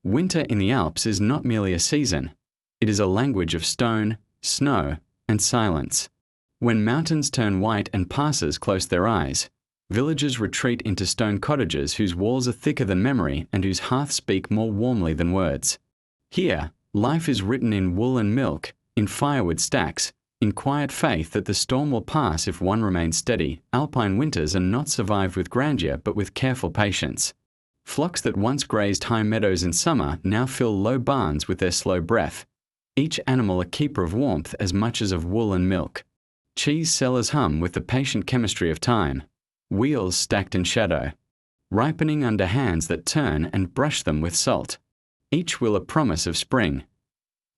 Winter in the Alps is not merely a season. It is a language of stone, snow, and silence. When mountains turn white and passes close their eyes, villagers retreat into stone cottages whose walls are thicker than memory and whose hearths speak more warmly than words. Here, life is written in wool and milk, in firewood stacks, in quiet faith that the storm will pass if one remains steady. Alpine winters are not survived with grandeur but with careful patience. Flocks that once grazed high meadows in summer now fill low barns with their slow breath, each animal a keeper of warmth as much as of wool and milk. Cheese cellars hum with the patient chemistry of time, wheels stacked in shadow, ripening under hands that turn and brush them with salt, each wheel a promise of spring.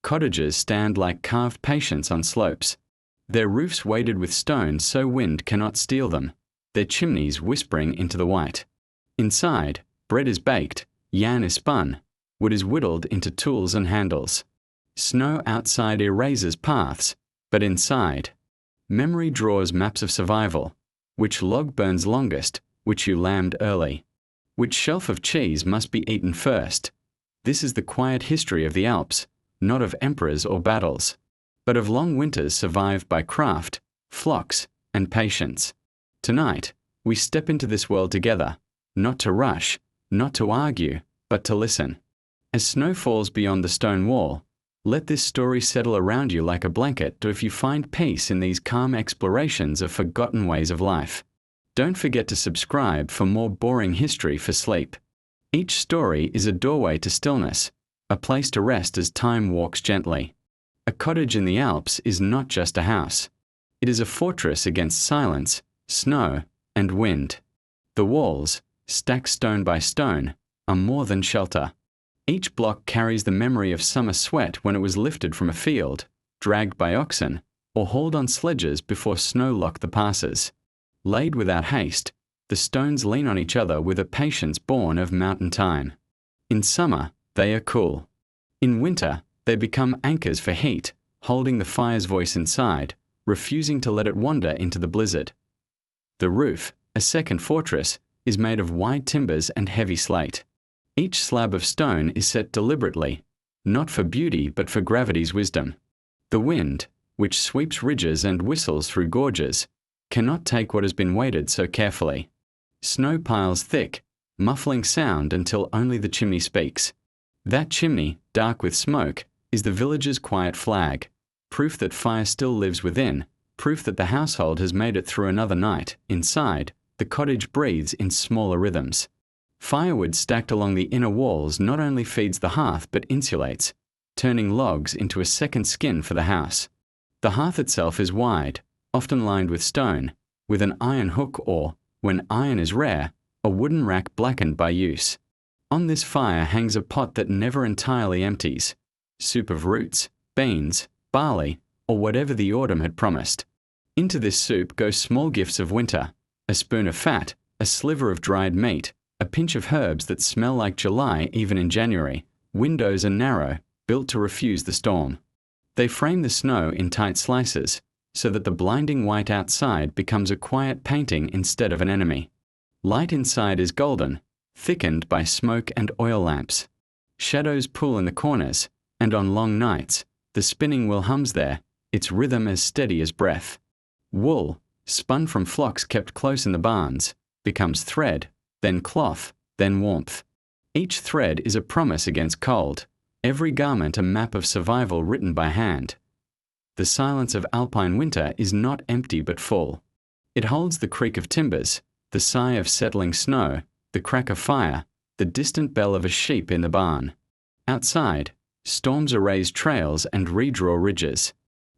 Cottages stand like carved patience on slopes, their roofs weighted with stone so wind cannot steal them, their chimneys whispering into the white. Inside, bread is baked, yarn is spun, wood is whittled into tools and handles. Snow outside erases paths, but inside, memory draws maps of survival. Which log burns longest, which you lambed early, which shelf of cheese must be eaten first. This is the quiet history of the Alps, not of emperors or battles, but of long winters survived by craft, flocks, and patience. Tonight, we step into this world together, not to rush, not to argue, but to listen. As snow falls beyond the stone wall, let this story settle around you like a blanket if you find peace in these calm explorations of forgotten ways of life. Don't forget to subscribe for more boring history for sleep. Each story is a doorway to stillness, a place to rest as time walks gently. A cottage in the Alps is not just a house. It is a fortress against silence, snow, and wind. The walls, stacked stone by stone, are more than shelter. Each block carries the memory of summer sweat when it was lifted from a field, dragged by oxen, or hauled on sledges before snow locked the passes. Laid without haste, the stones lean on each other with a patience born of mountain time. In summer, they are cool. In winter, they become anchors for heat, holding the fire's voice inside, refusing to let it wander into the blizzard. The roof, a second fortress, is made of wide timbers and heavy slate. Each slab of stone is set deliberately, not for beauty but for gravity's wisdom. The wind, which sweeps ridges and whistles through gorges, cannot take what has been weighted so carefully. Snow piles thick, muffling sound until only the chimney speaks. That chimney, dark with smoke, is the village's quiet flag, proof that fire still lives within, proof that the household has made it through another night. Inside, the cottage breathes in smaller rhythms. Firewood stacked along the inner walls not only feeds the hearth but insulates, turning logs into a second skin for the house. The hearth itself is wide, often lined with stone, with an iron hook or, when iron is rare, a wooden rack blackened by use. On this fire hangs a pot that never entirely empties, soup of roots, beans, barley, or whatever the autumn had promised. Into this soup go small gifts of winter, a spoon of fat, a sliver of dried meat, a pinch of herbs that smell like July even in January. Windows are narrow, built to refuse the storm. They frame the snow in tight slices, so that the blinding white outside becomes a quiet painting instead of an enemy. Light inside is golden, thickened by smoke and oil lamps. Shadows pool in the corners, and on long nights, the spinning wheel hums there, its rhythm as steady as breath. Wool, spun from flocks kept close in the barns, becomes thread, then cloth, then warmth. Each thread is a promise against cold, every garment a map of survival written by hand. The silence of Alpine winter is not empty but full. It holds the creak of timbers, the sigh of settling snow, the crack of fire, the distant bell of a sheep in the barn. Outside, storms erase trails and redraw ridges.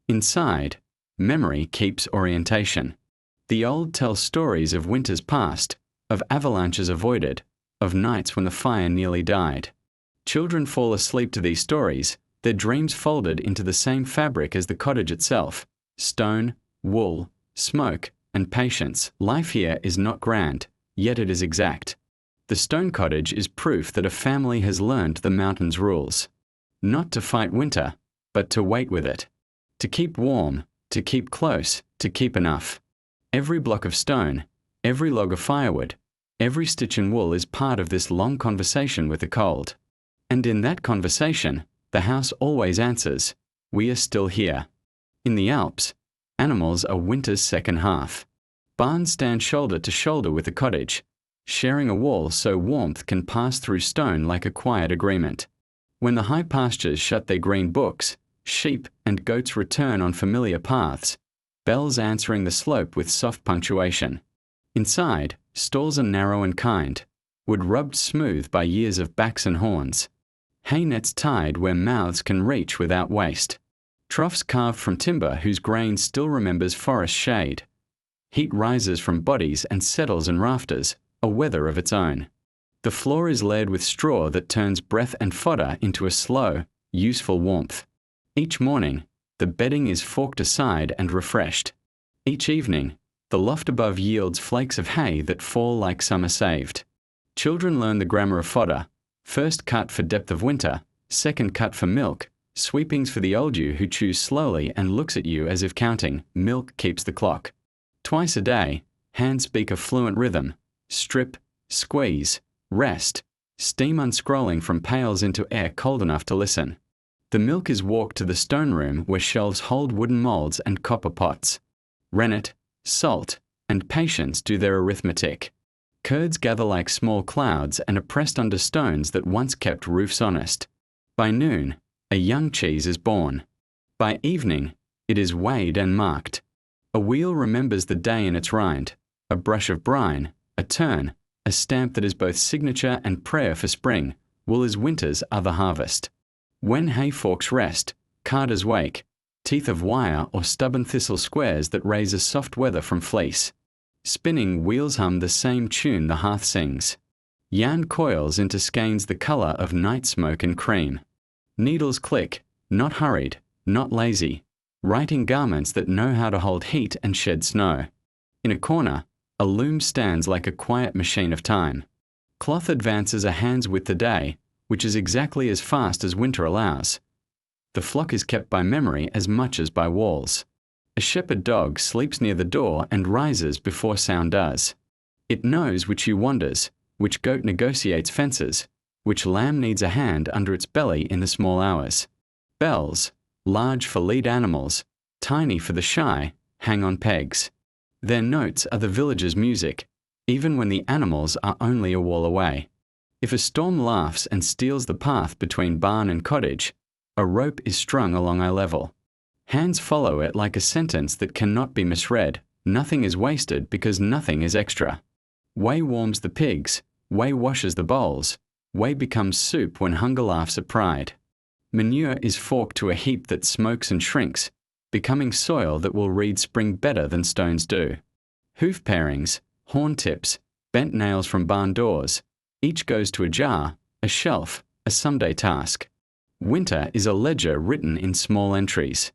Inside, memory keeps orientation. The old tell stories of winters past, of avalanches avoided, of nights when the fire nearly died. Children fall asleep to these stories, their dreams folded into the same fabric as the cottage itself: stone, wool, smoke, and patience. Life here is not grand, yet it is exact. The stone cottage is proof that a family has learned the mountain's rules. Not to fight winter, but to wait with it. To keep warm, to keep close, to keep enough. Every block of stone, every log of firewood, every stitch in wool is part of this long conversation with the cold. And in that conversation, the house always answers, "We are still here." In the Alps, animals are winter's second half. Barns stand shoulder to shoulder with a cottage, sharing a wall so warmth can pass through stone like a quiet agreement. When the high pastures shut their green books, sheep and goats return on familiar paths, bells answering the slope with soft punctuation. Inside, stalls are narrow and kind, wood rubbed smooth by years of backs and horns. Hay nets tied where mouths can reach without waste. Troughs carved from timber whose grain still remembers forest shade. Heat rises from bodies and settles in rafters, a weather of its own. The floor is laid with straw that turns breath and fodder into a slow, useful warmth. Each morning, the bedding is forked aside and refreshed. Each evening, the loft above yields flakes of hay that fall like summer saved. Children learn the grammar of fodder, first cut for depth of winter, second cut for milk, sweepings for the old you who chews slowly and looks at you as if counting, milk keeps the clock. Twice a day, hands speak a fluent rhythm, strip, squeeze, rest, steam unscrolling from pails into air cold enough to listen. The milk is walked to the stone room where shelves hold wooden molds and copper pots. Rennet, salt, and patience do their arithmetic. Curds gather like small clouds and are pressed under stones that once kept roofs honest. By noon, a young cheese is born. By evening, it is weighed and marked. A wheel remembers the day in its rind, a brush of brine, a turn, a stamp that is both signature and prayer for spring, wool is winter's other harvest. When hay forks rest, carders wake, teeth of wire or stubborn thistle squares that raise a soft weather from fleece. Spinning wheels hum the same tune the hearth sings. Yarn coils into skeins the colour of night smoke and cream. Needles click, not hurried, not lazy, writing garments that know how to hold heat and shed snow. In a corner, a loom stands like a quiet machine of time. Cloth advances a hand's width a day, which is exactly as fast as winter allows. The flock is kept by memory as much as by walls. A shepherd dog sleeps near the door and rises before sound does. It knows which ewe wanders, which goat negotiates fences, which lamb needs a hand under its belly in the small hours. Bells, large for lead animals, tiny for the shy, hang on pegs. Their notes are the village's music, even when the animals are only a wall away. If a storm laughs and steals the path between barn and cottage, a rope is strung along eye level. Hands follow it like a sentence that cannot be misread. Nothing is wasted because nothing is extra. Whey warms the pigs, whey washes the bowls, whey becomes soup when hunger laughs at pride. Manure is forked to a heap that smokes and shrinks, becoming soil that will read spring better than stones do. Hoof pairings, horn tips, bent nails from barn doors, each goes to a jar, a shelf, a someday task. Winter is a ledger written in small entries.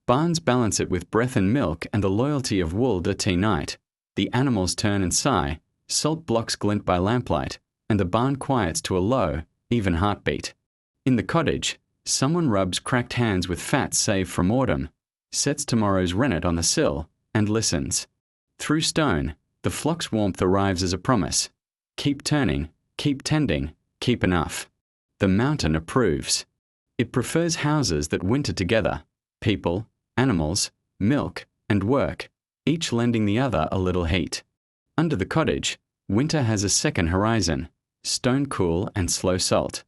Barns balance it with breath and milk and the loyalty of wool dirty night. The animals turn and sigh, salt blocks glint by lamplight, and the barn quiets to a low, even heartbeat. In the cottage, someone rubs cracked hands with fat saved from autumn, sets tomorrow's rennet on the sill, and listens. Through stone, the flock's warmth arrives as a promise. Keep turning, keep tending, keep enough. The mountain approves. It prefers houses that winter together, people, animals, milk, and work, each lending the other a little heat. Under the cottage, winter has a second horizon, stone cool and slow salt.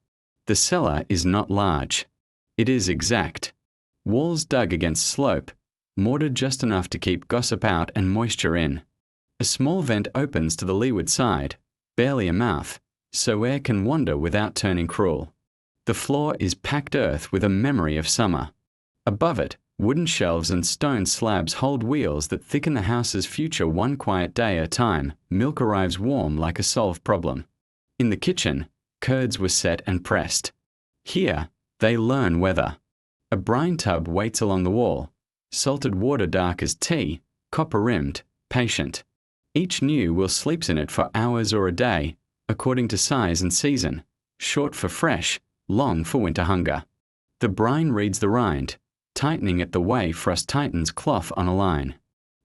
The cellar is not large. It is exact. Walls dug against slope, mortared just enough to keep gossip out and moisture in. A small vent opens to the leeward side, barely a mouth, so air can wander without turning cruel. The floor is packed earth with a memory of summer. Above it, wooden shelves and stone slabs hold wheels that thicken the house's future one quiet day at a time. Milk arrives warm like a solved problem. In the kitchen, curds were set and pressed. Here, they learn weather. A brine tub waits along the wall, salted water dark as tea, copper-rimmed, patient. Each new will sleeps in it for hours or a day, according to size and season, short for fresh, long for winter hunger. The brine reads the rind, tightening it the way frost tightens cloth on a line.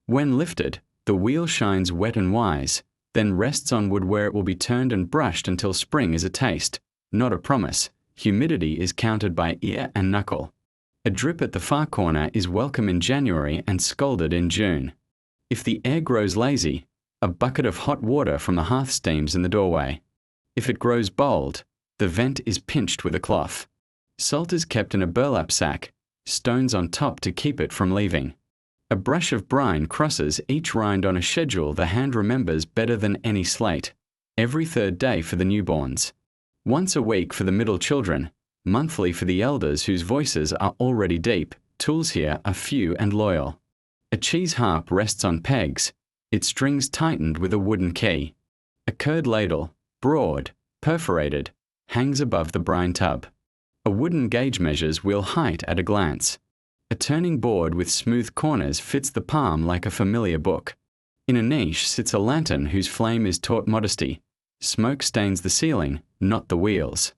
When lifted, the wheel shines wet and wise, then rests on wood where it will be turned and brushed until spring is a taste, not a promise, Humidity is counted by ear and knuckle. A drip at the far corner is welcome in January and scolded in June. If the air grows lazy, a bucket of hot water from the hearth steams in the doorway. If it grows bold, the vent is pinched with a cloth. Salt is kept in a burlap sack, stones on top to keep it from leaving. A brush of brine crosses each rind on a schedule the hand remembers better than any slate. Every third day for the newborns. Once a week for the middle children, monthly for the elders whose voices are already deep. Tools here are few and loyal. A cheese harp rests on pegs, its strings tightened with a wooden key. A curd ladle, broad, perforated, hangs above the brine tub. A wooden gauge measures wheel height at a glance. A turning board with smooth corners fits the palm like a familiar book. In a niche sits a lantern whose flame is taught modesty. Smoke stains the ceiling, not the wheels.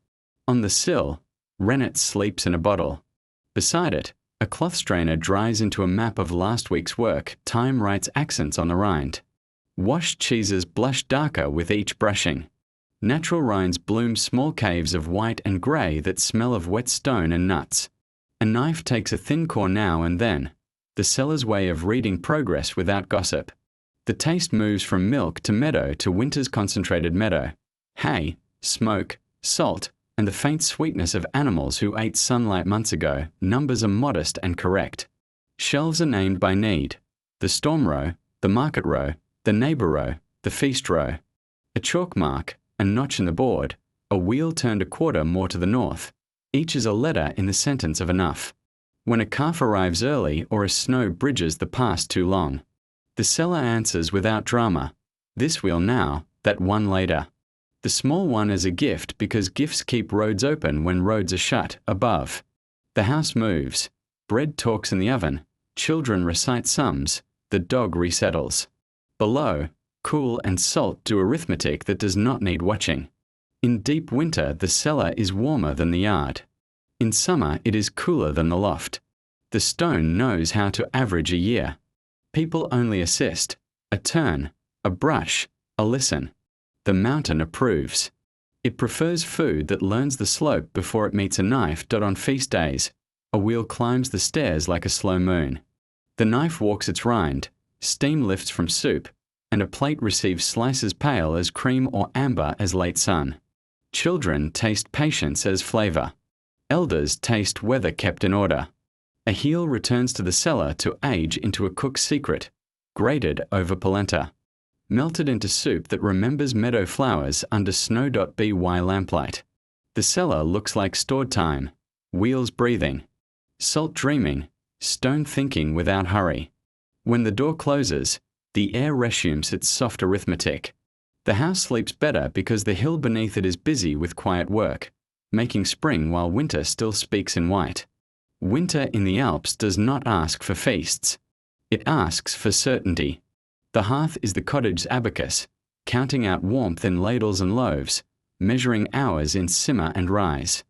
On the sill, rennet sleeps in a bottle. Beside it, a cloth strainer dries into a map of last week's work. Time writes accents on the rind. Washed cheeses blush darker with each brushing. Natural rinds bloom small caves of white and grey that smell of wet stone and nuts. A knife takes a thin core now and then, the Cellars' way of reading progress without gossip. The taste moves from milk to meadow to winter's concentrated meadow. Hay, smoke, salt, and the faint sweetness of animals who ate sunlight months ago. Numbers are modest and correct. Shelves are named by need. The storm row, the market row, the neighbour row, the feast row. A chalk mark, a notch in the board, a wheel turned a quarter more to the north. Each is a letter in the sentence of enough. When a calf arrives early or a snow bridges the past too long. The cellar answers without drama. This wheel now, that one later. The small one as a gift because gifts keep roads open when roads are shut. Above. The house moves. Bread talks in the oven. Children recite sums. The dog resettles. Below, cool and salt do arithmetic that does not need watching. In deep winter, the cellar is warmer than the yard. In summer, it is cooler than the loft. The stone knows how to average a year. People only assist. A turn, a brush, a listen. The mountain approves. It prefers food that learns the slope before it meets a knife. On feast days, a wheel climbs the stairs like a slow moon. The knife walks its rind, steam lifts from soup, and a plate receives slices pale as cream or amber as late sun. Children taste patience as flavour. Elders taste weather kept in order. A heel returns to the cellar to age into a cook's secret, grated over polenta. Melted into soup that remembers meadow flowers under snow.by lamplight. The cellar looks like stored time, wheels breathing, salt dreaming, stone thinking without hurry. When the door closes, the air resumes its soft arithmetic. The house sleeps better because the hill beneath it is busy with quiet work, making spring while winter still speaks in white. Winter in the Alps does not ask for feasts. It asks for certainty. The hearth is the cottage abacus, counting out warmth in ladles and loaves, measuring hours in simmer and rise.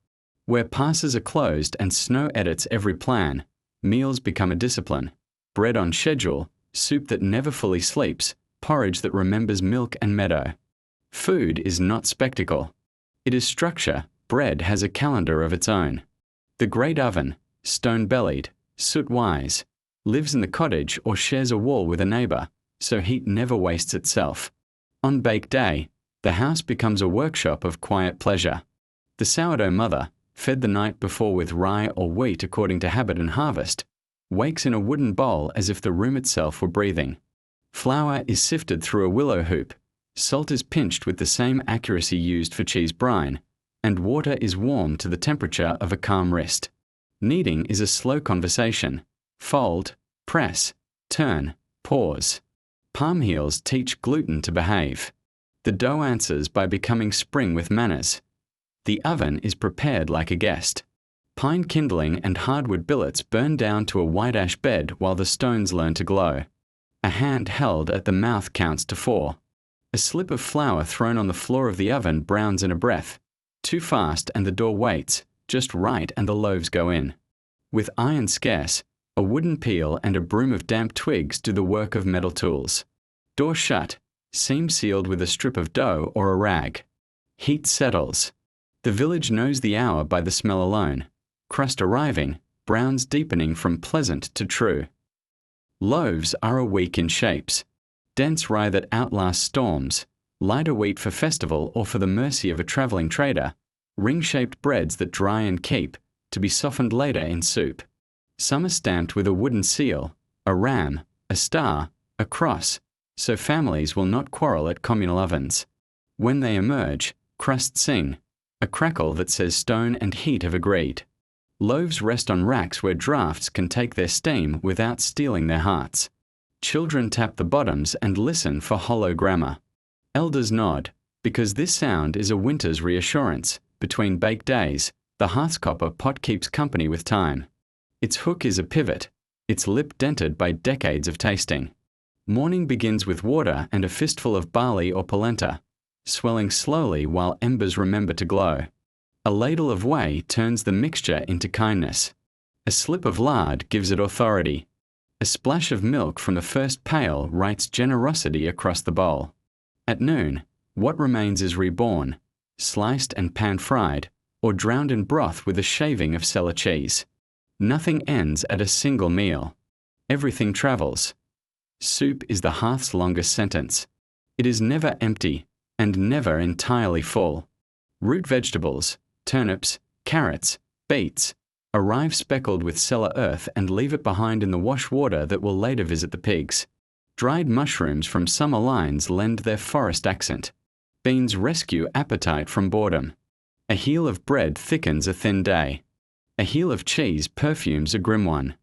Where passes are closed and snow edits every plan, meals become a discipline. Bread on schedule, soup that never fully sleeps, porridge that remembers milk and meadow. Food is not spectacle. It is structure. Bread has a calendar of its own. The great oven, stone-bellied, soot-wise, lives in the cottage or shares a wall with a neighbour, so heat never wastes itself. On bake day, the house becomes a workshop of quiet pleasure. The sourdough mother, fed the night before with rye or wheat according to habit and harvest, wakes in a wooden bowl as if the room itself were breathing. Flour is sifted through a willow hoop, salt is pinched with the same accuracy used for cheese brine, and water is warmed to the temperature of a calm wrist. Kneading is a slow conversation. Fold, press, turn, pause. Palm heels teach gluten to behave. The dough answers by becoming spring with manners. The oven is prepared like a guest. Pine kindling and hardwood billets burn down to a white ash bed while the stones learn to glow. A hand held at the mouth counts to 4. A slip of flour thrown on the floor of the oven browns in a breath. Too fast and the door waits, just right and the loaves go in. With iron scarce, a wooden peel and a broom of damp twigs do the work of metal tools. Door shut, seam sealed with a strip of dough or a rag. Heat settles. The village knows the hour by the smell alone. Crust arriving, browns deepening from pleasant to true. Loaves are a week in shapes. Dense rye that outlasts storms, lighter wheat for festival or for the mercy of a travelling trader, ring-shaped breads that dry and keep, to be softened later in soup. Some are stamped with a wooden seal, a ram, a star, a cross, so families will not quarrel at communal ovens. When they emerge, crusts sing, a crackle that says stone and heat have agreed. Loaves rest on racks where draughts can take their steam without stealing their hearts. Children tap the bottoms and listen for hollow grammar. Elders nod, because this sound is a winter's reassurance. Between baked days, the hearth's-copper pot keeps company with time. Its hook is a pivot, its lip dented by decades of tasting. Morning begins with water and a fistful of barley or polenta, swelling slowly while embers remember to glow. A ladle of whey turns the mixture into kindness. A slip of lard gives it authority. A splash of milk from the first pail writes generosity across the bowl. At noon, what remains is reborn, sliced and pan-fried, or drowned in broth with a shaving of Cellar cheese. Nothing ends at a single meal. Everything travels. Soup is the hearth's longest sentence. It is never empty, and never entirely full. Root vegetables, turnips, carrots, beets, arrive speckled with cellar earth and leave it behind in the wash water that will later visit the pigs. Dried mushrooms from summer lines lend their forest accent. Beans rescue appetite from boredom. A heel of bread thickens a thin day. A heel of cheese perfumes a grim one.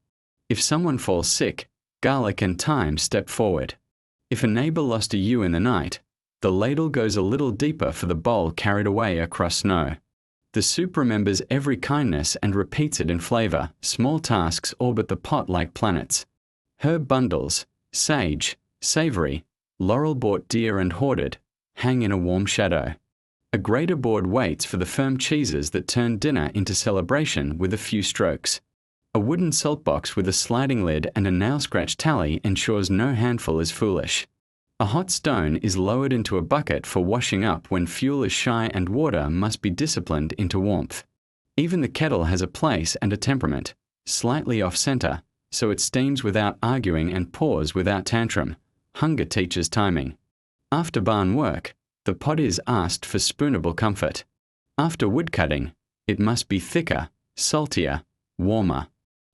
If someone falls sick, garlic and thyme step forward. If a neighbor lost a ewe in the night, the ladle goes a little deeper for the bowl carried away across snow. The soup remembers every kindness and repeats it in flavor. Small tasks orbit the pot like planets. Herb bundles, sage, savory, laurel bought dear and hoarded, hang in a warm shadow. A grater board waits for the firm cheeses that turn dinner into celebration with a few strokes. A wooden salt box with a sliding lid and a nail-scratch tally ensures no handful is foolish. A hot stone is lowered into a bucket for washing up when fuel is shy and water must be disciplined into warmth. Even the kettle has a place and a temperament, slightly off-center, so it steams without arguing and pours without tantrum. Hunger teaches timing. After barn work, the pot is asked for spoonable comfort. After woodcutting, it must be thicker, saltier, warmer.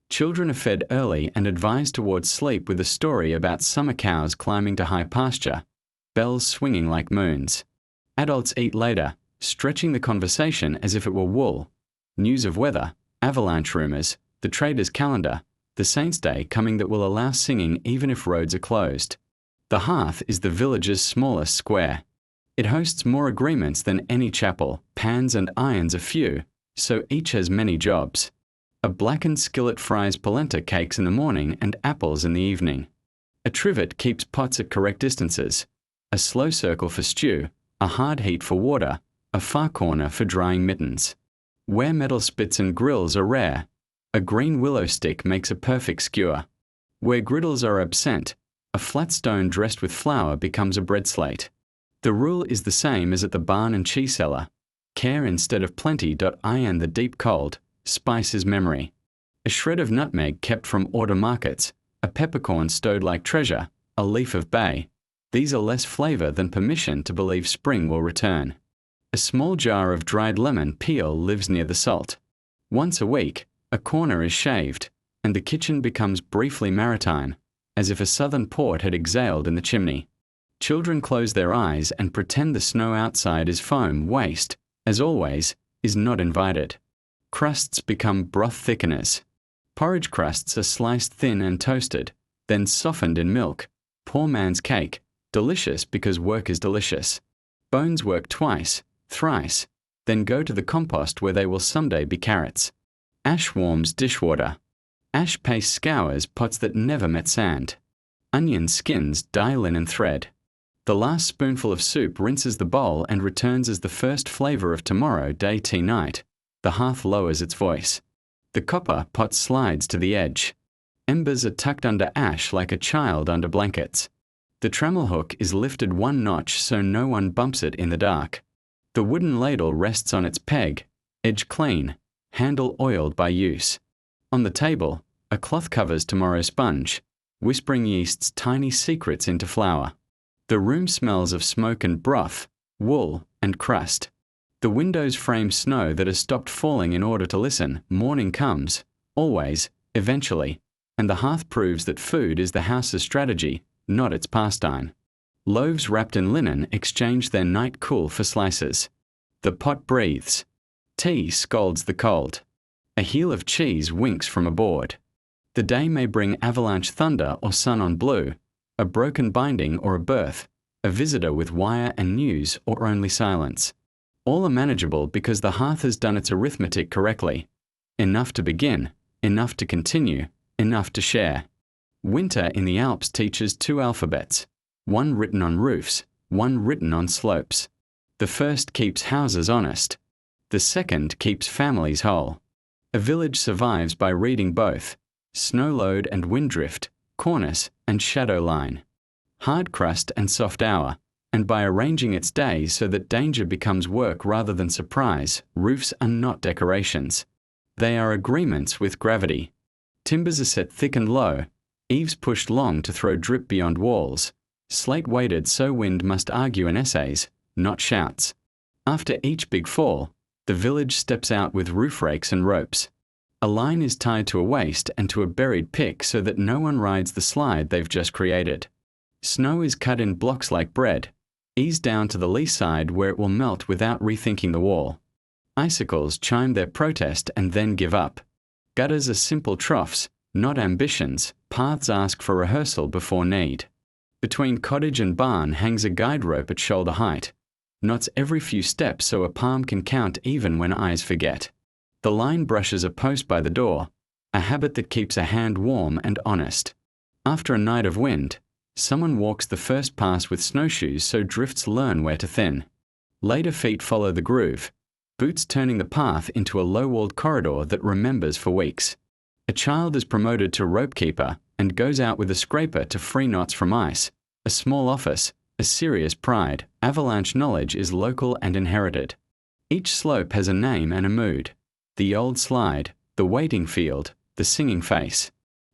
Children are fed early and advised towards sleep with a story about summer cows climbing to high pasture, bells swinging like moons. Adults eat later, stretching the conversation as if it were wool. News of weather, avalanche rumors, the trader's calendar, the saint's day coming that will allow singing even if roads are closed. The hearth is the village's smallest square. It hosts more agreements than any chapel, pans and irons a few, so each has many jobs. A blackened skillet fries polenta cakes in the morning and apples in the evening. A trivet keeps pots at correct distances. A slow circle for stew, a hard heat for water, a far corner for drying mittens. Where metal spits and grills are rare, a green willow stick makes a perfect skewer. Where griddles are absent, a flat stone dressed with flour becomes a bread slate. The rule is the same as at the barn and cheese cellar. Care instead of plenty. Iron the deep cold. Spice is memory. A shred of nutmeg kept from order markets, a peppercorn stowed like treasure, a leaf of bay. These are less flavor than permission to believe spring will return. A small jar of dried lemon peel lives near the salt. Once a week, a corner is shaved, and the kitchen becomes briefly maritime, as if a southern port had exhaled in the chimney. Children close their eyes and pretend the snow outside is foam. Waste, as always, is not invited. Crusts become broth thickeners. Porridge crusts are sliced thin and toasted, then softened in milk. Poor man's cake, delicious because work is delicious. Bones work twice, thrice, then go to the compost where they will someday be carrots. Ash warms dishwater. Ash paste scours pots that never met sand. Onion skins dye linen thread. The last spoonful of soup rinses the bowl and returns as the first flavor of tomorrow day tea night. The hearth lowers its voice. The copper pot slides to the edge. Embers are tucked under ash like a child under blankets. The trammel hook is lifted one notch so no one bumps it in the dark. The wooden ladle rests on its peg, edge clean, handle oiled by use. On the table, a cloth covers tomorrow's sponge, whispering yeast's tiny secrets into flour. The room smells of smoke and broth, wool and crust. The windows frame snow that has stopped falling in order to listen. Morning comes, always, eventually, and the hearth proves that food is the house's strategy, not its pastime. Loaves wrapped in linen exchange their night cool for slices. The pot breathes. Tea scalds the cold. A heel of cheese winks from a board. The day may bring avalanche thunder or sun on blue, a broken binding or a birth, a visitor with wire and news or only silence. All are manageable because the hearth has done its arithmetic correctly. Enough to begin, enough to continue, enough to share. Winter in the Alps teaches two alphabets, one written on roofs, one written on slopes. The first keeps houses honest. The second keeps families whole. A village survives by reading both, snow load and wind drift, cornice and shadow line, hard crust and soft hour, and by arranging its days so that danger becomes work rather than surprise. Roofs are not decorations. They are agreements with gravity. Timbers are set thick and low, eaves pushed long to throw drip beyond walls, slate weighted so wind must argue in essays, not shouts. After each big fall, the village steps out with roof rakes and ropes. A line is tied to a waist and to a buried pick so that no one rides the slide they've just created. Snow is cut in blocks like bread, eased down to the lee side where it will melt without rethinking the wall. Icicles chime their protest and then give up. Gutters are simple troughs, not ambitions. Paths ask for rehearsal before need. Between cottage and barn hangs a guide rope at shoulder height. Knots every few steps so a palm can count even when eyes forget. The line brushes a post by the door, a habit that keeps a hand warm and honest. After a night of wind, someone walks the first pass with snowshoes so drifts learn where to thin. Later feet follow the groove, boots turning the path into a low-walled corridor that remembers for weeks. A child is promoted to rope keeper and goes out with a scraper to free knots from ice. A small office, a serious pride. Avalanche knowledge is local and inherited. Each slope has a name and a mood. The old slide, the waiting field, the singing face.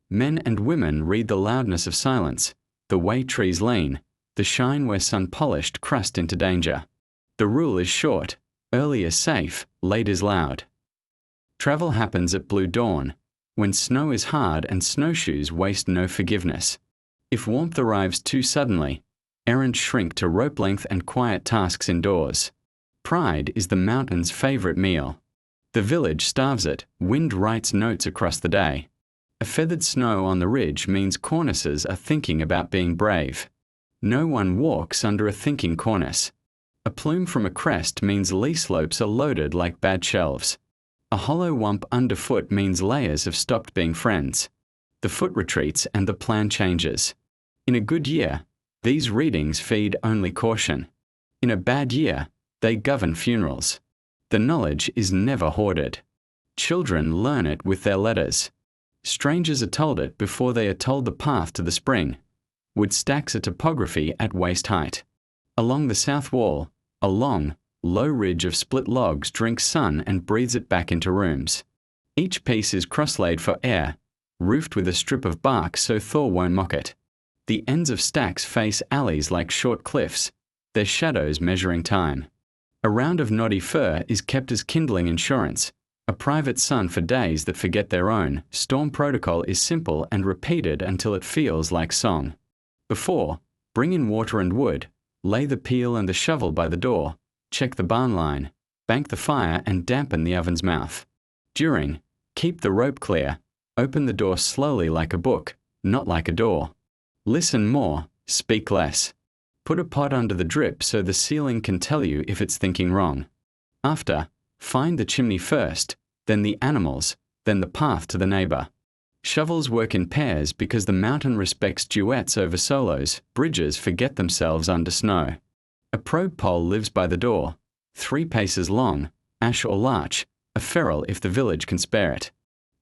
Men and women read the loudness of silence, the way trees lean, the shine where sun polished crust into danger. The rule is short, early is safe, late is loud. Travel happens at blue dawn, when snow is hard and snowshoes waste no forgiveness. If warmth arrives too suddenly, errands shrink to rope length and quiet tasks indoors. Pride is the mountain's favorite meal. The village starves it, wind writes notes across the day. A feathered snow on the ridge means cornices are thinking about being brave. No one walks under a thinking cornice. A plume from a crest means lee slopes are loaded like bad shelves. A hollow wump underfoot means layers have stopped being friends. The foot retreats and the plan changes. In a good year, these readings feed only caution. In a bad year, they govern funerals. The knowledge is never hoarded. Children learn it with their letters. Strangers are told it before they are told the path to the spring. Wood stacks a topography at waist height. Along the south wall, a long, low ridge of split logs drinks sun and breathes it back into rooms. Each piece is cross-laid for air, roofed with a strip of bark so thaw won't mock it. The ends of stacks face alleys like short cliffs, their shadows measuring time. A round of knotty fir is kept as kindling insurance, a private sun for days that forget their own. Storm protocol is simple and repeated until it feels like song. Before, bring in water and wood, lay the peel and the shovel by the door, check the barn line, bank the fire and dampen the oven's mouth. During, keep the rope clear, open the door slowly like a book, not like a door. Listen more, speak less. Put a pot under the drip so the ceiling can tell you if it's thinking wrong. After, find the chimney first, then the animals, then the path to the neighbor. Shovels work in pairs because the mountain respects duets over solos. Bridges forget themselves under snow. A probe pole lives by the door, 3 paces long, ash or larch, a feral if the village can spare it.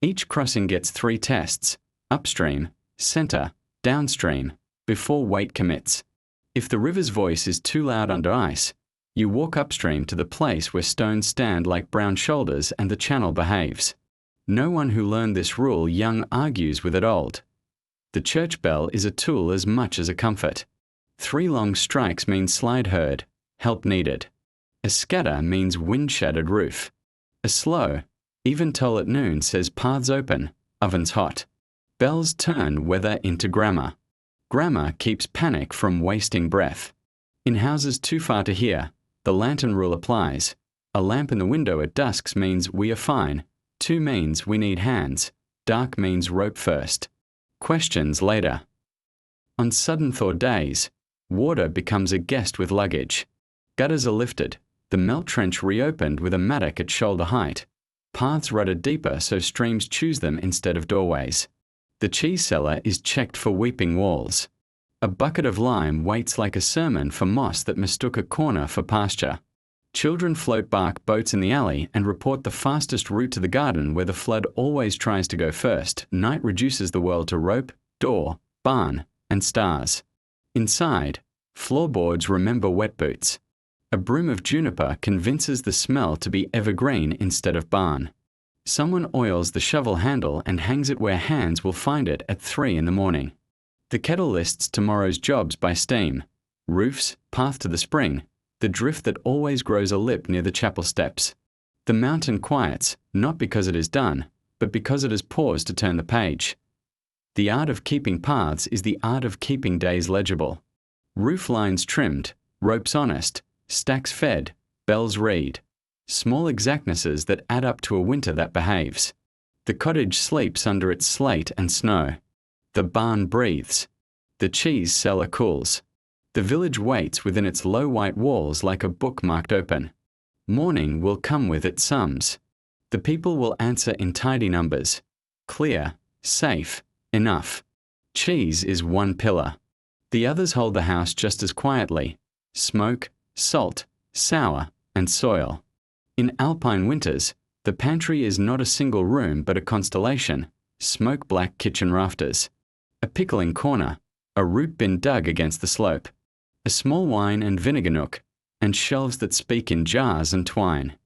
Each crossing gets 3 tests, upstream, center, downstream, before weight commits. If the river's voice is too loud under ice, You walk upstream to the place where stones stand like brown shoulders and the channel behaves. No one who learned this rule young argues with it old. The church bell is a tool as much as a comfort. 3 long strikes mean slide heard, help needed. A scatter means wind-shattered roof. A slow, even toll at noon says paths open, ovens hot. Bells turn weather into grammar. Grammar keeps panic from wasting breath. In houses too far to hear, the lantern rule applies. A lamp in the window at dusk means we are fine. 2 means we need hands. Dark means rope first. Questions later. On sudden thaw days, water becomes a guest with luggage. Gutters are lifted. The melt trench reopened with a mattock at shoulder height. Paths rutted deeper so streams choose them instead of doorways. The cheese cellar is checked for weeping walls. A bucket of lime waits like a sermon for moss that mistook a corner for pasture. Children float bark boats in the alley and report the fastest route to the garden where the flood always tries to go first. Night reduces the world to rope, door, barn, and stars. Inside, floorboards remember wet boots. A broom of juniper convinces the smell to be evergreen instead of barn. Someone oils the shovel handle and hangs it where hands will find it at 3 in the morning. The kettle lists tomorrow's jobs by steam. Roofs, path to the spring, the drift that always grows a lip near the chapel steps. The mountain quiets, not because it is done, but because it has paused to turn the page. The art of keeping paths is the art of keeping days legible. Roof lines trimmed, ropes honest, stacks fed, bells read. Small exactnesses that add up to a winter that behaves. The cottage sleeps under its slate and snow. The barn breathes. The cheese cellar cools. The village waits within its low white walls like a book marked open. Morning will come with its sums. The people will answer in tidy numbers. Clear, safe, enough. Cheese is one pillar. The others hold the house just as quietly. Smoke, salt, sour, and soil. In Alpine winters, the pantry is not a single room but a constellation. Smoke-black kitchen rafters. A pickling corner. A root bin dug against the slope. A small wine and vinegar nook. And shelves that speak in jars and twine.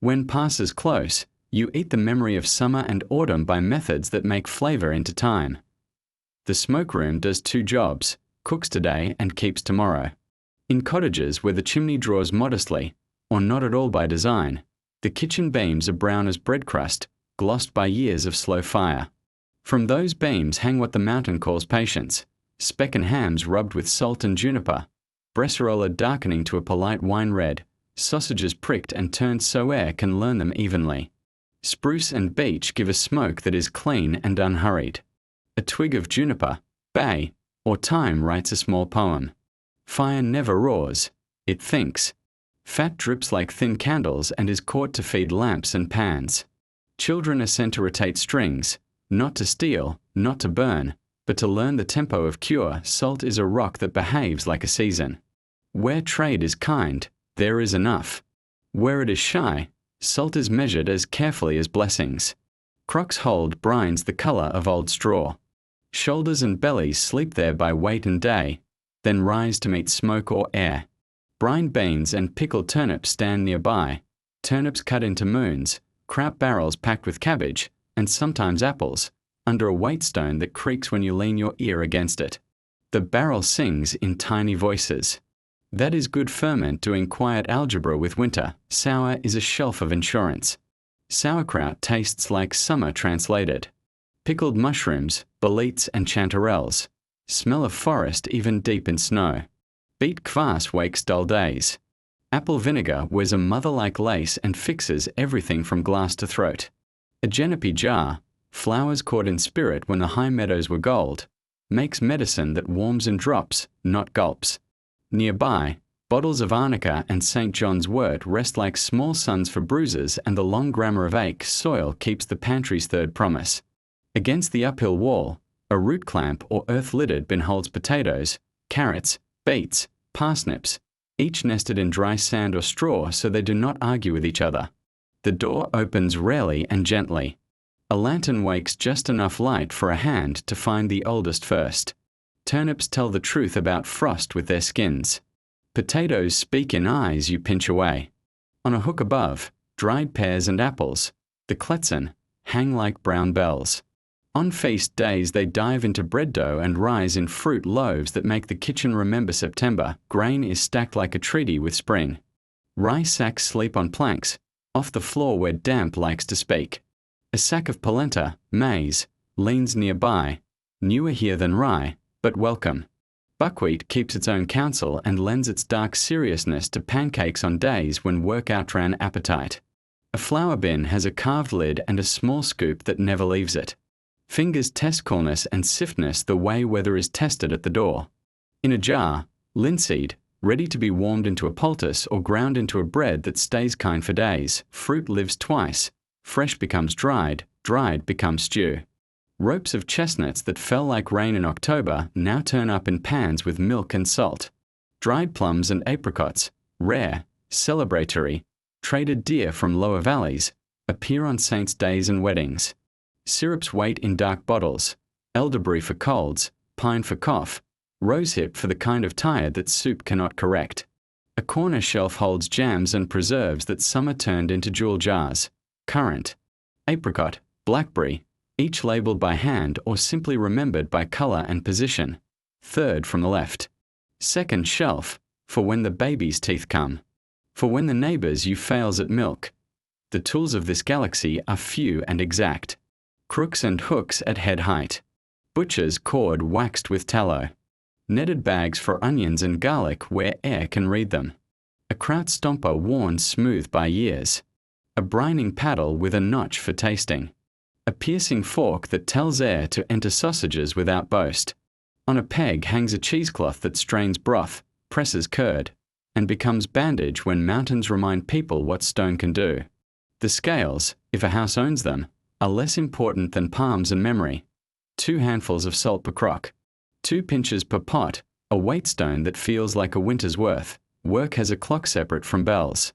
When passes close, you eat the memory of summer and autumn by methods that make flavor into time. The smoke room does 2 jobs, cooks today and keeps tomorrow. In cottages where the chimney draws modestly, or not at all by design, the kitchen beams are brown as bread crust, glossed by years of slow fire. From those beams hang what the mountain calls patience, speck and hams rubbed with salt and juniper, bresserola darkening to a polite wine red, sausages pricked and turned so air can learn them evenly. Spruce and beech give a smoke that is clean and unhurried. A twig of juniper, bay, or thyme writes a small poem. Fire never roars, it thinks. Fat drips like thin candles and is caught to feed lamps and pans. Children are sent to rotate strings, not to steal, not to burn, but to learn the tempo of cure. Salt is a rock that behaves like a season. Where trade is kind, there is enough. Where it is shy, salt is measured as carefully as blessings. Crocks hold brines the color of old straw. Shoulders and bellies sleep there by weight and day, then rise to meet smoke or air. Brine beans and pickled turnips stand nearby, turnips cut into moons, kraut barrels packed with cabbage, and sometimes apples, under a weight stone that creaks when you lean your ear against it. The barrel sings in tiny voices. That is good ferment doing quiet algebra with winter. Sour is a shelf of insurance. Sauerkraut tastes like summer translated. Pickled mushrooms, boletes and chanterelles. Smell of forest even deep in snow. Beet kvass wakes dull days. Apple vinegar wears a mother-like lace and fixes everything from glass to throat. A genepi jar, flowers caught in spirit when the high meadows were gold, makes medicine that warms in drops, not gulps. Nearby, bottles of arnica and St. John's wort rest like small suns for bruises, and the long grammar of ache soil keeps the pantry's third promise. Against the uphill wall, a root clamp or earth-lidded bin holds potatoes, carrots, beets, parsnips, each nested in dry sand or straw so they do not argue with each other. The door opens rarely and gently. A lantern wakes just enough light for a hand to find the oldest first. Turnips tell the truth about frost with their skins. Potatoes speak in eyes you pinch away. On a hook above, dried pears and apples, the Kletzen, hang like brown bells. On feast days they dive into bread dough and rise in fruit loaves that make the kitchen remember September. Grain is stacked like a treaty with spring. Rye sacks sleep on planks, off the floor where damp likes to speak. A sack of polenta, maize, leans nearby, newer here than rye, but welcome. Buckwheat keeps its own counsel and lends its dark seriousness to pancakes on days when work outran appetite. A flour bin has a carved lid and a small scoop that never leaves it. Fingers test coolness and stiffness the way weather is tested at the door. In a jar, linseed, ready to be warmed into a poultice or ground into a bread that stays kind for days. Fruit lives twice. Fresh becomes dried, dried becomes stew. Ropes of chestnuts that fell like rain in October now turn up in pans with milk and salt. Dried plums and apricots, rare, celebratory, traded dear from lower valleys, appear on saints' days and weddings. Syrups wait in dark bottles, elderberry for colds, pine for cough, rosehip for the kind of tired that soup cannot correct. A corner shelf holds jams and preserves that summer turned into jewel jars. Currant, apricot, blackberry, each labelled by hand or simply remembered by colour and position. Third from the left. Second shelf, for when the baby's teeth come. For when the neighbours you fails at milk. The tools of this galaxy are few and exact. Crooks and hooks at head height. Butcher's cord waxed with tallow. Netted bags for onions and garlic where air can read them. A kraut stomper worn smooth by years. A brining paddle with a notch for tasting. A piercing fork that tells air to enter sausages without boast. On a peg hangs a cheesecloth that strains broth, presses curd, and becomes bandage when mountains remind people what stone can do. The scales, if a house owns them, are less important than palms and memory. 2 handfuls of salt per crock. 2 pinches per pot, a weight stone that feels like a winter's worth. Work has a clock separate from bells.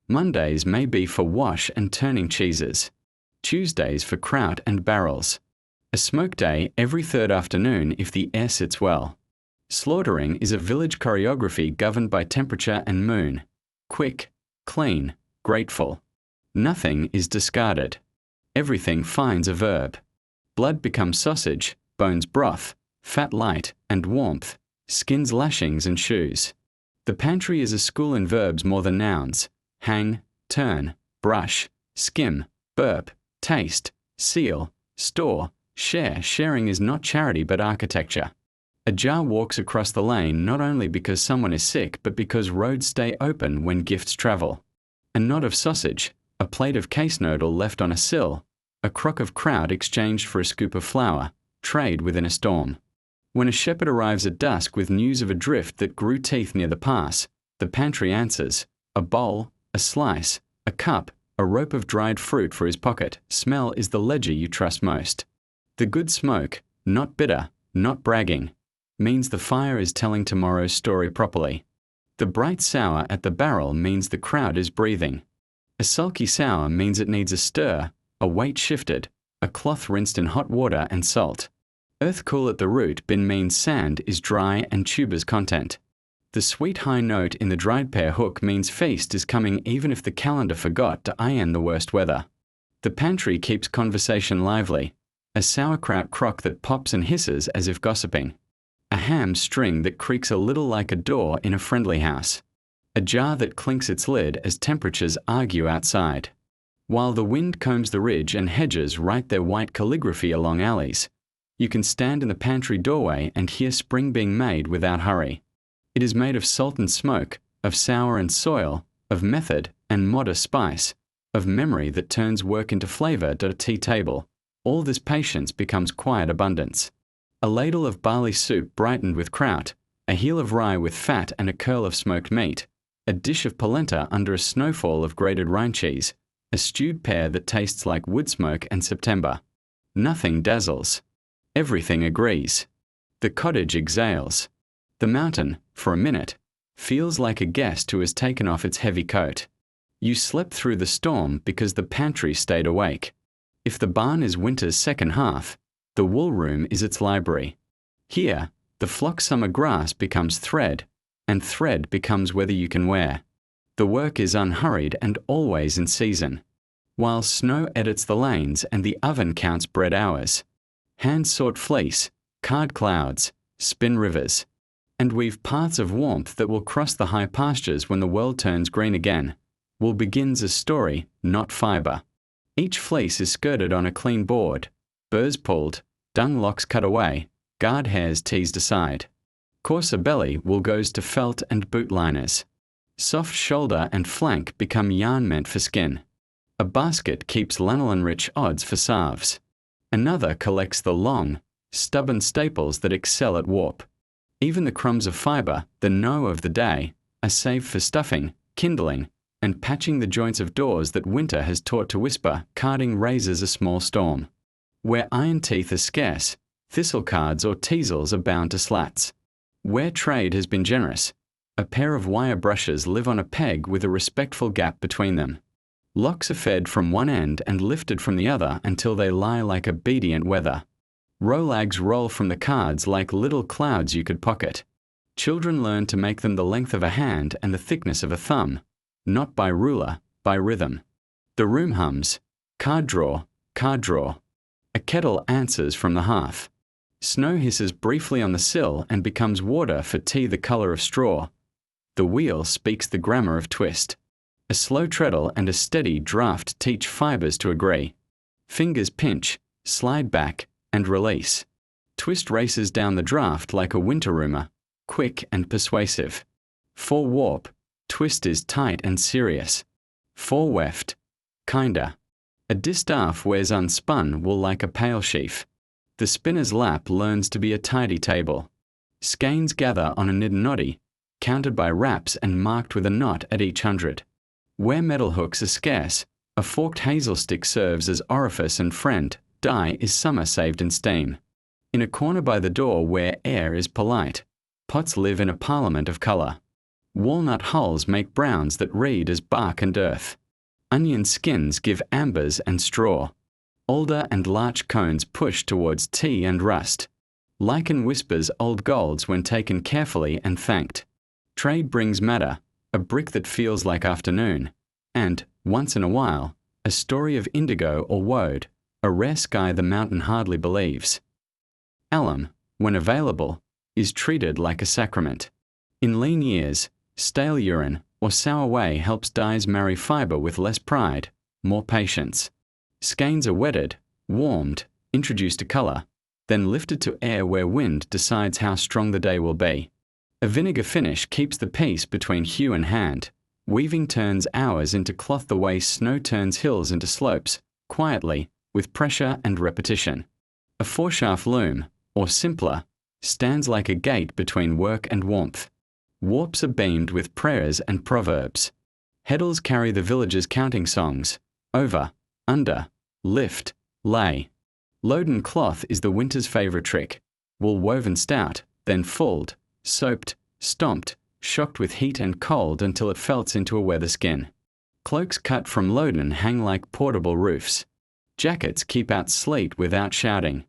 Mondays may be for wash and turning cheeses. Tuesdays for kraut and barrels. A smoke day every third afternoon if the air sits well. Slaughtering is a village choreography governed by temperature and moon. Quick, clean, grateful. Nothing is discarded. Everything finds a verb. Blood becomes sausage, bones broth, fat light and warmth, skins lashings and shoes. The pantry is a school in verbs more than nouns. Hang, turn, brush, skim, burp, taste, seal, store, share. Sharing is not charity but architecture. A jar walks across the lane not only because someone is sick but because roads stay open when gifts travel. A knot of sausage, a plate of case noodle left on a sill, a crock of kraut exchanged for a scoop of flour, trade within a storm. When a shepherd arrives at dusk with news of a drift that grew teeth near the pass, the pantry answers, a bowl, a slice, a cup, a rope of dried fruit for his pocket. Smell is the ledger you trust most. The good smoke, not bitter, not bragging, means the fire is telling tomorrow's story properly. The bright sour at the barrel means the crowd is breathing. A sulky sour means it needs a stir, a weight shifted, a cloth rinsed in hot water and salt. Earth cool at the root bin means sand is dry and tuber's content. The sweet high note in the dried pear hook means feast is coming even if the calendar forgot to iron the worst weather. The pantry keeps conversation lively. A sauerkraut crock that pops and hisses as if gossiping. A ham string that creaks a little like a door in a friendly house. A jar that clinks its lid as temperatures argue outside. While the wind combs the ridge and hedges write their white calligraphy along alleys, you can stand in the pantry doorway and hear spring being made without hurry. It is made of salt and smoke, of sour and soil, of method and modest spice, of memory that turns work into flavour at a tea table. All this patience becomes quiet abundance. A ladle of barley soup brightened with kraut, a heel of rye with fat and a curl of smoked meat, a dish of polenta under a snowfall of grated rind cheese, a stewed pear that tastes like wood smoke and September. Nothing dazzles. Everything agrees. The cottage exhales. The mountain, for a minute, feels like a guest who has taken off its heavy coat. You slept through the storm because the pantry stayed awake. If the barn is winter's second half, the wool room is its library. Here, the flock summer grass becomes thread, and thread becomes whether you can wear. The work is unhurried and always in season. While snow edits the lanes and the oven counts bread hours. Hands sort fleece, card clouds, spin rivers, and weave paths of warmth that will cross the high pastures when the world turns green again. Wool begins as story, not fibre. Each fleece is skirted on a clean board, burrs pulled, dung locks cut away, guard hairs teased aside. Coarser belly wool goes to felt and boot liners. Soft shoulder and flank become yarn meant for skin. A basket keeps lanolin-rich odds for salves. Another collects the long, stubborn staples that excel at warp. Even the crumbs of fibre, the no of the day, are saved for stuffing, kindling, and patching the joints of doors that winter has taught to whisper, carding raises a small storm. Where iron teeth are scarce, thistle cards or teasels are bound to slats. Where trade has been generous, a pair of wire brushes live on a peg with a respectful gap between them. Locks are fed from one end and lifted from the other until they lie like obedient weather. Rolags roll from the cards like little clouds you could pocket. Children learn to make them the length of a hand and the thickness of a thumb, not by ruler, by rhythm. The room hums, card draw, card draw. A kettle answers from the hearth. Snow hisses briefly on the sill and becomes water for tea the colour of straw. The wheel speaks the grammar of twist. A slow treadle and a steady draft teach fibres to agree. Fingers pinch, slide back, and release. Twist races down the draft like a winter rumour, quick and persuasive. For warp, twist is tight and serious. For weft, kinder. A distaff wears unspun wool like a pale sheaf. The spinner's lap learns to be a tidy table. Skeins gather on a nidnoddy, counted by raps and marked with a knot at each 100. Where metal hooks are scarce, a forked hazel stick serves as orifice and friend. Dye is summer saved in steam. In a corner by the door where air is polite, pots live in a parliament of colour. Walnut hulls make browns that read as bark and earth. Onion skins give ambers and straw. Alder and larch cones push towards tea and rust. Lichen whispers old golds when taken carefully and thanked. Trade brings madder, a brick that feels like afternoon, and, once in a while, a story of indigo or woad, a rare sky the mountain hardly believes. Alum, when available, is treated like a sacrament. In lean years, stale urine or sour whey helps dyes marry fibre with less pride, more patience. Skeins are wetted, warmed, introduced to colour, then lifted to air where wind decides how strong the day will be. A vinegar finish keeps the peace between hue and hand. Weaving turns hours into cloth the way snow turns hills into slopes, quietly, with pressure and repetition. A four-shaft loom, or simpler, stands like a gate between work and warmth. Warps are beamed with prayers and proverbs. Heddles carry the villagers' counting songs, over, under, lift, lay. Loden cloth is the winter's favourite trick. Wool woven stout, then fulled, soaped, stomped, shocked with heat and cold until it felts into a weather skin. Cloaks cut from loden hang like portable roofs. Jackets keep out sleet without shouting.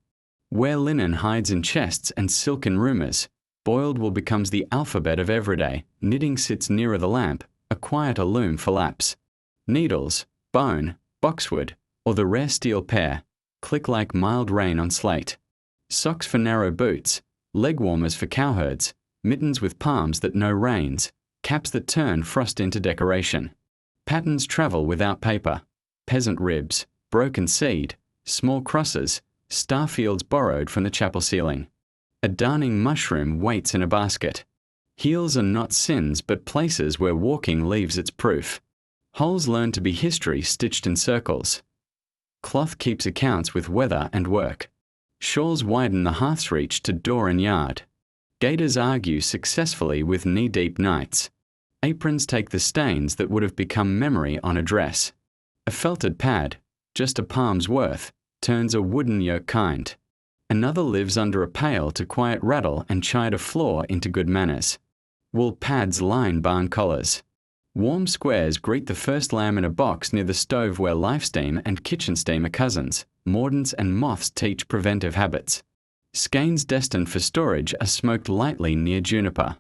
Where linen hides in chests and silk in rumours, boiled wool becomes the alphabet of everyday. Knitting sits nearer the lamp, a quieter loom for laps. Needles, bone, boxwood, or the rare steel pair, click like mild rain on slate. Socks for narrow boots, leg warmers for cowherds, mittens with palms that know rains, caps that turn frost into decoration. Patterns travel without paper. Peasant ribs, broken seed, small crosses, star fields borrowed from the chapel ceiling. A darning mushroom waits in a basket. Heels are not sins but places where walking leaves its proof. Holes learn to be history stitched in circles. Cloth keeps accounts with weather and work. Shawls widen the hearth's reach to door and yard. Gaiters argue successfully with knee-deep nights. Aprons take the stains that would have become memory on a dress. A felted pad, just a palm's worth, turns a wooden yoke kind. Another lives under a pail to quiet rattle and chide a floor into good manners. Wool pads line barn collars. Warm squares greet the first lamb in a box near the stove where life steam and kitchen steam are cousins. Mordants and moths teach preventive habits. Skeins destined for storage are smoked lightly near juniper.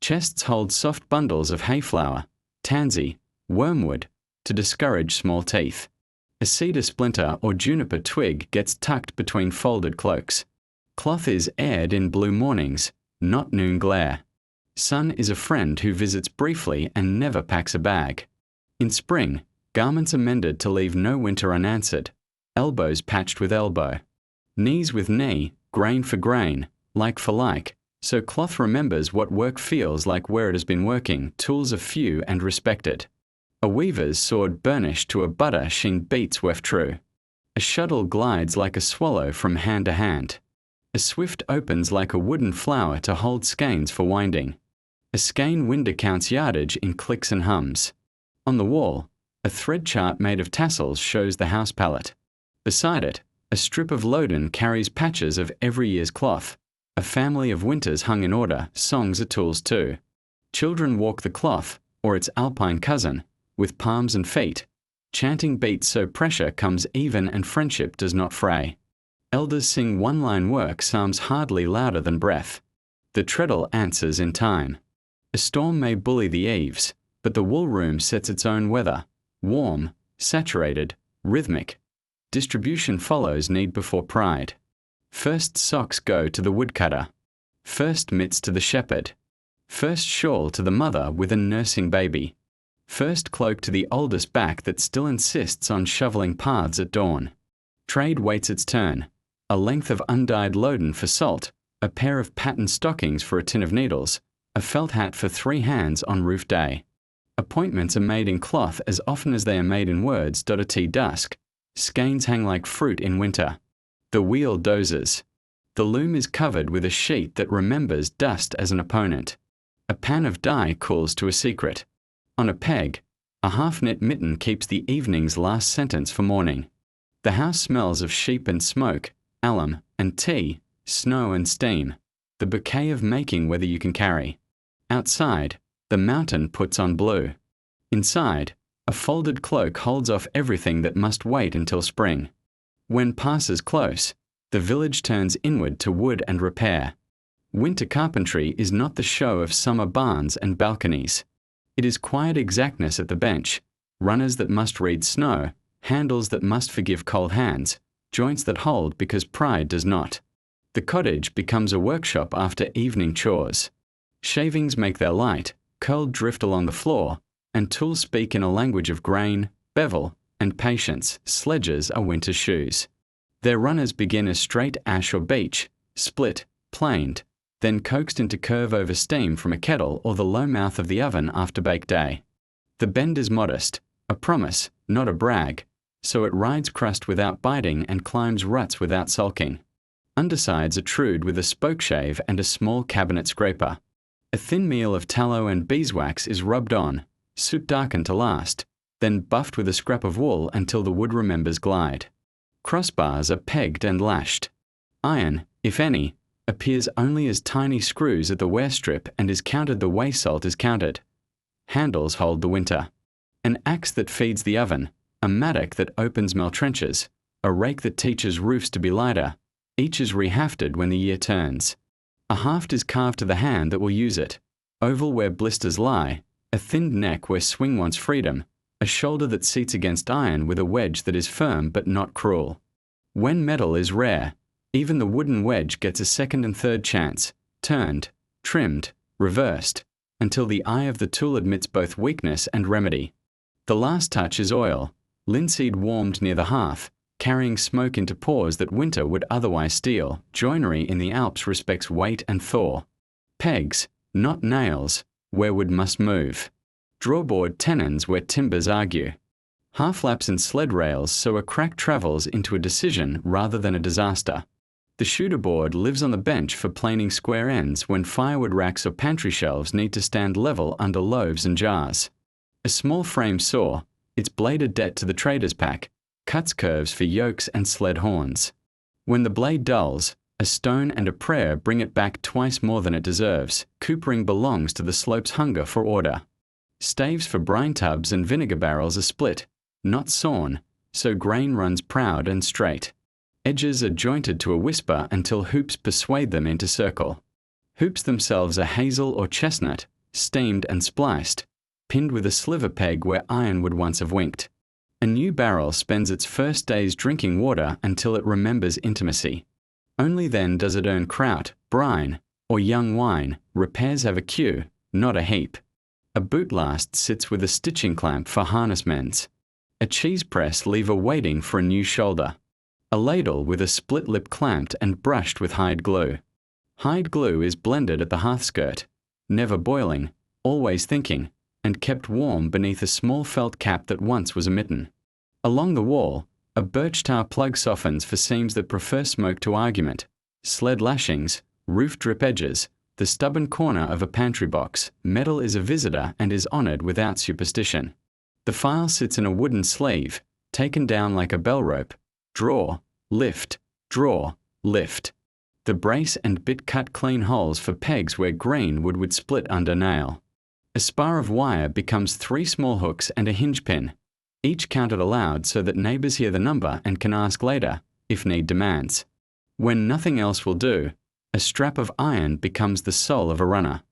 Chests hold soft bundles of hayflower, tansy, wormwood, to discourage small teeth. A cedar splinter or juniper twig gets tucked between folded cloaks. Cloth is aired in blue mornings, not noon glare. Sun is a friend who visits briefly and never packs a bag. In spring, garments are mended to leave no winter unanswered. Elbows patched with elbow. Knees with knee, grain for grain, like for like, so cloth remembers what work feels like where it has been working. Tools are few and respected. A weaver's sword burnished to a butter sheen beats weft true. A shuttle glides like a swallow from hand to hand. A swift opens like a wooden flower to hold skeins for winding. A skein winder counts yardage in clicks and hums. On the wall, a thread chart made of tassels shows the house palette. Beside it, a strip of loden carries patches of every year's cloth. A family of winters hung in order, songs are tools too. Children walk the cloth, or its Alpine cousin, with palms and feet. Chanting beats so pressure comes even and friendship does not fray. Elders sing one-line work, psalms hardly louder than breath. The treadle answers in time. A storm may bully the eaves, but the wool room sets its own weather. Warm, saturated, rhythmic. Distribution follows need before pride. First socks go to the woodcutter. First mitts to the shepherd. First shawl to the mother with a nursing baby. First cloak to the oldest back that still insists on shoveling paths at dawn. Trade waits its turn. A length of undyed loden for salt, a pair of patterned stockings for a tin of needles, a felt hat for 3 hands on roof day. Appointments are made in cloth as often as they are made in words. At dusk, skeins hang like fruit in winter. The wheel dozes. The loom is covered with a sheet that remembers dust as an opponent. A pan of dye cools to a secret. On a peg, a half-knit mitten keeps the evening's last sentence for morning. The house smells of sheep and smoke, alum and tea, snow and steam, the bouquet of making whether you can carry. Outside, the mountain puts on blue. Inside, a folded cloak holds off everything that must wait until spring. When passes close, the village turns inward to wood and repair. Winter carpentry is not the show of summer barns and balconies. It is quiet exactness at the bench, runners that must read snow, handles that must forgive cold hands, joints that hold because pride does not. The cottage becomes a workshop after evening chores. Shavings make their light, curled drift along the floor, and tools speak in a language of grain, bevel, and patience. Sledges are winter shoes. Their runners begin as straight ash or beech, split, planed, then coaxed into curve over steam from a kettle or the low mouth of the oven after bake day. The bend is modest, a promise, not a brag, so it rides crust without biting and climbs ruts without sulking. Undersides are trued with a spoke shave and a small cabinet scraper. A thin meal of tallow and beeswax is rubbed on, soot darkened to last, then buffed with a scrap of wool until the wood remembers glide. Crossbars are pegged and lashed. Iron, if any, appears only as tiny screws at the wear strip and is counted the way salt is counted. Handles hold the winter. An axe that feeds the oven, a mattock that opens maltrenches, a rake that teaches roofs to be lighter, each is rehafted when the year turns. A haft is carved to the hand that will use it, oval where blisters lie, a thinned neck where swing wants freedom, a shoulder that seats against iron with a wedge that is firm but not cruel. When metal is rare, even the wooden wedge gets a second and third chance, turned, trimmed, reversed, until the eye of the tool admits both weakness and remedy. The last touch is oil, linseed warmed near the hearth, carrying smoke into pores that winter would otherwise steal. Joinery in the Alps respects weight and thaw. Pegs, not nails, where wood must move. Drawboard tenons where timbers argue. Half-laps and sled rails so a crack travels into a decision rather than a disaster. The shooter board lives on the bench for planing square ends when firewood racks or pantry shelves need to stand level under loaves and jars. A small frame saw, its blade a debt to the trader's pack, cuts curves for yokes and sled horns. When the blade dulls, a stone and a prayer bring it back twice more than it deserves. Coopering belongs to the slope's hunger for order. Staves for brine tubs and vinegar barrels are split, not sawn, so grain runs proud and straight. Edges are jointed to a whisper until hoops persuade them into circle. Hoops themselves are hazel or chestnut, steamed and spliced, pinned with a sliver peg where iron would once have winked. A new barrel spends its first days drinking water until it remembers intimacy. Only then does it earn kraut, brine, or young wine. Repairs have a queue, not a heap. A bootlast sits with a stitching clamp for harness mends. A cheese press lever waiting for a new shoulder. A ladle with a split lip clamped and brushed with hide glue. Hide glue is blended at the hearth skirt, never boiling, always thinking, and kept warm beneath a small felt cap that once was a mitten. Along the wall, a birch tar plug softens for seams that prefer smoke to argument, sled lashings, roof drip edges, the stubborn corner of a pantry box. Metal is a visitor and is honoured without superstition. The file sits in a wooden sleeve, taken down like a bell rope. Draw, lift, draw, lift. The brace and bit cut clean holes for pegs where green wood would split under nail. A spar of wire becomes 3 small hooks and a hinge pin, each counted aloud so that neighbours hear the number and can ask later, if need demands. When nothing else will do, a strap of iron becomes the soul of a runner.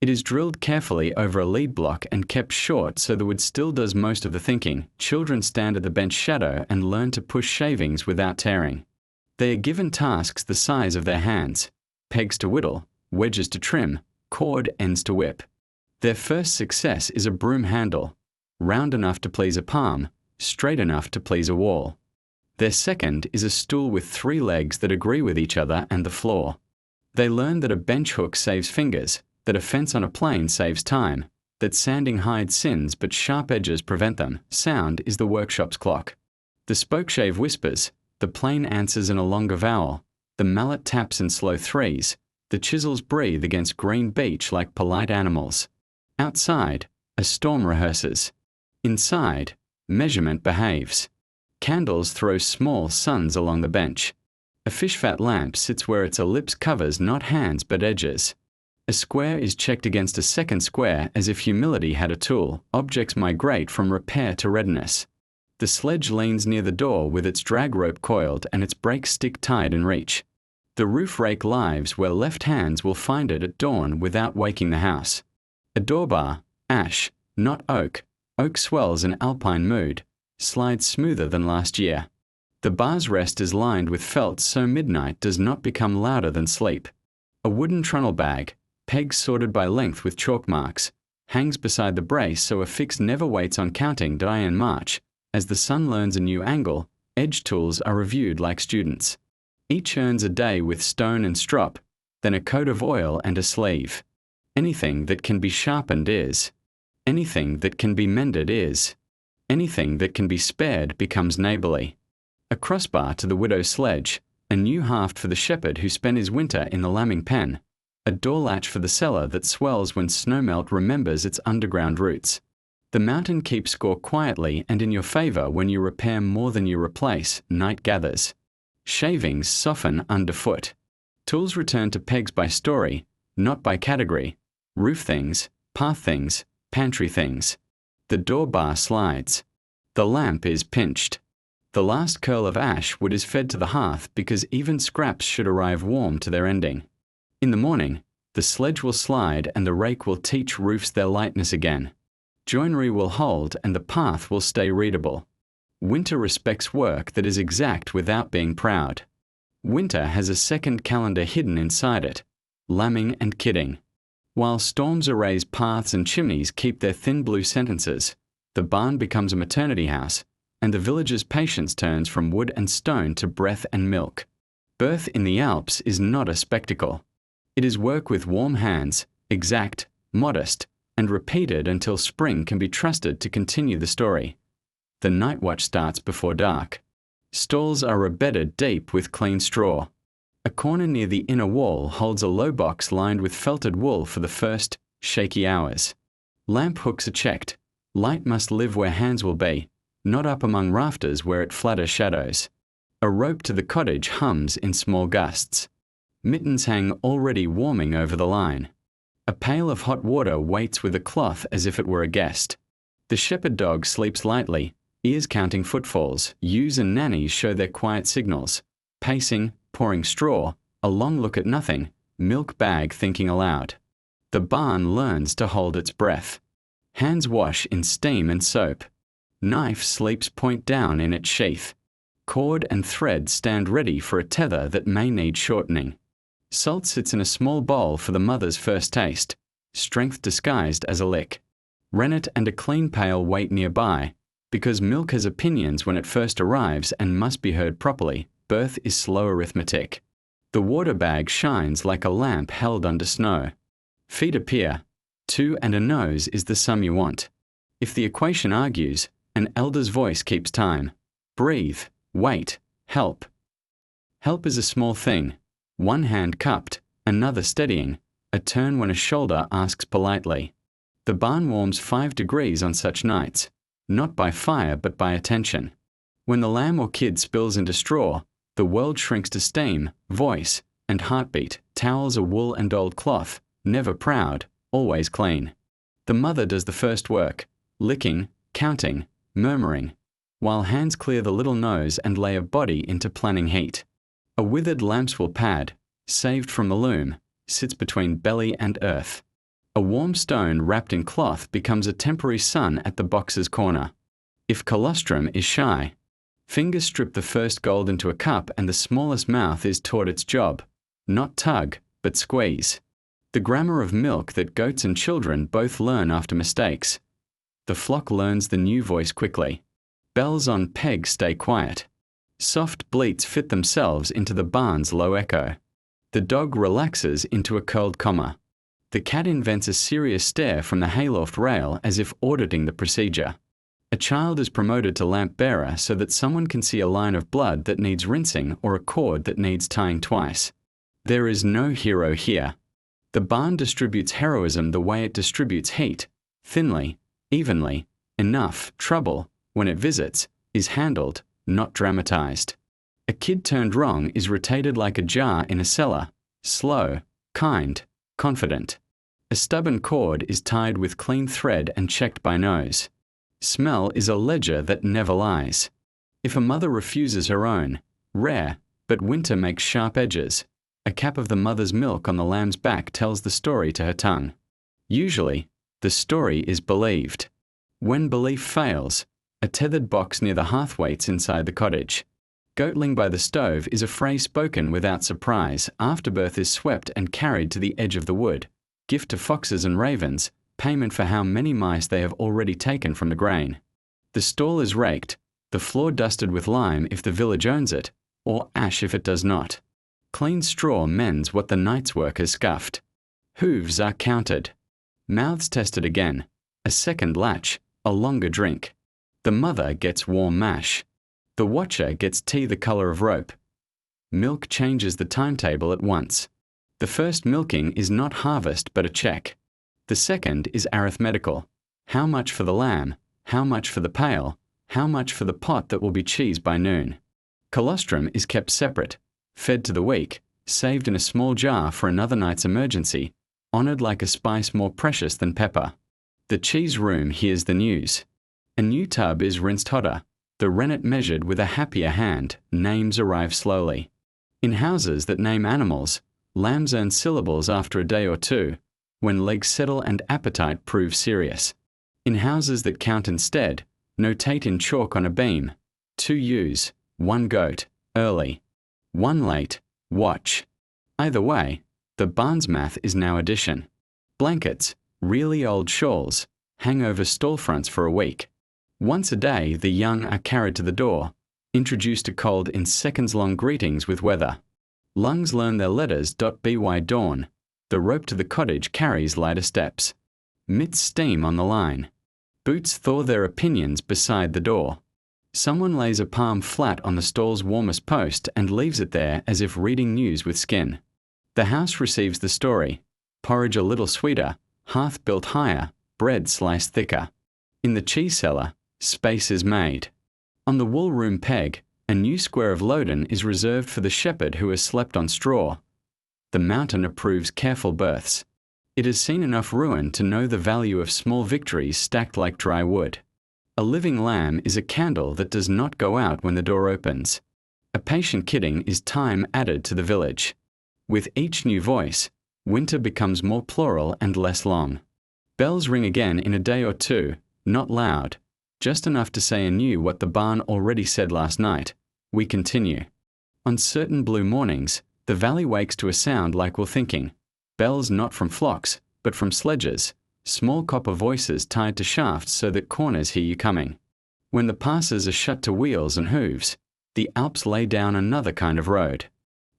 It is drilled carefully over a lead block and kept short so the wood still does most of the thinking. Children stand at the bench shadow and learn to push shavings without tearing. They are given tasks the size of their hands, pegs to whittle, wedges to trim, cord ends to whip. Their first success is a broom handle, round enough to please a palm, straight enough to please a wall. Their second is a stool with 3 legs that agree with each other and the floor. They learn that a bench hook saves fingers, that a fence on a plane saves time, that sanding hides sins but sharp edges prevent them. Sound is the workshop's clock. The spokeshave whispers, the plane answers in a longer vowel, the mallet taps in slow threes, the chisels breathe against green beach like polite animals. Outside, a storm rehearses. Inside, measurement behaves. Candles throw small suns along the bench. A fish-fat lamp sits where its ellipse covers not hands but edges. A square is checked against a second square as if humility had a tool. Objects migrate from repair to readiness. The sledge leans near the door with its drag rope coiled and its brake stick tied in reach. The roof rake lives where left hands will find it at dawn without waking the house. A doorbar, ash, not oak. Oak swells in Alpine mood, slides smoother than last year. The bar's rest is lined with felt so midnight does not become louder than sleep. A wooden trunnel bag, pegs sorted by length with chalk marks, hangs beside the brace so a fix never waits on counting day and march. As the sun learns a new angle, edge tools are reviewed like students. Each earns a day with stone and strop, then a coat of oil and a sleeve. Anything that can be sharpened is. Anything that can be mended is. Anything that can be spared becomes neighbourly. A crossbar to the widow's sledge, a new haft for the shepherd who spent his winter in the lambing pen, a door latch for the cellar that swells when snowmelt remembers its underground roots. The mountain keeps score quietly and in your favour when you repair more than you replace. Night gathers. Shavings soften underfoot. Tools return to pegs by story, not by category. Roof things, path things, pantry things. The door bar slides. The lamp is pinched. The last curl of ash wood is fed to the hearth because even scraps should arrive warm to their ending. In the morning, the sledge will slide and the rake will teach roofs their lightness again. Joinery will hold and the path will stay readable. Winter respects work that is exact without being proud. Winter has a second calendar hidden inside it, lambing and kidding. While storms erase paths and chimneys keep their thin blue sentences, the barn becomes a maternity house, and the village's patience turns from wood and stone to breath and milk. Birth in the Alps is not a spectacle. It is work with warm hands, exact, modest, and repeated until spring can be trusted to continue the story. The night watch starts before dark. Stalls are bedded deep with clean straw. A corner near the inner wall holds a low box lined with felted wool for the first, shaky hours. Lamp hooks are checked. Light must live where hands will be, not up among rafters where it flatters shadows. A rope to the cottage hums in small gusts. Mittens hang already warming over the line. A pail of hot water waits with a cloth as if it were a guest. The shepherd dog sleeps lightly, ears counting footfalls. Ewes and nannies show their quiet signals. Pacing, pouring straw, a long look at nothing, milk bag thinking aloud. The barn learns to hold its breath. Hands wash in steam and soap. Knife sleeps point down in its sheath. Cord and thread stand ready for a tether that may need shortening. Salt sits in a small bowl for the mother's first taste, strength disguised as a lick. Rennet and a clean pail wait nearby, because milk has opinions when it first arrives and must be heard properly. Birth is slow arithmetic. The water bag shines like a lamp held under snow. Feet appear. 2 and a nose is the sum you want. If the equation argues, an elder's voice keeps time. Breathe, wait, help. Help is a small thing. One hand cupped, another steadying, a turn when a shoulder asks politely. The barn warms 5 degrees on such nights, not by fire but by attention. When the lamb or kid spills into straw, the world shrinks to steam, voice, and heartbeat. Towels are wool and old cloth, never proud, always clean. The mother does the first work, licking, counting, murmuring, while hands clear the little nose and lay a body into planning heat. A withered lampswool pad, saved from the loom, sits between belly and earth. A warm stone wrapped in cloth becomes a temporary sun at the box's corner. If colostrum is shy, fingers strip the first gold into a cup and the smallest mouth is taught its job, not tug, but squeeze. The grammar of milk that goats and children both learn after mistakes. The flock learns the new voice quickly. Bells on pegs stay quiet. Soft bleats fit themselves into the barn's low echo. The dog relaxes into a curled comma. The cat invents a serious stare from the hayloft rail as if auditing the procedure. A child is promoted to lamp bearer so that someone can see a line of blood that needs rinsing or a cord that needs tying twice. There is no hero here. The barn distributes heroism the way it distributes heat, thinly, evenly, enough. Trouble, when it visits, is handled, not dramatized. A kid turned wrong is rotated like a jar in a cellar, slow, kind, confident. A stubborn cord is tied with clean thread and checked by nose. Smell is a ledger that never lies. If a mother refuses her own, rare, but winter makes sharp edges, a cap of the mother's milk on the lamb's back tells the story to her tongue. Usually, the story is believed. When belief fails, a tethered box near the hearth waits inside the cottage. Goatling by the stove is a phrase spoken without surprise. Afterbirth is swept and carried to the edge of the wood. Gift to foxes and ravens, payment for how many mice they have already taken from the grain. The stall is raked, the floor dusted with lime if the village owns it, or ash if it does not. Clean straw mends what the night's work has scuffed. Hooves are counted. Mouths tested again. A second latch, a longer drink. The mother gets warm mash. The watcher gets tea the color of rope. Milk changes the timetable at once. The first milking is not harvest but a check. The second is arithmetical. How much for the lamb? How much for the pail? How much for the pot that will be cheese by noon? Colostrum is kept separate, fed to the weak, saved in a small jar for another night's emergency, honoured like a spice more precious than pepper. The cheese room hears the news. A new tub is rinsed hotter, the rennet measured with a happier hand. Names arrive slowly. In houses that name animals, lambs earn syllables after a day or two, when legs settle and appetite proves serious. In houses that count instead, notate in chalk on a beam, 2 ewes, 1 goat, early, 1 late, watch. Either way, the barn's math is now addition. Blankets, really old shawls, hang over stall fronts for a week. Once a day, the young are carried to the door, introduced to cold in seconds-long greetings with weather. Lungs learn their letters. By dawn, the rope to the cottage carries lighter steps. Mitts steam on the line. Boots thaw their opinions beside the door. Someone lays a palm flat on the stall's warmest post and leaves it there as if reading news with skin. The house receives the story. Porridge a little sweeter, hearth built higher, bread sliced thicker. In the cheese cellar, space is made. On the wool room peg, a new square of loden is reserved for the shepherd who has slept on straw. The mountain approves careful births. It has seen enough ruin to know the value of small victories stacked like dry wood. A living lamb is a candle that does not go out when the door opens. A patient kidding is time added to the village. With each new voice, winter becomes more plural and less long. Bells ring again in a day or two, not loud, just enough to say anew what the barn already said last night. We continue. On certain blue mornings, the valley wakes to a sound like we're thinking. Bells not from flocks, but from sledges, small copper voices tied to shafts so that corners hear you coming. When the passes are shut to wheels and hooves, the Alps lay down another kind of road.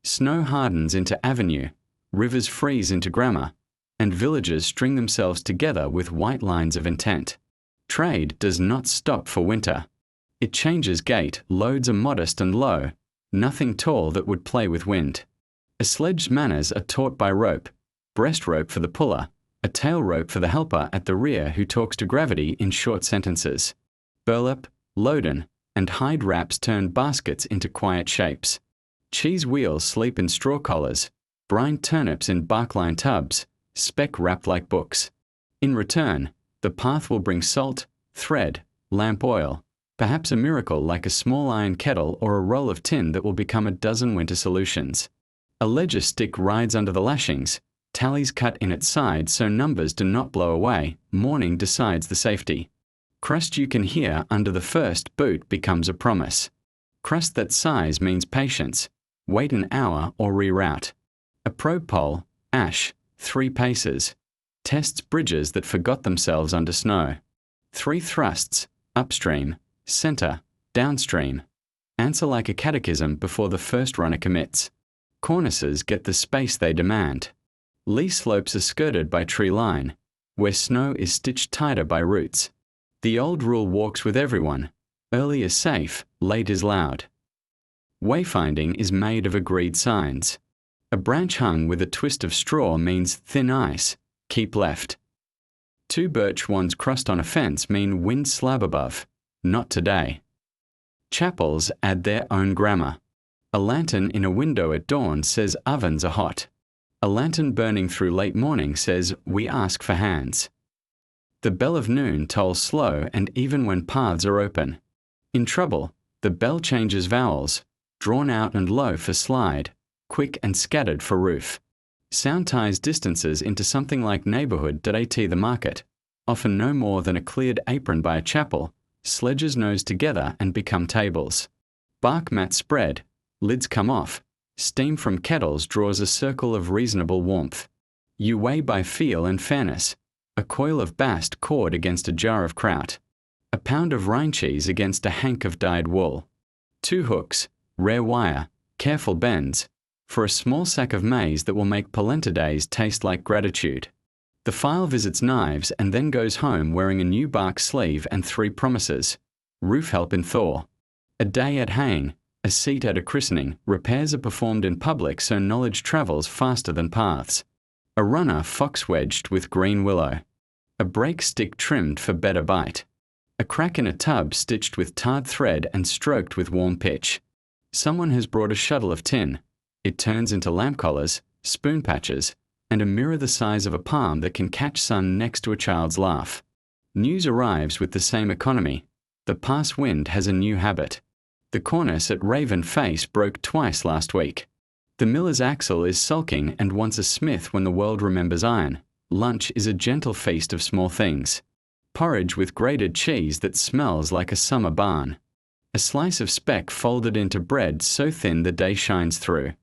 Snow hardens into avenue, rivers freeze into grammar, and villages string themselves together with white lines of intent. Trade does not stop for winter. It changes gait, loads are modest and low, nothing tall that would play with wind. A sledge's manners are taught by rope, breast rope for the puller, a tail rope for the helper at the rear who talks to gravity in short sentences. Burlap, loden, and hide wraps turn baskets into quiet shapes. Cheese wheels sleep in straw collars, brine turnips in bark-lined tubs, speck wrapped like books. In return, the path will bring salt, thread, lamp oil, perhaps a miracle like a small iron kettle or a roll of tin that will become a dozen winter solutions. A ledger stick rides under the lashings, tallies cut in its side so numbers do not blow away, morning decides the safety. Crust you can hear under the first boot becomes a promise. Crust that sighs means patience, wait an hour or reroute. A probe pole, ash, 3 paces, tests bridges that forgot themselves under snow. 3 thrusts, upstream, center, downstream. Answer like a catechism before the first runner commits. Cornices get the space they demand. Lee slopes are skirted by tree line, where snow is stitched tighter by roots. The old rule walks with everyone. Early is safe, late is loud. Wayfinding is made of agreed signs. A branch hung with a twist of straw means thin ice, keep left. 2 birch wands crossed on a fence mean wind slab above, not today. Chapels add their own grammar. A lantern in a window at dawn says ovens are hot. A lantern burning through late morning says we ask for hands. The bell of noon tolls slow and even when paths are open. In trouble, the bell changes vowels, drawn out and low for slide, quick and scattered for roof. Sound ties distances into something like neighborhood.at the market, often no more than a cleared apron by a chapel, sledges nose together and become tables. Bark mats spread, lids come off, steam from kettles draws a circle of reasonable warmth. You weigh by feel and fairness, a coil of bast cord against a jar of kraut, a pound of Rhine cheese against a hank of dyed wool. 2 hooks, rare wire, careful bends, for a small sack of maize that will make polenta days taste like gratitude. The file visits knives and then goes home wearing a new bark sleeve and 3 promises. Roof help in thaw. A day at haying, a seat at a christening, repairs are performed in public so knowledge travels faster than paths. A runner fox-wedged with green willow. A brake stick trimmed for better bite. A crack in a tub stitched with tarred thread and stroked with warm pitch. Someone has brought a shuttle of tin. It turns into lamp collars, spoon patches, and a mirror the size of a palm that can catch sun next to a child's laugh. News arrives with the same economy. The pass wind has a new habit. The cornice at Raven Face broke twice last week. The miller's axle is sulking and wants a smith when the world remembers iron. Lunch is a gentle feast of small things. Porridge with grated cheese that smells like a summer barn. A slice of speck folded into bread so thin the day shines through.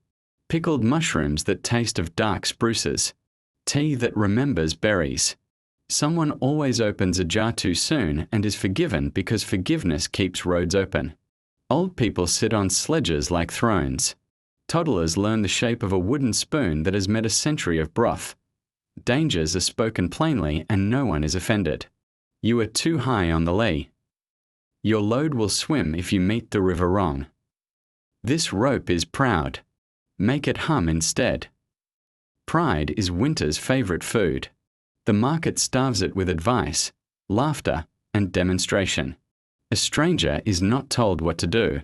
Pickled mushrooms that taste of dark spruces. Tea that remembers berries. Someone always opens a jar too soon and is forgiven because forgiveness keeps roads open. Old people sit on sledges like thrones. Toddlers learn the shape of a wooden spoon that has met a century of broth. Dangers are spoken plainly and no one is offended. You are too high on the lee. Your load will swim if you meet the river wrong. This rope is proud. Make it hum instead. Pride is winter's favorite food. The market starves it with advice, laughter, and demonstration. A stranger is not told what to do.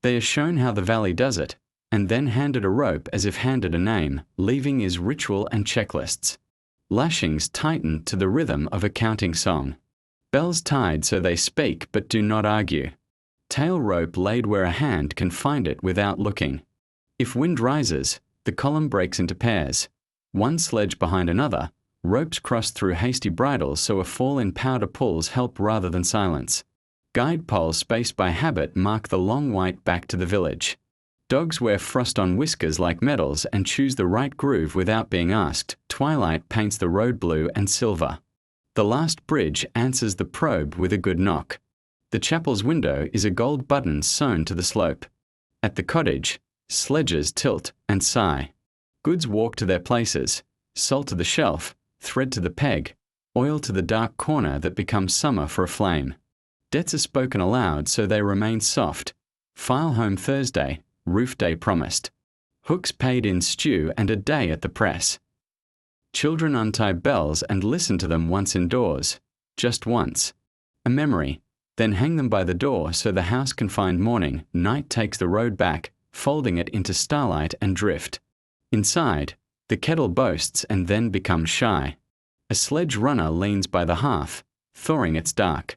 They are shown how the valley does it, and then handed a rope as if handed a name, leaving is ritual and checklists. Lashings tighten to the rhythm of a counting song. Bells tied so they speak but do not argue. Tail rope laid where a hand can find it without looking. If wind rises, The column breaks into pairs. One sledge behind another, ropes cross through hasty bridles so a fall in powder pulls help rather than silence. Guide poles spaced by habit mark the long white back to the village. Dogs wear frost on whiskers like medals and choose the right groove without being asked. Twilight paints the road blue and silver. The last bridge answers the probe with a good knock. The chapel's window is a gold button sewn to the slope. At the cottage, sledges tilt and sigh. Goods walk to their places, salt to the shelf, thread to the peg, oil to the dark corner that becomes summer for a flame. Debts are spoken aloud so they remain soft. File home Thursday, roof day promised. Hooks paid in stew and a day at the press. Children untie bells and listen to them once indoors, just once. A memory, then hang them by the door so the house can find morning. Night takes the road back, folding it into starlight and drift. Inside, the kettle boasts and then becomes shy. A sledge runner leans by the hearth, thawing its dark.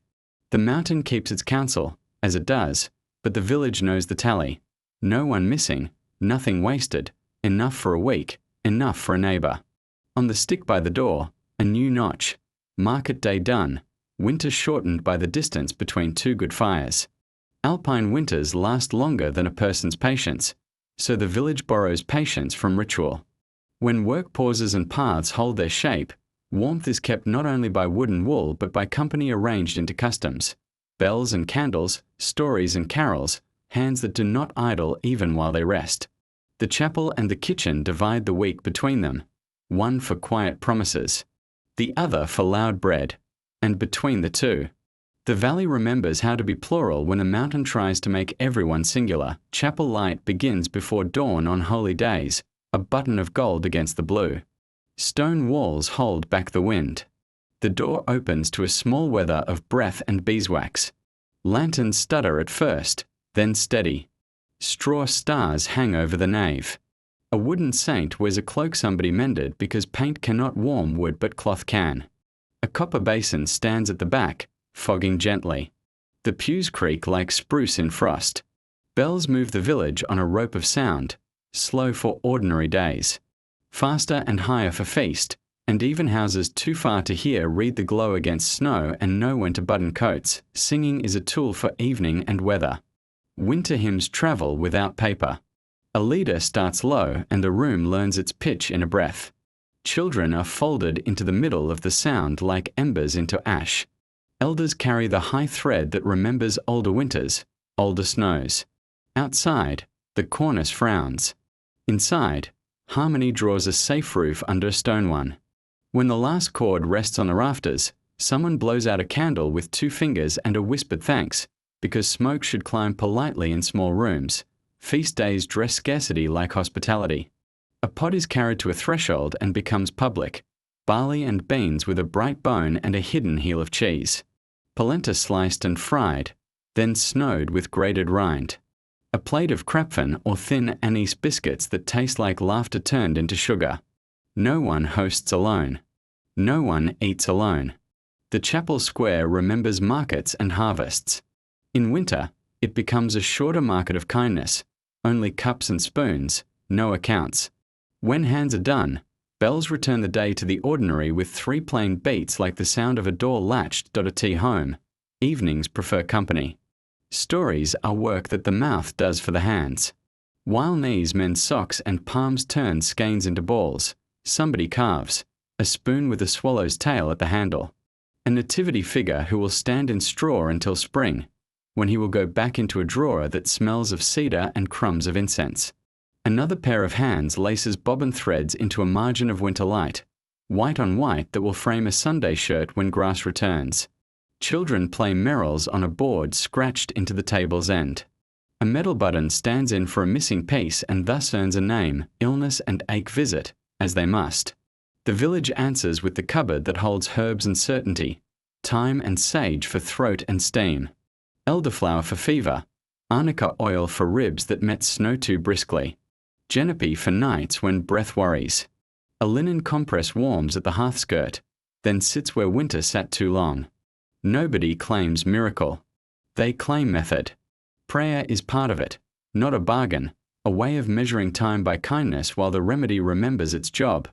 The mountain keeps its counsel, as it does, but the village knows the tally. No one missing, nothing wasted, enough for a week, enough for a neighbour. On the stick by the door, a new notch. Market day done, winter shortened by the distance between two good fires. Alpine winters last longer than a person's patience, so the village borrows patience from ritual. When work pauses and paths hold their shape, warmth is kept not only by wood and wool but by company arranged into customs. Bells and candles, stories and carols, hands that do not idle even while they rest. The chapel and the kitchen divide the week between them, one for quiet promises, the other for loud bread, and between the two. The valley remembers how to be plural when a mountain tries to make everyone singular. Chapel light begins before dawn on holy days, a button of gold against the blue. Stone walls hold back the wind. The door opens to a small weather of breath and beeswax. Lanterns stutter at first, then steady. Straw stars hang over the nave. A wooden saint wears a cloak somebody mended because paint cannot warm wood but cloth can. A copper basin stands at the back, fogging gently. The pews creak like spruce in frost. Bells move the village on a rope of sound, slow for ordinary days. Faster and higher for feast, and even houses too far to hear read the glow against snow and know when to button coats. Singing is a tool for evening and weather. Winter hymns travel without paper. A leader starts low and the room learns its pitch in a breath. Children are folded into the middle of the sound like embers into ash. Elders carry the high thread that remembers older winters, older snows. Outside, the cornice frowns. Inside, harmony draws a safe roof under a stone one. When the last chord rests on the rafters, someone blows out a candle with 2 fingers and a whispered thanks, because smoke should climb politely in small rooms. Feast days dress scarcity like hospitality. A pot is carried to a threshold and becomes public. Barley and beans with a bright bone and a hidden heel of cheese. Polenta sliced and fried, then snowed with grated rind. A plate of krapfen or thin anise biscuits that taste like laughter turned into sugar. No one hosts alone. No one eats alone. The chapel square remembers markets and harvests. In winter, it becomes a shorter market of kindness, only cups and spoons, no accounts. When hands are done, bells return the day to the ordinary with 3 plain beats like the sound of a door latched. A tea home. Evenings prefer company. Stories are work that the mouth does for the hands. While knees mend socks and palms turn skeins into balls, somebody carves, a spoon with a swallow's tail at the handle. A nativity figure who will stand in straw until spring, when he will go back into a drawer that smells of cedar and crumbs of incense. Another pair of hands laces bobbin threads into a margin of winter light, white on white that will frame a Sunday shirt when grass returns. Children play merrills on a board scratched into the table's end. A metal button stands in for a missing piece and thus earns a name, illness and ache visit, as they must. The village answers with the cupboard that holds herbs and certainty, thyme and sage for throat and steam, elderflower for fever, arnica oil for ribs that met snow too briskly, genepi for nights when breath worries. A linen compress warms at the hearth skirt, then sits where winter sat too long. Nobody claims miracle. They claim method. Prayer is part of it, not a bargain, a way of measuring time by kindness while the remedy remembers its job.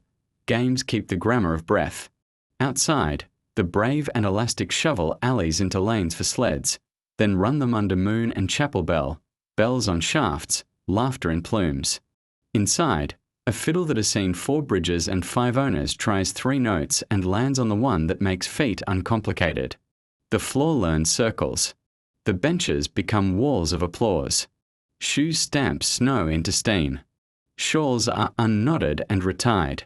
Games keep the grammar of breath. Outside, the brave and elastic shovel alleys into lanes for sleds, then run them under moon and chapel bell, bells on shafts, laughter in plumes. Inside, a fiddle that has seen 4 bridges and 5 owners tries 3 notes and lands on the one that makes feet uncomplicated. The floor learns circles. The benches become walls of applause. Shoes stamp snow into steam. Shawls are unknotted and retied.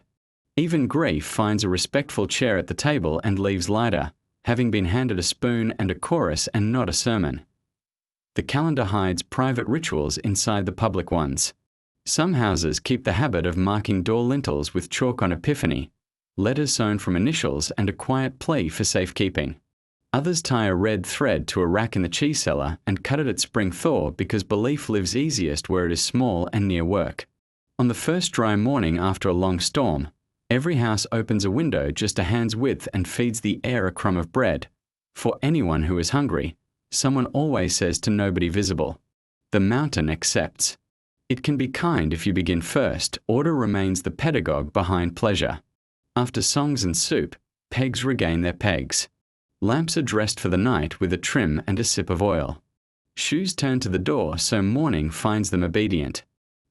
Even grief finds a respectful chair at the table and leaves lighter, having been handed a spoon and a chorus and not a sermon. The calendar hides private rituals inside the public ones. Some houses keep the habit of marking door lintels with chalk on Epiphany, letters sewn from initials and a quiet plea for safekeeping. Others tie a red thread to a rack in the cheese cellar and cut it at spring thaw because belief lives easiest where it is small and near work. On the first dry morning after a long storm, every house opens a window just a hand's width and feeds the air a crumb of bread. For anyone who is hungry, someone always says to nobody visible. The mountain accepts. It can be kind if you begin first. Order remains the pedagogue behind pleasure. After songs and soup, pegs regain their pegs. Lamps are dressed for the night with a trim and a sip of oil. Shoes turn to the door so morning finds them obedient.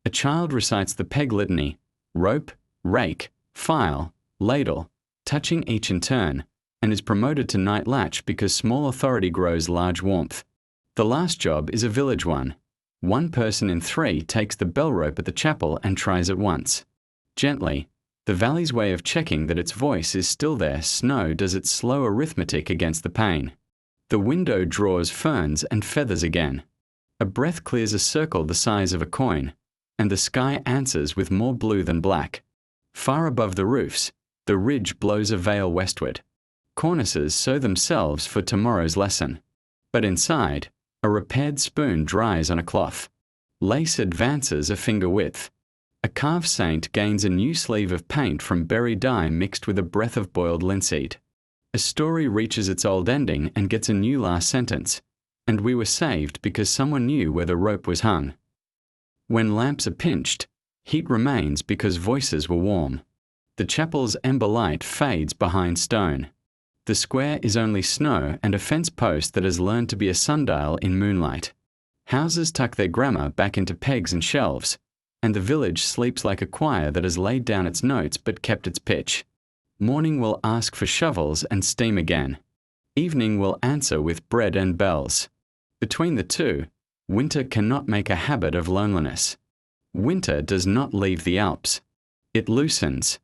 A child recites the peg litany, rope, rake, file, ladle, touching each in turn, and is promoted to night latch because small authority grows large warmth. The last job is a village one. 1 person in 3 takes the bell rope at the chapel and tries it once. Gently, the valley's way of checking that its voice is still there. Snow does its slow arithmetic against the pane. The window draws ferns and feathers again. A breath clears a circle the size of a coin, and the sky answers with more blue than black. Far above the roofs, the ridge blows a veil westward. Cornices sew themselves for tomorrow's lesson. But inside, a repaired spoon dries on a cloth. Lace advances a finger width. A carved saint gains a new sleeve of paint from berry dye mixed with a breath of boiled linseed. A story reaches its old ending and gets a new last sentence. And we were saved because someone knew where the rope was hung. When lamps are pinched, heat remains because voices were warm. The chapel's ember light fades behind stone. The square is only snow and a fence post that has learned to be a sundial in moonlight. Houses tuck their grammar back into pegs and shelves, and the village sleeps like a choir that has laid down its notes but kept its pitch. Morning will ask for shovels and steam again. Evening will answer with bread and bells. Between the two, winter cannot make a habit of loneliness. Winter does not leave the Alps. It loosens.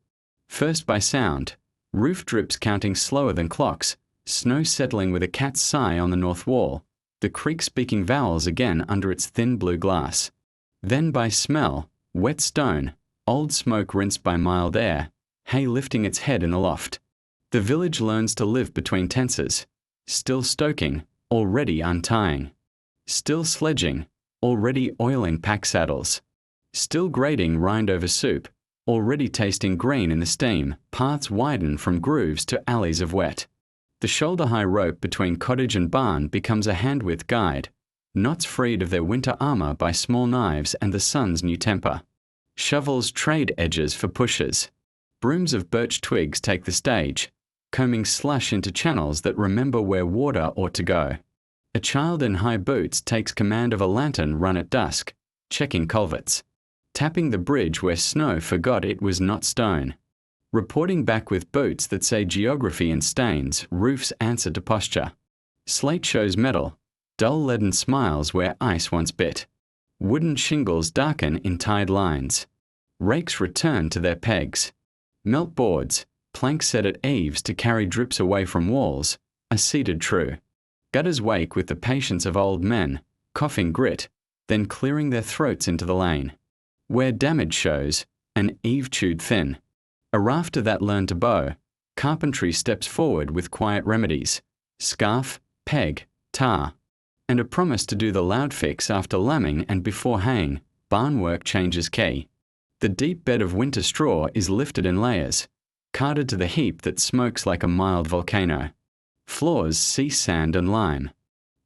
First by sound, roof drips counting slower than clocks, snow settling with a cat's sigh on the north wall, the creek speaking vowels again under its thin blue glass. Then by smell, wet stone, old smoke rinsed by mild air, hay lifting its head in the loft. The village learns to live between tenses, still stoking, already untying, still sledging, already oiling pack saddles, still grating rind over soup, already tasting green in the steam. Paths widen from grooves to alleys of wet. The shoulder-high rope between cottage and barn becomes a hand-width guide, knots freed of their winter armor by small knives and the sun's new temper. Shovels trade edges for pushes. Brooms of birch twigs take the stage, combing slush into channels that remember where water ought to go. A child in high boots takes command of a lantern run at dusk, checking culverts, tapping the bridge where snow forgot it was not stone. Reporting back with boots that say geography in stains, roofs answer to posture. Slate shows metal, dull leaden smiles where ice once bit. Wooden shingles darken in tied lines. Rakes return to their pegs. Melt boards, planks set at eaves to carry drips away from walls, are seated true. Gutters wake with the patience of old men, coughing grit, then clearing their throats into the lane. Where damage shows, an eave chewed thin. A rafter that learned to bow, carpentry steps forward with quiet remedies, scarf, peg, tar, and a promise to do the loud fix after lambing and before haying. Barn work changes key. The deep bed of winter straw is lifted in layers, carted to the heap that smokes like a mild volcano. Floors cease sand and lime.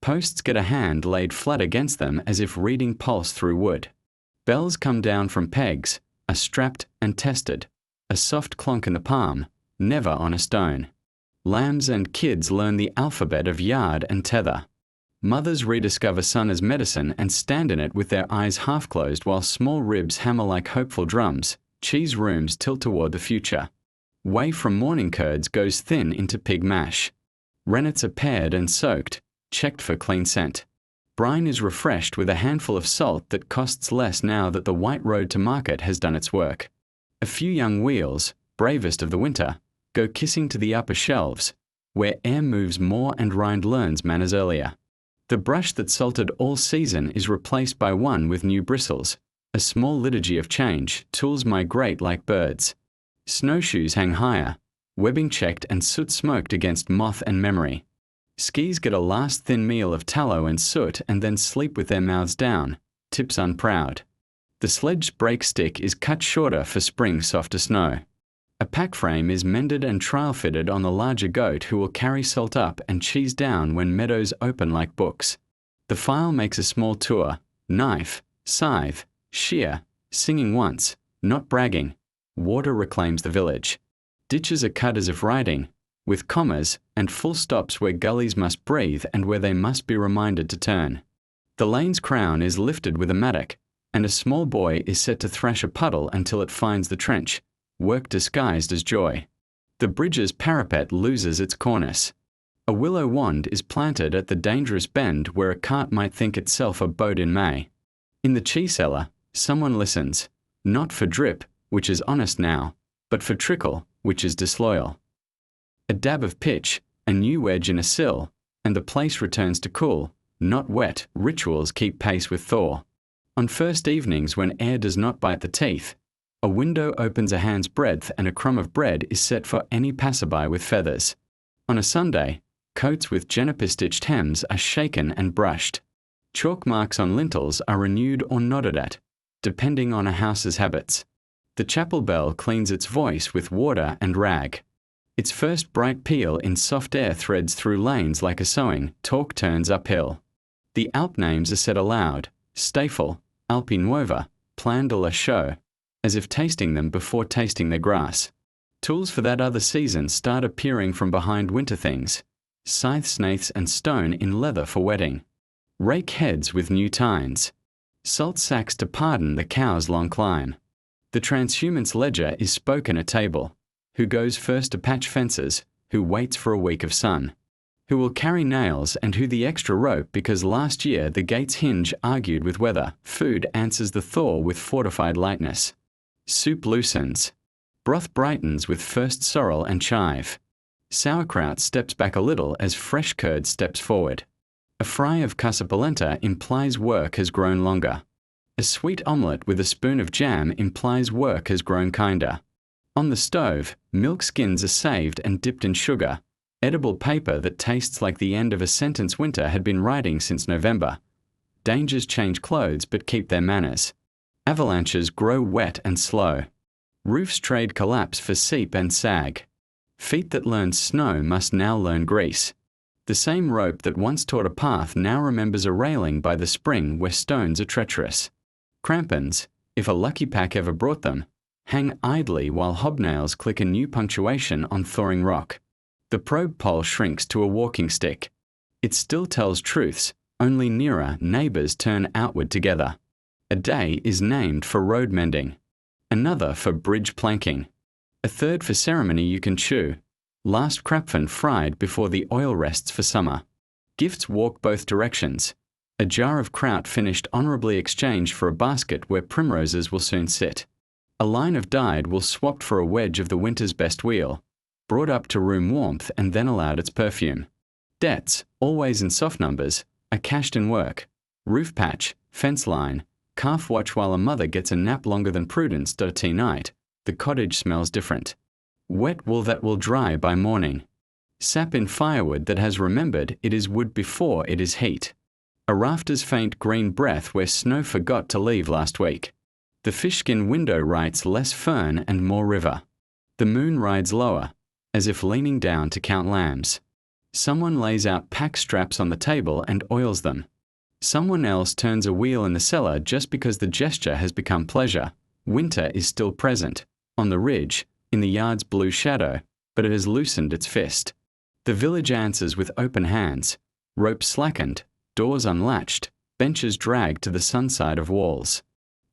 Posts get a hand laid flat against them as if reading pulse through wood. Bells come down from pegs, are strapped and tested, a soft clonk in the palm, never on a stone. Lambs and kids learn the alphabet of yard and tether. Mothers rediscover sun as medicine and stand in it with their eyes half closed while small ribs hammer like hopeful drums, cheese rooms tilt toward the future. Whey from morning curds goes thin into pig mash. Rennets are pared and soaked, checked for clean scent. Brine is refreshed with a handful of salt that costs less now that the white road to market has done its work. A few young wheels, bravest of the winter, go kissing to the upper shelves, where air moves more and rind learns manners earlier. The brush that salted all season is replaced by one with new bristles. A small liturgy of change, tools migrate like birds. Snowshoes hang higher, webbing checked and soot smoked against moth and memory. Skis get a last thin meal of tallow and soot and then sleep with their mouths down, tips unproud. The sledge brake stick is cut shorter for spring softer snow. A pack frame is mended and trial fitted on the larger goat who will carry salt up and cheese down when meadows open like books. The file makes a small tour, knife, scythe, shear, singing once, not bragging. Water reclaims the village. Ditches are cut as if riding, with commas and full stops where gullies must breathe and where they must be reminded to turn. The lane's crown is lifted with a mattock, and a small boy is set to thrash a puddle until it finds the trench, work disguised as joy. The bridge's parapet loses its cornice. A willow wand is planted at the dangerous bend where a cart might think itself a boat in May. In the cheese cellar, someone listens, not for drip, which is honest now, but for trickle, which is disloyal. A dab of pitch, a new wedge in a sill, and the place returns to cool, not wet. Rituals keep pace with thaw. On first evenings when air does not bite the teeth, a window opens a hand's breadth and a crumb of bread is set for any passerby with feathers. On a Sunday, coats with juniper-stitched hems are shaken and brushed. Chalk marks on lintels are renewed or nodded at, depending on a house's habits. The chapel bell cleans its voice with water and rag. Its first bright peal in soft air threads through lanes like a sewing, talk turns uphill. The Alp names are said aloud, Staffel, Alpine, Plan de la Show, as if tasting them before tasting their grass. Tools for that other season start appearing from behind winter things, scythe snaiths and stone in leather for wetting. Rake heads with new tines. Salt sacks to pardon the cow's long climb. The transhuman's ledger is spoken at table. Who goes first to patch fences, who waits for a week of sun. Who will carry nails and who the extra rope because last year the gate's hinge argued with weather. Food answers the thaw with fortified lightness. Soup loosens. Broth brightens with first sorrel and chive. Sauerkraut steps back a little as fresh curd steps forward. A fry of casa polenta implies work has grown longer. A sweet omelette with a spoon of jam implies work has grown kinder. On the stove, milk skins are saved and dipped in sugar, edible paper that tastes like the end of a sentence winter had been writing since November. Dangers change clothes but keep their manners. Avalanches grow wet and slow. Roofs trade collapse for seep and sag. Feet that learned snow must now learn grease. The same rope that once taught a path now remembers a railing by the spring where stones are treacherous. Crampons, if a lucky pack ever brought them, hang idly while hobnails click a new punctuation on thawing rock. The probe pole shrinks to a walking stick. It still tells truths, only nearer neighbours turn outward together. A day is named for road mending. Another for bridge planking. A third for ceremony you can chew. Last krapfen fried before the oil rests for summer. Gifts walk both directions. A jar of kraut finished honourably exchanged for a basket where primroses will soon sit. A line of dyed will swapped for a wedge of the winter's best wheel, brought up to room warmth and then allowed its perfume. Debts, always in soft numbers, are cashed in work. Roof patch, fence line, calf watch while a mother gets a nap longer than prudence. Tea night, the cottage smells different. Wet wool that will dry by morning. Sap in firewood that has remembered it is wood before it is heat. A rafter's faint green breath where snow forgot to leave last week. The fishskin window writes less fern and more river. The moon rides lower, as if leaning down to count lambs. Someone lays out pack straps on the table and oils them. Someone else turns a wheel in the cellar just because the gesture has become pleasure. Winter is still present, on the ridge, in the yard's blue shadow, but it has loosened its fist. The village answers with open hands, ropes slackened, doors unlatched, benches dragged to the sunside of walls.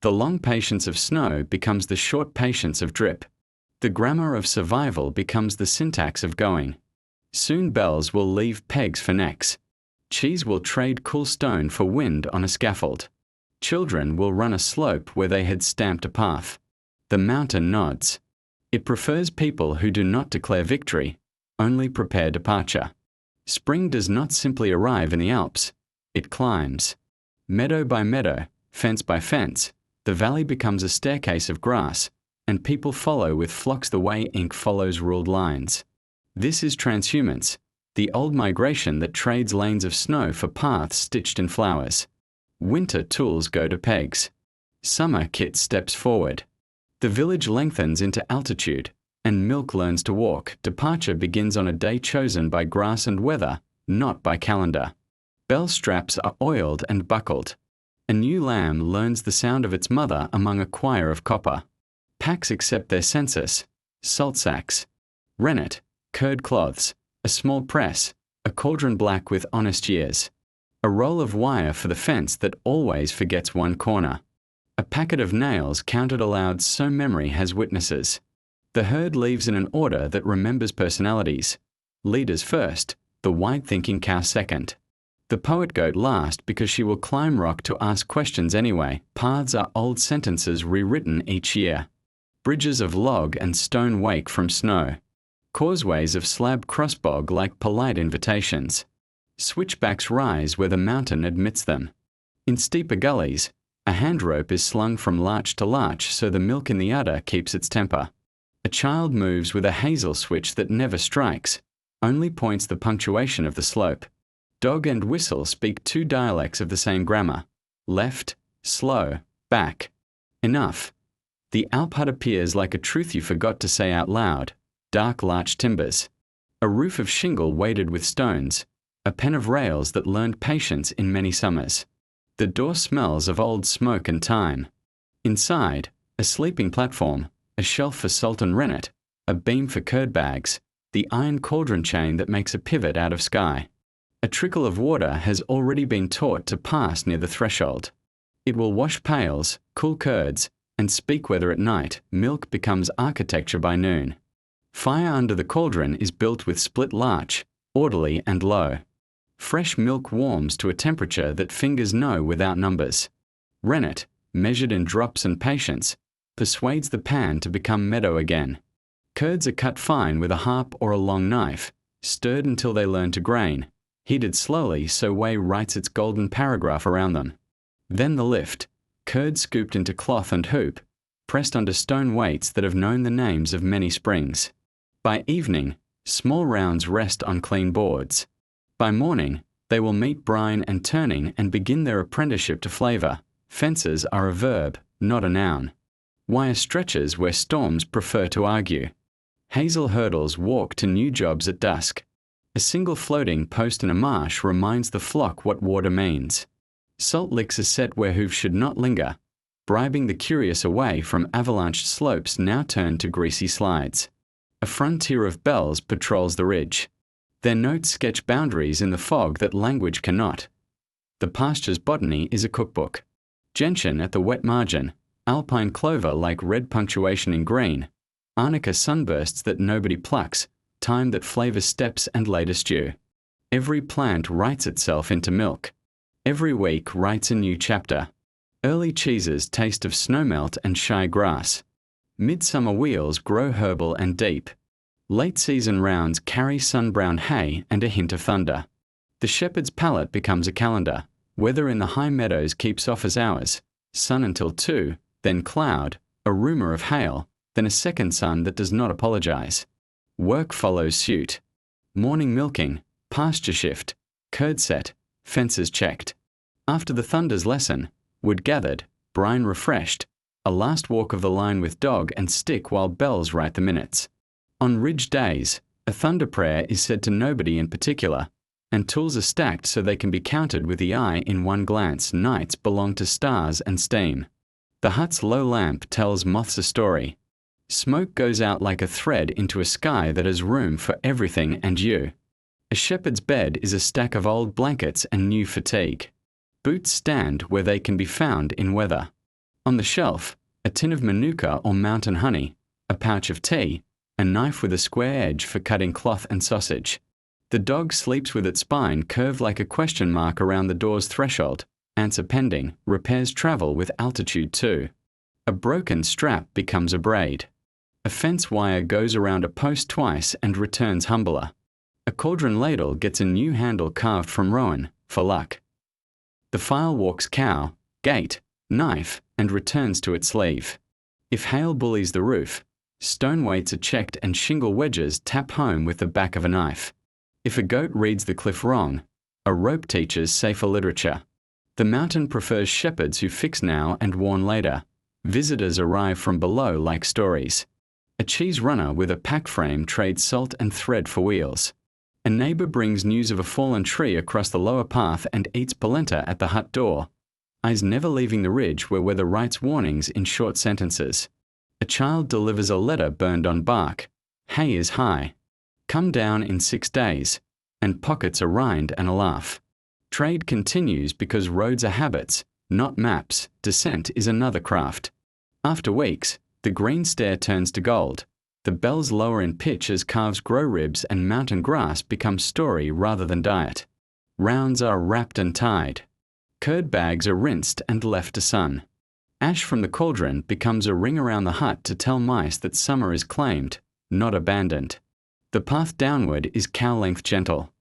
The long patience of snow becomes the short patience of drip. The grammar of survival becomes the syntax of going. Soon bells will leave pegs for necks. Cheese will trade cool stone for wind on a scaffold. Children will run a slope where they had stamped a path. The mountain nods. It prefers people who do not declare victory, only prepare departure. Spring does not simply arrive in the Alps. It climbs. Meadow by meadow, fence by fence, the valley becomes a staircase of grass, and people follow with flocks the way ink follows ruled lines. This is transhumance, the old migration that trades lanes of snow for paths stitched in flowers. Winter tools go to pegs. Summer kit steps forward. The village lengthens into altitude, and milk learns to walk. Departure begins on a day chosen by grass and weather, not by calendar. Bell straps are oiled and buckled. A new lamb learns the sound of its mother among a choir of copper. Packs accept their census. Salt sacks. Rennet, curd cloths, a small press, a cauldron black with honest years. A roll of wire for the fence that always forgets one corner. A packet of nails counted aloud so memory has witnesses. The herd leaves in an order that remembers personalities. Leaders first, the wide-thinking cow second. The poet goat last because she will climb rock to ask questions anyway. Paths are old sentences rewritten each year. Bridges of log and stone wake from snow. Causeways of slab crossbog like polite invitations. Switchbacks rise where the mountain admits them. In steeper gullies, a hand rope is slung from larch to larch so the milk in the udder keeps its temper. A child moves with a hazel switch that never strikes, only points the punctuation of the slope. Dog and whistle speak two dialects of the same grammar. Left, slow, back. Enough. The Alp hut appears like a truth you forgot to say out loud. Dark larch timbers. A roof of shingle weighted with stones. A pen of rails that learned patience in many summers. The door smells of old smoke and time. Inside, a sleeping platform, a shelf for salt and rennet, a beam for curd bags, the iron cauldron chain that makes a pivot out of sky. A trickle of water has already been taught to pass near the threshold. It will wash pails, cool curds, and speak whether at night milk becomes architecture by noon. Fire under the cauldron is built with split larch, orderly and low. Fresh milk warms to a temperature that fingers know without numbers. Rennet, measured in drops and patience, persuades the pan to become meadow again. Curds are cut fine with a harp or a long knife, stirred until they learn to grain, heated slowly so whey writes its golden paragraph around them. Then the lift, curd scooped into cloth and hoop, pressed under stone weights that have known the names of many springs. By evening, small rounds rest on clean boards. By morning, they will meet brine and turning and begin their apprenticeship to flavour. Fences are a verb, not a noun. Wire stretches where storms prefer to argue. Hazel hurdles walk to new jobs at dusk. A single floating post in a marsh reminds the flock what water means. Salt licks are set where hooves should not linger, bribing the curious away from avalanched slopes now turned to greasy slides. A frontier of bells patrols the ridge. Their notes sketch boundaries in the fog that language cannot. The pasture's botany is a cookbook. Gentian at the wet margin, alpine clover like red punctuation in green, arnica sunbursts that nobody plucks, time that flavors steps and later stew. Every plant writes itself into milk. Every week writes a new chapter. Early cheeses taste of snowmelt and shy grass. Midsummer wheels grow herbal and deep. Late season rounds carry sun-brown hay and a hint of thunder. The shepherd's palate becomes a calendar. Weather in the high meadows keeps off as hours. Sun until 2, then cloud, a rumour of hail, then a second sun that does not apologize. Work follows suit. Morning milking, pasture shift, curd set, fences checked. After the thunder's lesson, wood gathered, brine refreshed, a last walk of the line with dog and stick while bells write the minutes. On ridge days, a thunder prayer is said to nobody in particular, and tools are stacked so they can be counted with the eye in one glance. Nights belong to stars and steam. The hut's low lamp tells moths a story. Smoke goes out like a thread into a sky that has room for everything and you. A shepherd's bed is a stack of old blankets and new fatigue. Boots stand where they can be found in weather. On the shelf, a tin of manuka or mountain honey, a pouch of tea, a knife with a square edge for cutting cloth and sausage. The dog sleeps with its spine curved like a question mark around the door's threshold. Answer pending. Repairs travel with altitude too. A broken strap becomes a braid. A fence wire goes around a post twice and returns humbler. A cauldron ladle gets a new handle carved from rowan, for luck. The file walks cow, gate, knife, and returns to its sleeve. If hail bullies the roof, stone weights are checked and shingle wedges tap home with the back of a knife. If a goat reads the cliff wrong, a rope teaches safer literature. The mountain prefers shepherds who fix now and warn later. Visitors arrive from below like stories. A cheese runner with a pack frame trades salt and thread for wheels. A neighbor brings news of a fallen tree across the lower path and eats polenta at the hut door. Eyes never leaving the ridge where weather writes warnings in short sentences. A child delivers a letter burned on bark. Hay is high. Come down in 6 days. And pockets a rind and a laugh. Trade continues because roads are habits, not maps. Descent is another craft. After weeks, the green stair turns to gold. The bells lower in pitch as calves grow ribs and mountain grass becomes story rather than diet. Rounds are wrapped and tied. Curd bags are rinsed and left to sun. Ash from the cauldron becomes a ring around the hut to tell mice that summer is claimed, not abandoned. The path downward is cow-length gentle.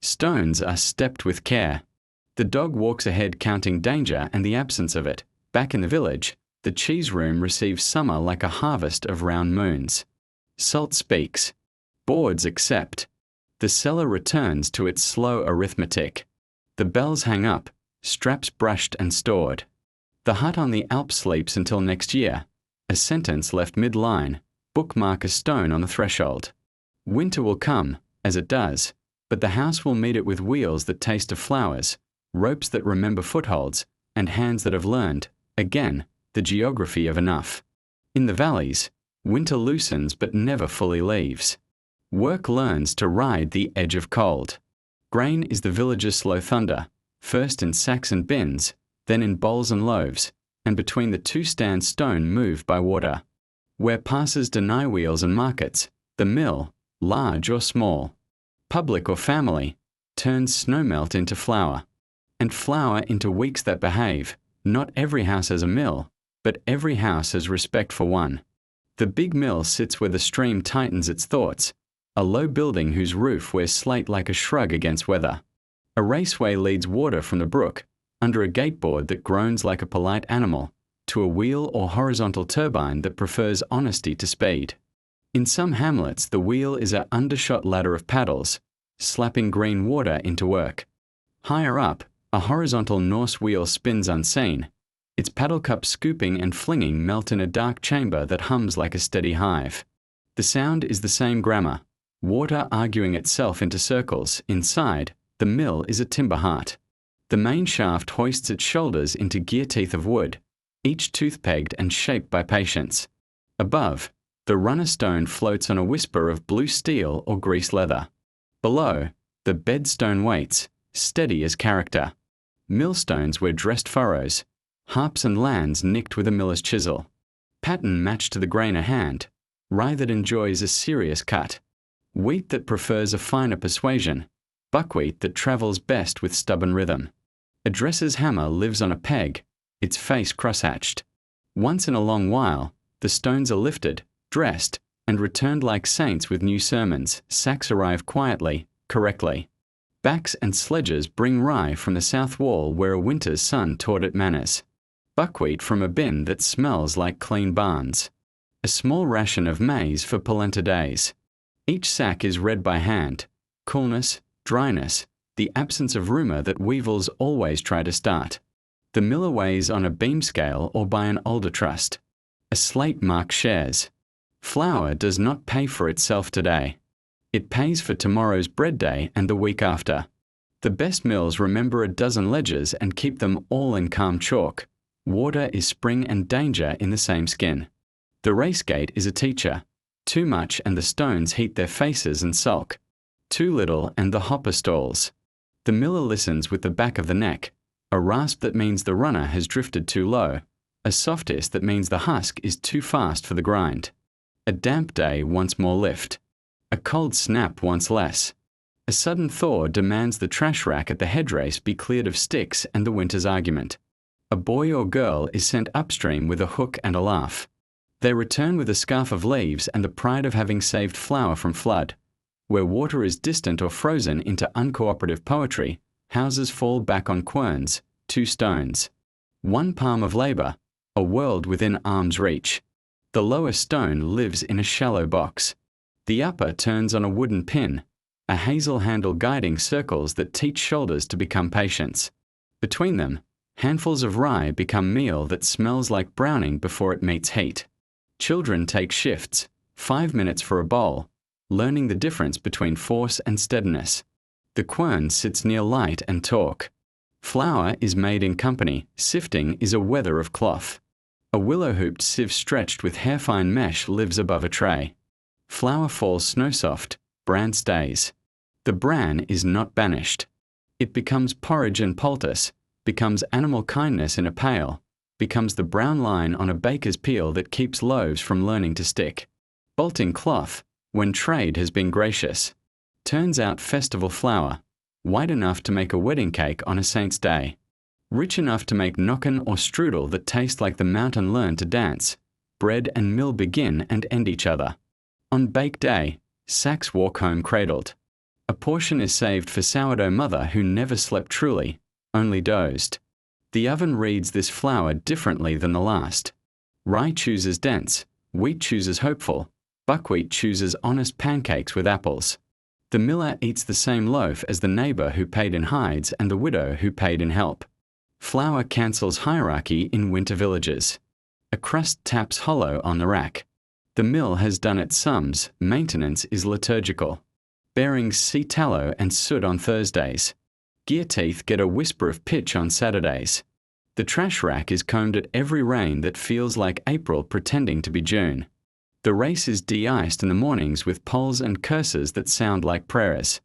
Stones are stepped with care. The dog walks ahead counting danger and the absence of it. Back in the village, the cheese room receives summer like a harvest of round moons. Salt speaks. Boards accept. The cellar returns to its slow arithmetic. The bells hang up, straps brushed and stored. The hut on the Alps sleeps until next year. A sentence left mid-line. Bookmark a stone on the threshold. Winter will come, as it does, but the house will meet it with wheels that taste of flowers, ropes that remember footholds, and hands that have learned, again, the geography of enough. In the valleys, winter loosens but never fully leaves. Work learns to ride the edge of cold. Grain is the village's slow thunder, first in sacks and bins, then in bowls and loaves, and between the two stands stone moved by water. Where passers deny wheels and markets, the mill, large or small, public or family, turns snowmelt into flour, and flour into weeks that behave. Not every house has a mill, but every house has respect for one. The big mill sits where the stream tightens its thoughts, a low building whose roof wears slate like a shrug against weather. A raceway leads water from the brook, under a gateboard that groans like a polite animal, to a wheel or horizontal turbine that prefers honesty to speed. In some hamlets, the wheel is an undershot ladder of paddles, slapping green water into work. Higher up, a horizontal Norse wheel spins unseen, its paddle cups scooping and flinging melt in a dark chamber that hums like a steady hive. The sound is the same grammar, water arguing itself into circles. Inside, the mill is a timber heart. The main shaft hoists its shoulders into gear teeth of wood, each tooth-pegged and shaped by patience. Above, the runner stone floats on a whisper of blue steel or greased leather. Below, the bedstone waits, steady as character. Millstones wear dressed furrows, harps and lands nicked with a miller's chisel. Pattern matched to the grain a hand, rye that enjoys a serious cut. Wheat that prefers a finer persuasion, buckwheat that travels best with stubborn rhythm. A dresser's hammer lives on a peg, its face crosshatched. Once in a long while, the stones are lifted, dressed, and returned like saints with new sermons. Sacks arrive quietly, correctly. Backs and sledges bring rye from the south wall where a winter's sun taught it manners. Buckwheat from a bin that smells like clean barns. A small ration of maize for polenta days. Each sack is read by hand. Coolness, dryness, the absence of rumour that weevils always try to start. The miller weighs on a beam scale or by an older trust. A slate marks shares. Flour does not pay for itself today. It pays for tomorrow's bread day and the week after. The best mills remember a dozen ledgers and keep them all in calm chalk. Water is spring and danger in the same skin. The race gate is a teacher. Too much and the stones heat their faces and sulk. Too little and the hopper stalls. The miller listens with the back of the neck. A rasp that means the runner has drifted too low. A soft hiss that means the husk is too fast for the grind. A damp day wants more lift. A cold snap wants less. A sudden thaw demands the trash rack at the head race be cleared of sticks and the winter's argument. A boy or girl is sent upstream with a hook and a laugh. They return with a scarf of leaves and the pride of having saved flower from flood. Where water is distant or frozen into uncooperative poetry, houses fall back on querns, 2 stones. 1 palm of labour, a world within arm's reach. The lower stone lives in a shallow box. The upper turns on a wooden pin, a hazel handle guiding circles that teach shoulders to become patience. Between them, handfuls of rye become meal that smells like browning before it meets heat. Children take shifts, 5 minutes for a bowl, learning the difference between force and steadiness. The quern sits near light and talk. Flour is made in company, sifting is a weather of cloth. A willow-hooped sieve stretched with hair-fine mesh lives above a tray. Flour falls snow-soft, bran stays. The bran is not banished. It becomes porridge and poultice, becomes animal kindness in a pail, becomes the brown line on a baker's peel that keeps loaves from learning to stick. Bolting cloth, when trade has been gracious, turns out festival flour, white enough to make a wedding cake on a saint's day, rich enough to make knocken or strudel that taste like the mountain learn to dance. Bread and mill begin and end each other. On bake day, sacks walk home cradled. A portion is saved for sourdough mother who never slept truly, only dozed. The oven reads this flour differently than the last. Rye chooses dense, wheat chooses hopeful, buckwheat chooses honest pancakes with apples. The miller eats the same loaf as the neighbour who paid in hides and the widow who paid in help. Flour cancels hierarchy in winter villages. A crust taps hollow on the rack. The mill has done its sums, maintenance is liturgical. Bearings see tallow and soot on Thursdays. Gear teeth get a whisper of pitch on Saturdays. The trash rack is combed at every rain that feels like April pretending to be June. The race is de-iced in the mornings with poles and curses that sound like prayers.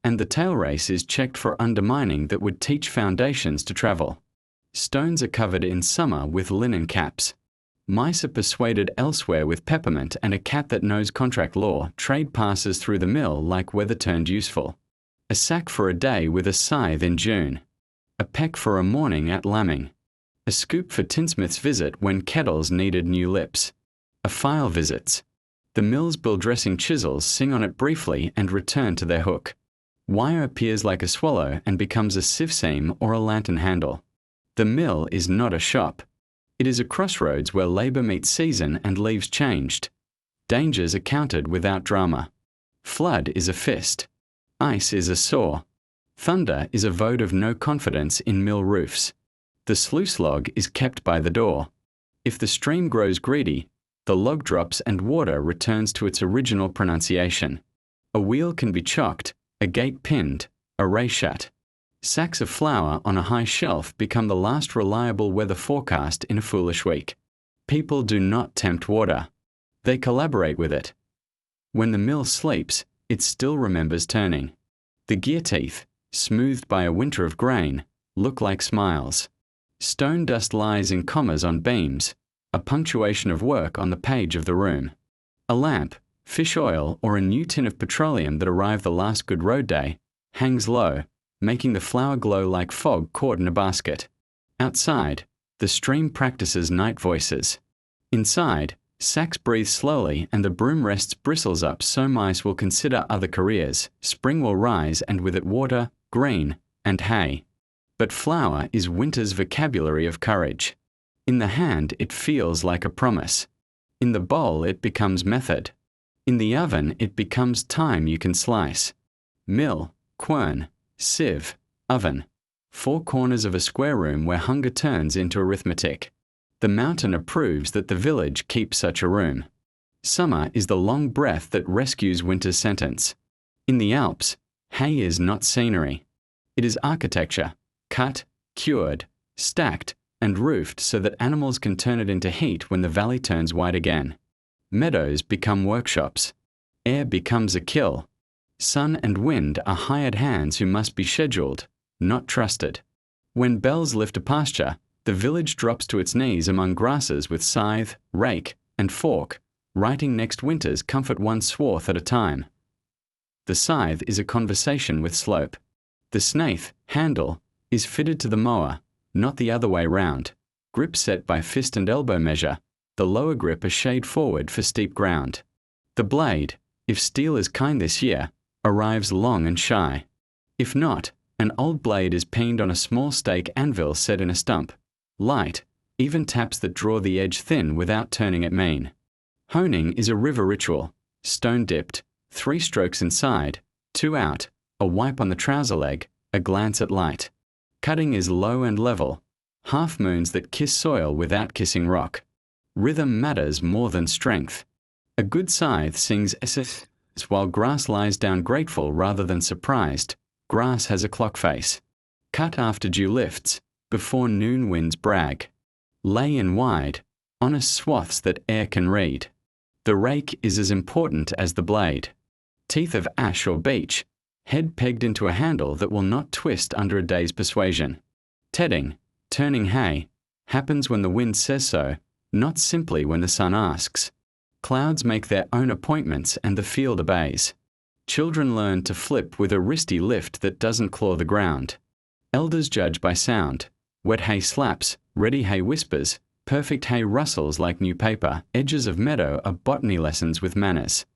And the tail race is checked for undermining that would teach foundations to travel. Stones are covered in summer with linen caps. Mice are persuaded elsewhere with peppermint, and a cat that knows contract law trade passes through the mill like weather turned useful. A sack for a day with a scythe in June. A peck for a morning at lambing. A scoop for tinsmith's visit when kettles needed new lips. A file visits. The mill's bill-dressing chisels sing on it briefly and return to their hook. Wire appears like a swallow and becomes a sieve seam or a lantern handle. The mill is not a shop. It is a crossroads where labour meets season and leaves changed. Dangers are counted without drama. Flood is a fist. Ice is a saw. Thunder is a vote of no confidence in mill roofs. The sluice log is kept by the door. If the stream grows greedy, the log drops and water returns to its original pronunciation. A wheel can be chocked, a gate pinned, a ray shut. Sacks of flour on a high shelf become the last reliable weather forecast in a foolish week. People do not tempt water. They collaborate with it. When the mill sleeps, it still remembers turning. The gear teeth, smoothed by a winter of grain, look like smiles. Stone dust lies in commas on beams, a punctuation of work on the page of the room. A lamp, fish oil, or a new tin of petroleum that arrived the last good road day, hangs low, making the flour glow like fog caught in a basket. Outside, the stream practices night voices. Inside, sacks breathe slowly and the broom rests bristles up so mice will consider other careers. Spring will rise and with it water, green, and hay. But flour is winter's vocabulary of courage. In the hand it feels like a promise. In the bowl it becomes method. In the oven it becomes time you can slice. Mill, quern, sieve, oven. 4 corners of a square room where hunger turns into arithmetic. The mountain approves that the village keeps such a room. Summer is the long breath that rescues winter's sentence. In the Alps, hay is not scenery. It is architecture, cut, cured, stacked, and roofed so that animals can turn it into heat when the valley turns white again. Meadows become workshops. Air becomes a kill. Sun and wind are hired hands who must be scheduled, not trusted. When bells lift a pasture, the village drops to its knees among grasses with scythe, rake, and fork, writing next winter's comfort one swath at a time. The scythe is a conversation with slope. The snathe, handle, is fitted to the mower, not the other way round. Grip set by fist and elbow measure, the lower grip a shade forward for steep ground. The blade, if steel is kind this year, arrives long and shy. If not, an old blade is peened on a small stake anvil set in a stump. Light, even taps that draw the edge thin without turning it mean. Honing is a river ritual, stone dipped, 3 strokes inside, 2 out, a wipe on the trouser leg, a glance at light. Cutting is low and level, half moons that kiss soil without kissing rock. Rhythm matters more than strength. A good scythe sings ss while grass lies down grateful rather than surprised. Grass has a clock face. Cut after dew lifts, before noon winds brag. Lay in wide, honest swaths that air can read. The rake is as important as the blade. Teeth of ash or beech, head pegged into a handle that will not twist under a day's persuasion. Tedding, turning hay, happens when the wind says so, not simply when the sun asks. Clouds make their own appointments and the field obeys. Children learn to flip with a wristy lift that doesn't claw the ground. Elders judge by sound. Wet hay slaps, ready hay whispers, perfect hay rustles like new paper. Edges of meadow are botany lessons with manners.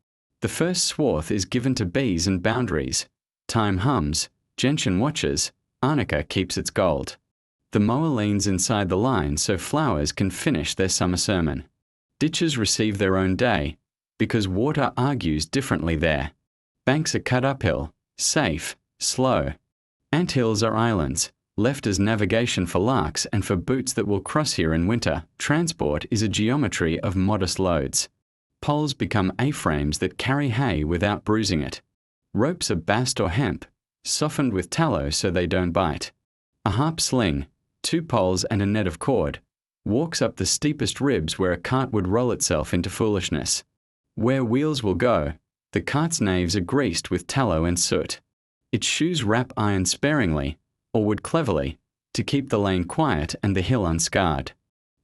The first swath is given to bees and boundaries. Time hums, gentian watches, arnica keeps its gold. The mower leans inside the line so flowers can finish their summer sermon. Ditches receive their own day, because water argues differently there. Banks are cut uphill, safe, slow. Anthills are islands, left as navigation for larks and for boots that will cross here in winter. Transport is a geometry of modest loads. Poles become A-frames that carry hay without bruising it. Ropes are bast or hemp, softened with tallow so they don't bite. A harp sling, 2 poles and a net of cord, walks up the steepest ribs where a cart would roll itself into foolishness. Where wheels will go, the cart's naves are greased with tallow and soot. Its shoes wrap iron sparingly, or wood cleverly, to keep the lane quiet and the hill unscarred.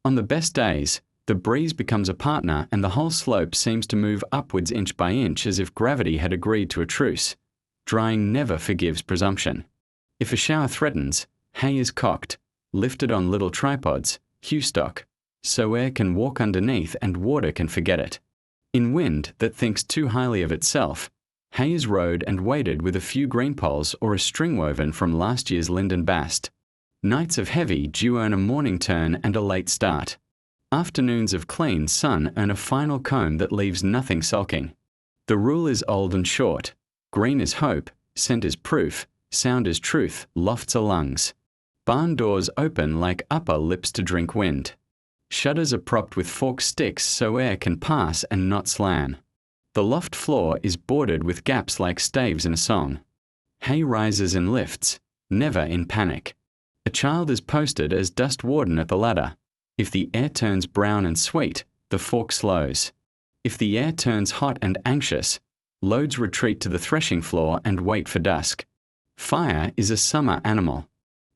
On the best days, the breeze becomes a partner and the whole slope seems to move upwards inch by inch as if gravity had agreed to a truce. Drying never forgives presumption. If a shower threatens, hay is cocked, lifted on little tripods, hewstock, so air can walk underneath and water can forget it. In wind that thinks too highly of itself, hay is rowed and weighted with a few green poles or a string woven from last year's linden bast. Nights of heavy dew earn a morning turn and a late start. Afternoons of clean sun earn a final comb that leaves nothing sulking. The rule is old and short. Green is hope, scent is proof, sound is truth, lofts are lungs. Barn doors open like upper lips to drink wind. Shutters are propped with forked sticks so air can pass and not slam. The loft floor is bordered with gaps like staves in a song. Hay rises in lifts, never in panic. A child is posted as dust warden at the ladder. If the air turns brown and sweet, the fork slows. If the air turns hot and anxious, loads retreat to the threshing floor and wait for dusk. Fire is a summer animal.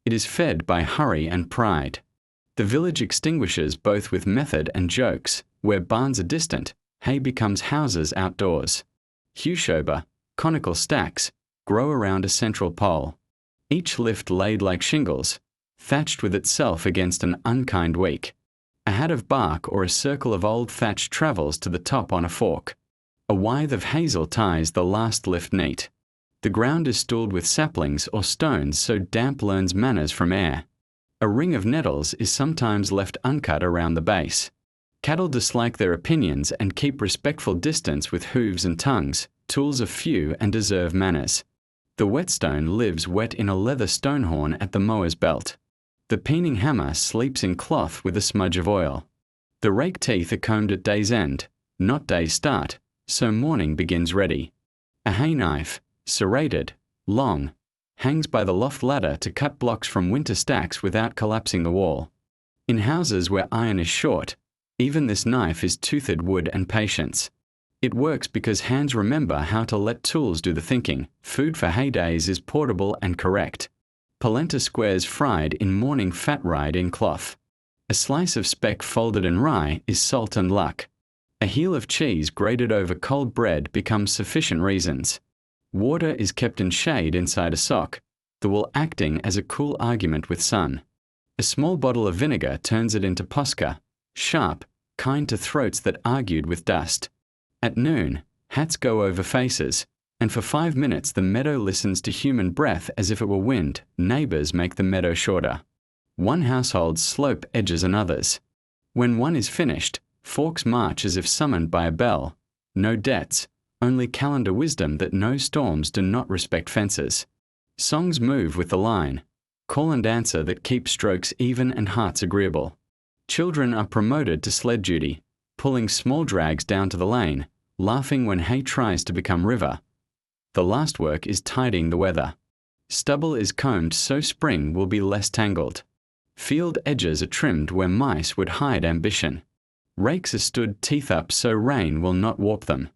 It is fed by hurry and pride. The village extinguishes both with method and jokes. Where barns are distant, hay becomes houses outdoors. Hewshober, conical stacks, grow around a central pole. Each lift laid like shingles, thatched with itself against an unkind week. A hat of bark or a circle of old thatch travels to the top on a fork. A withe of hazel ties the last lift neat. The ground is stooled with saplings or stones so damp learns manners from air. A ring of nettles is sometimes left uncut around the base. Cattle dislike their opinions and keep respectful distance with hooves and tongues, tools of few and deserve manners. The whetstone lives wet in a leather stonehorn at the mower's belt. The peening hammer sleeps in cloth with a smudge of oil. The rake teeth are combed at day's end, not day's start, so morning begins ready. A hay knife, serrated, long, hangs by the loft ladder to cut blocks from winter stacks without collapsing the wall. In houses where iron is short, even this knife is toothed wood and patience. It works because hands remember how to let tools do the thinking. Food for heydays is portable and correct. Polenta squares fried in morning fat ride in cloth. A slice of speck folded in rye is salt and luck. A heel of cheese grated over cold bread becomes sufficient reasons. Water is kept in shade inside a sock, the wool acting as a cool argument with sun. A small bottle of vinegar turns it into posca, sharp, kind to throats that argued with dust. At noon, hats go over faces, and for 5 minutes the meadow listens to human breath as if it were wind. Neighbors make the meadow shorter. One household slope edges another's. When one is finished, forks march as if summoned by a bell. No debts, only calendar wisdom that no storms do not respect fences. Songs move with the line, call and answer that keep strokes even and hearts agreeable. Children are promoted to sled duty, pulling small drags down to the lane, laughing when hay tries to become river. The last work is tidying the weather. Stubble is combed so spring will be less tangled. Field edges are trimmed where mice would hide ambition. Rakes are stood teeth up so rain will not warp them.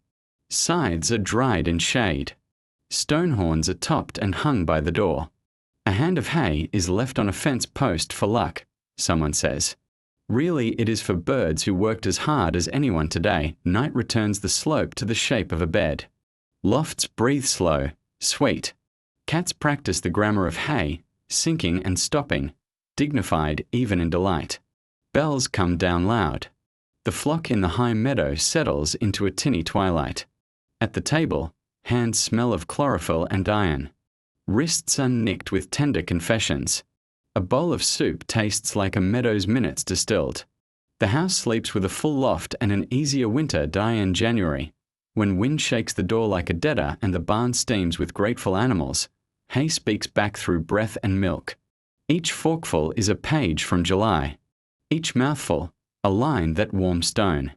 Scythes are dried in shade. Stone horns are topped and hung by the door. A hand of hay is left on a fence post for luck, someone says. Really, it is for birds who worked as hard as anyone today. Night returns the slope to the shape of a bed. Lofts breathe slow, sweet. Cats practice the grammar of hay, sinking and stopping, dignified even in delight. Bells come down loud. The flock in the high meadow settles into a tinny twilight. At the table, hands smell of chlorophyll and iron. Wrists are nicked with tender confessions. A bowl of soup tastes like a meadow's minutes distilled. The house sleeps with a full loft and an easier winter die in January. When wind shakes the door like a debtor and the barn steams with grateful animals, hay speaks back through breath and milk. Each forkful is a page from July. Each mouthful, a line that warms stone.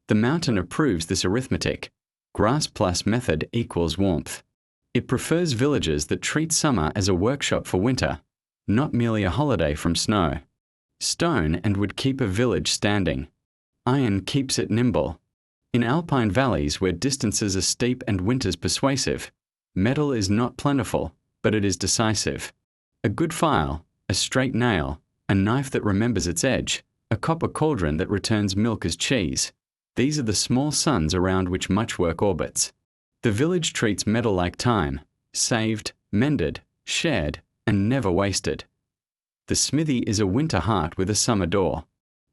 The mountain approves this arithmetic. Grass plus method equals warmth. It prefers villages that treat summer as a workshop for winter, not merely a holiday from snow. Stone and would keep a village standing. Iron keeps it nimble. In Alpine valleys where distances are steep and winters persuasive, metal is not plentiful, but it is decisive. A good file, a straight nail, a knife that remembers its edge, a copper cauldron that returns milk as cheese. These are the small suns around which much work orbits. The village treats metal like time, saved, mended, shared, and never wasted. The smithy is a winter heart with a summer door.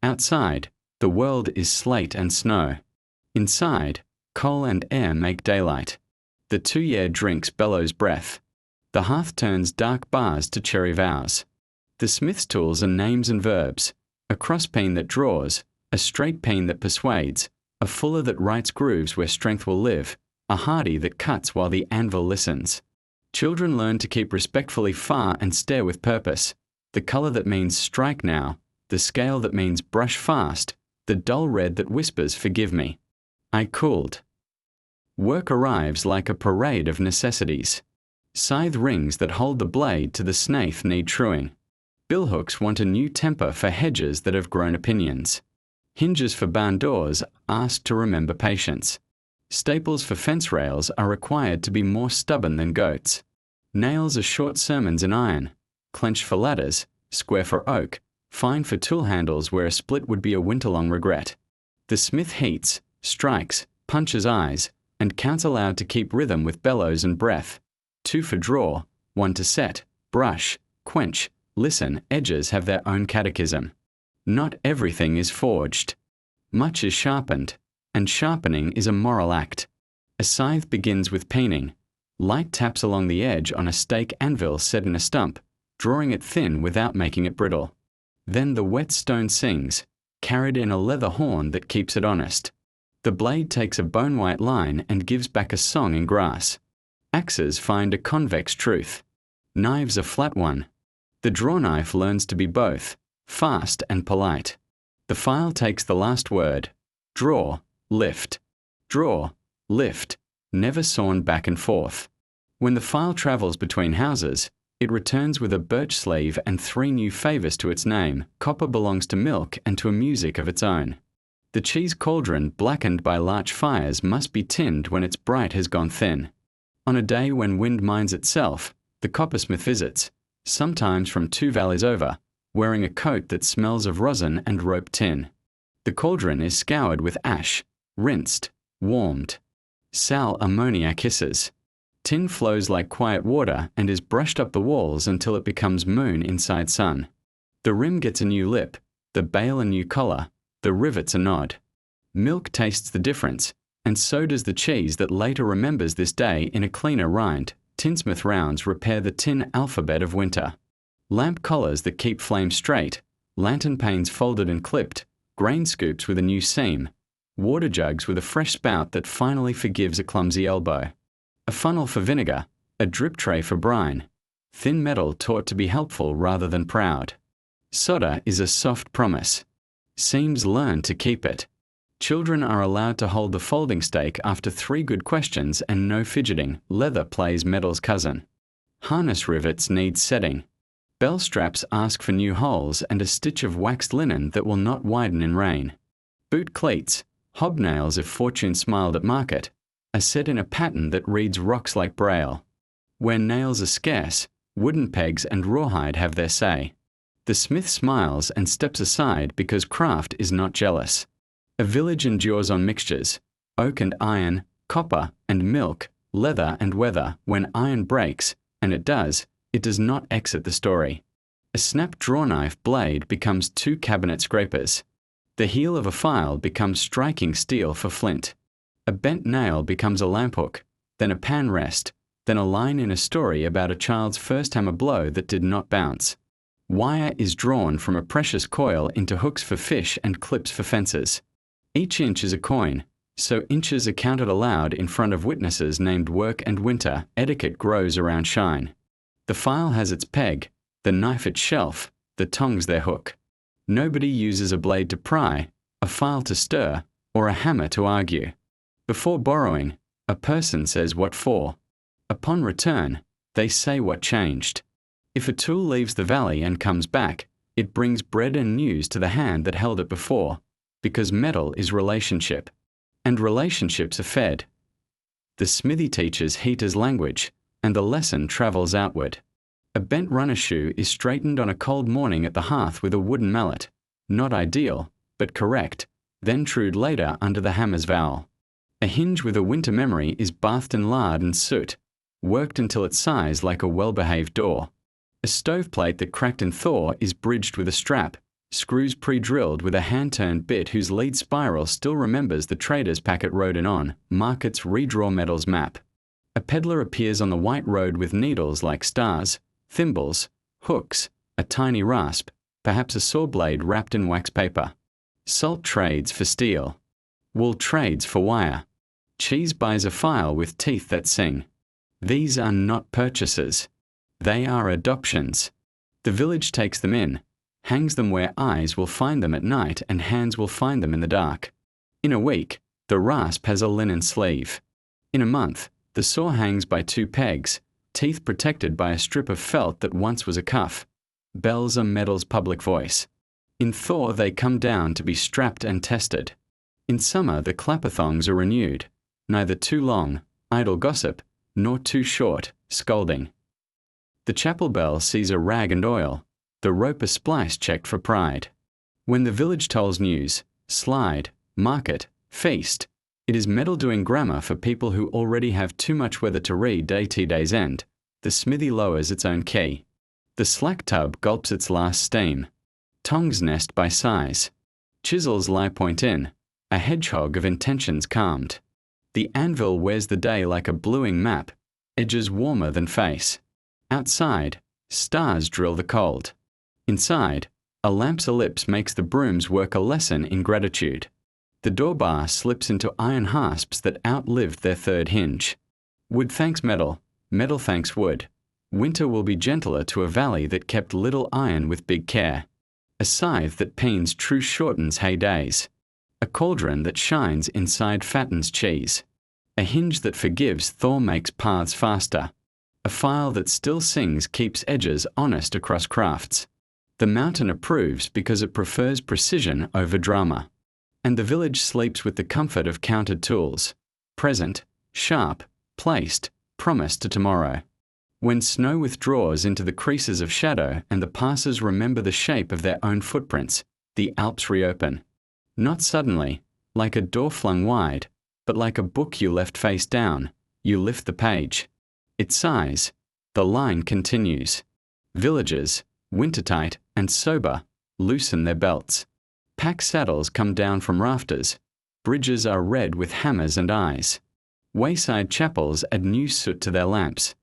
Outside, the world is slate and snow. Inside, coal and air make daylight. The 2-year drinks bellows breath. The hearth turns dark bars to cherry vows. The smith's tools are names and verbs, a crosspeen that draws, a straight peen that persuades, a fuller that writes grooves where strength will live, a hardy that cuts while the anvil listens. Children learn to keep respectfully far and stare with purpose, the colour that means strike now, the scale that means brush fast, the dull red that whispers forgive me. I cooled. Work arrives like a parade of necessities. Scythe rings that hold the blade to the snaith need truing. Billhooks want a new temper for hedges that have grown opinions. Hinges for barn doors ask to remember patience. Staples for fence rails are required to be more stubborn than goats. Nails are short sermons in iron, clenched for ladders, square for oak, fine for tool handles where a split would be a winter-long regret. The smith heats, strikes, punches eyes, and counts aloud to keep rhythm with bellows and breath. 2 for draw, 1 to set, brush, quench, listen. Edges have their own catechism. Not everything is forged. Much is sharpened, and sharpening is a moral act. A scythe begins with peening. Light taps along the edge on a stake anvil set in a stump, drawing it thin without making it brittle. Then the wet stone sings, carried in a leather horn that keeps it honest. The blade takes a bone-white line and gives back a song in grass. Axes find a convex truth. Knives a flat one. The draw knife learns to be both, fast and polite. The file takes the last word. Draw, lift. Draw, lift, never sawn back and forth. When the file travels between houses, It returns with a birch sleeve and 3 new favours to its name. Copper belongs to milk and to a music of its own. The cheese cauldron, blackened by larch fires, must be tinned when its bright has gone thin. On a day when wind mines itself, the coppersmith visits, sometimes from 2 valleys over, wearing a coat that smells of rosin and rope tin. The cauldron is scoured with ash, rinsed, warmed. Sal ammoniac hisses. Tin flows like quiet water and is brushed up the walls until it becomes moon inside sun. The rim gets a new lip, the bale a new collar, the rivets a nod. Milk tastes the difference, and so does the cheese that later remembers this day in a cleaner rind. Tinsmith rounds repair the tin alphabet of winter. Lamp collars that keep flames straight, lantern panes folded and clipped, grain scoops with a new seam, water jugs with a fresh spout that finally forgives a clumsy elbow. A funnel for vinegar, a drip tray for brine. Thin metal taught to be helpful rather than proud. Solder is a soft promise. Seams learn to keep it. Children are allowed to hold the folding stake after 3 good questions and no fidgeting. Leather plays metal's cousin. Harness rivets need setting. Bell straps ask for new holes and a stitch of waxed linen that will not widen in rain. Boot cleats, hobnails if fortune smiled at market, are set in a pattern that reads rocks like braille. Where nails are scarce, wooden pegs and rawhide have their say. The smith smiles and steps aside because craft is not jealous. A village endures on mixtures, oak and iron, copper and milk, leather and weather. When iron breaks, and it does not exit the story. A snap drawknife blade becomes 2 cabinet scrapers. The heel of a file becomes striking steel for flint. A bent nail becomes a lamp hook, then a pan rest, then a line in a story about a child's first hammer blow that did not bounce. Wire is drawn from a precious coil into hooks for fish and clips for fences. Each inch is a coin, so inches are counted aloud in front of witnesses named Work and Winter. Etiquette grows around shine. The file has its peg, the knife its shelf, the tongs their hook. Nobody uses a blade to pry, a file to stir, or a hammer to argue. Before borrowing, a person says what for. Upon return, they say what changed. If a tool leaves the valley and comes back, it brings bread and news to the hand that held it before, because metal is relationship, and relationships are fed. The smithy teaches heat as language, and the lesson travels outward. A bent runner shoe is straightened on a cold morning at the hearth with a wooden mallet, not ideal, but correct, then trued later under the hammer's vowel. A hinge with a winter memory is bathed in lard and soot, worked until it sighs like a well-behaved door. A stoveplate that cracked in thaw is bridged with a strap, screws pre-drilled with a hand-turned bit whose lead spiral still remembers the trader's packet rode in on. Markets redraw metal's map. A peddler appears on the white road with needles like stars, thimbles, hooks, a tiny rasp, perhaps a saw blade wrapped in wax paper. Salt trades for steel. Wool trades for wire. Cheese buys a file with teeth that sing. These are not purchases. They are adoptions. The village takes them in, hangs them where eyes will find them at night and hands will find them in the dark. In a week, the rasp has a linen sleeve. In a month, the saw hangs by 2 pegs, teeth protected by a strip of felt that once was a cuff. Bells are metal's public voice. In thaw they come down to be strapped and tested. In summer the clapper thongs are renewed, neither too long, idle gossip, nor too short, scolding. The chapel bell sees a rag and oil, the rope a splice checked for pride. When the village tolls news, slide, market, feast, it is metal doing grammar for people who already have too much weather to read day to day's end. The smithy lowers its own key. The slack tub gulps its last steam. Tongs nest by size. Chisels lie point in, a hedgehog of intentions calmed. The anvil wears the day like a bluing map, edges warmer than face. Outside, stars drill the cold. Inside, a lamp's ellipse makes the brooms work a lesson in gratitude. The door bar slips into iron hasps that outlived their 3rd hinge. Wood thanks metal, metal thanks wood. Winter will be gentler to a valley that kept little iron with big care. A scythe that peens truce shortens hay days. A cauldron that shines inside fattens cheese. A hinge that forgives thaw makes paths faster. A file that still sings keeps edges honest across crafts. The mountain approves because it prefers precision over drama. And the village sleeps with the comfort of counted tools. Present, sharp, placed, promised to tomorrow. When snow withdraws into the creases of shadow and the passers remember the shape of their own footprints, the Alps reopen. Not suddenly, like a door flung wide, but like a book you left face down, you lift the page. It sighs. The line continues. Villagers, wintertight and sober, loosen their belts. Pack saddles come down from rafters. Bridges are red with hammers and eyes. Wayside chapels add new soot to their lamps.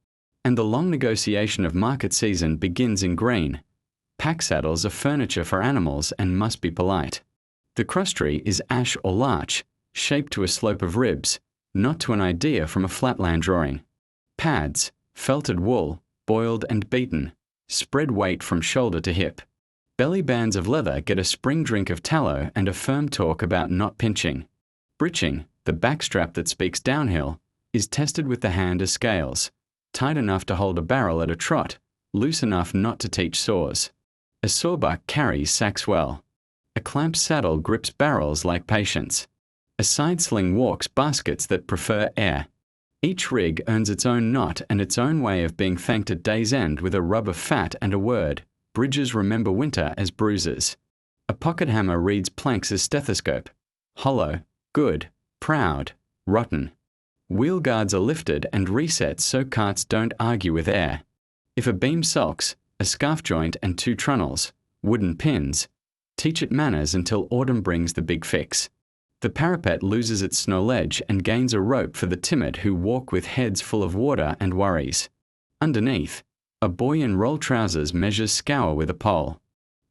And the long negotiation of market season begins in green. Pack saddles are furniture for animals and must be polite. The crosstree is ash or larch, shaped to a slope of ribs, not to an idea from a flatland drawing. Pads, felted wool, boiled and beaten, spread weight from shoulder to hip. Belly bands of leather get a spring drink of tallow and a firm talk about not pinching. Breeching, the backstrap that speaks downhill, is tested with the hand as scales, tight enough to hold a barrel at a trot, loose enough not to teach saws. A sawbuck carries sacks well. A clamp saddle grips barrels like patience. A side sling walks baskets that prefer air. Each rig earns its own knot and its own way of being thanked at day's end with a rub of fat and a word. Bridges remember winter as bruises. A pocket hammer reads planks as stethoscope. Hollow, good, proud, rotten. Wheel guards are lifted and reset so carts don't argue with air. If a beam sulks, a scarf joint and 2 trunnels, wooden pins, teach it manners until autumn brings the big fix. The parapet loses its snow ledge and gains a rope for the timid who walk with heads full of water and worries. Underneath, a boy in roll trousers measures scour with a pole.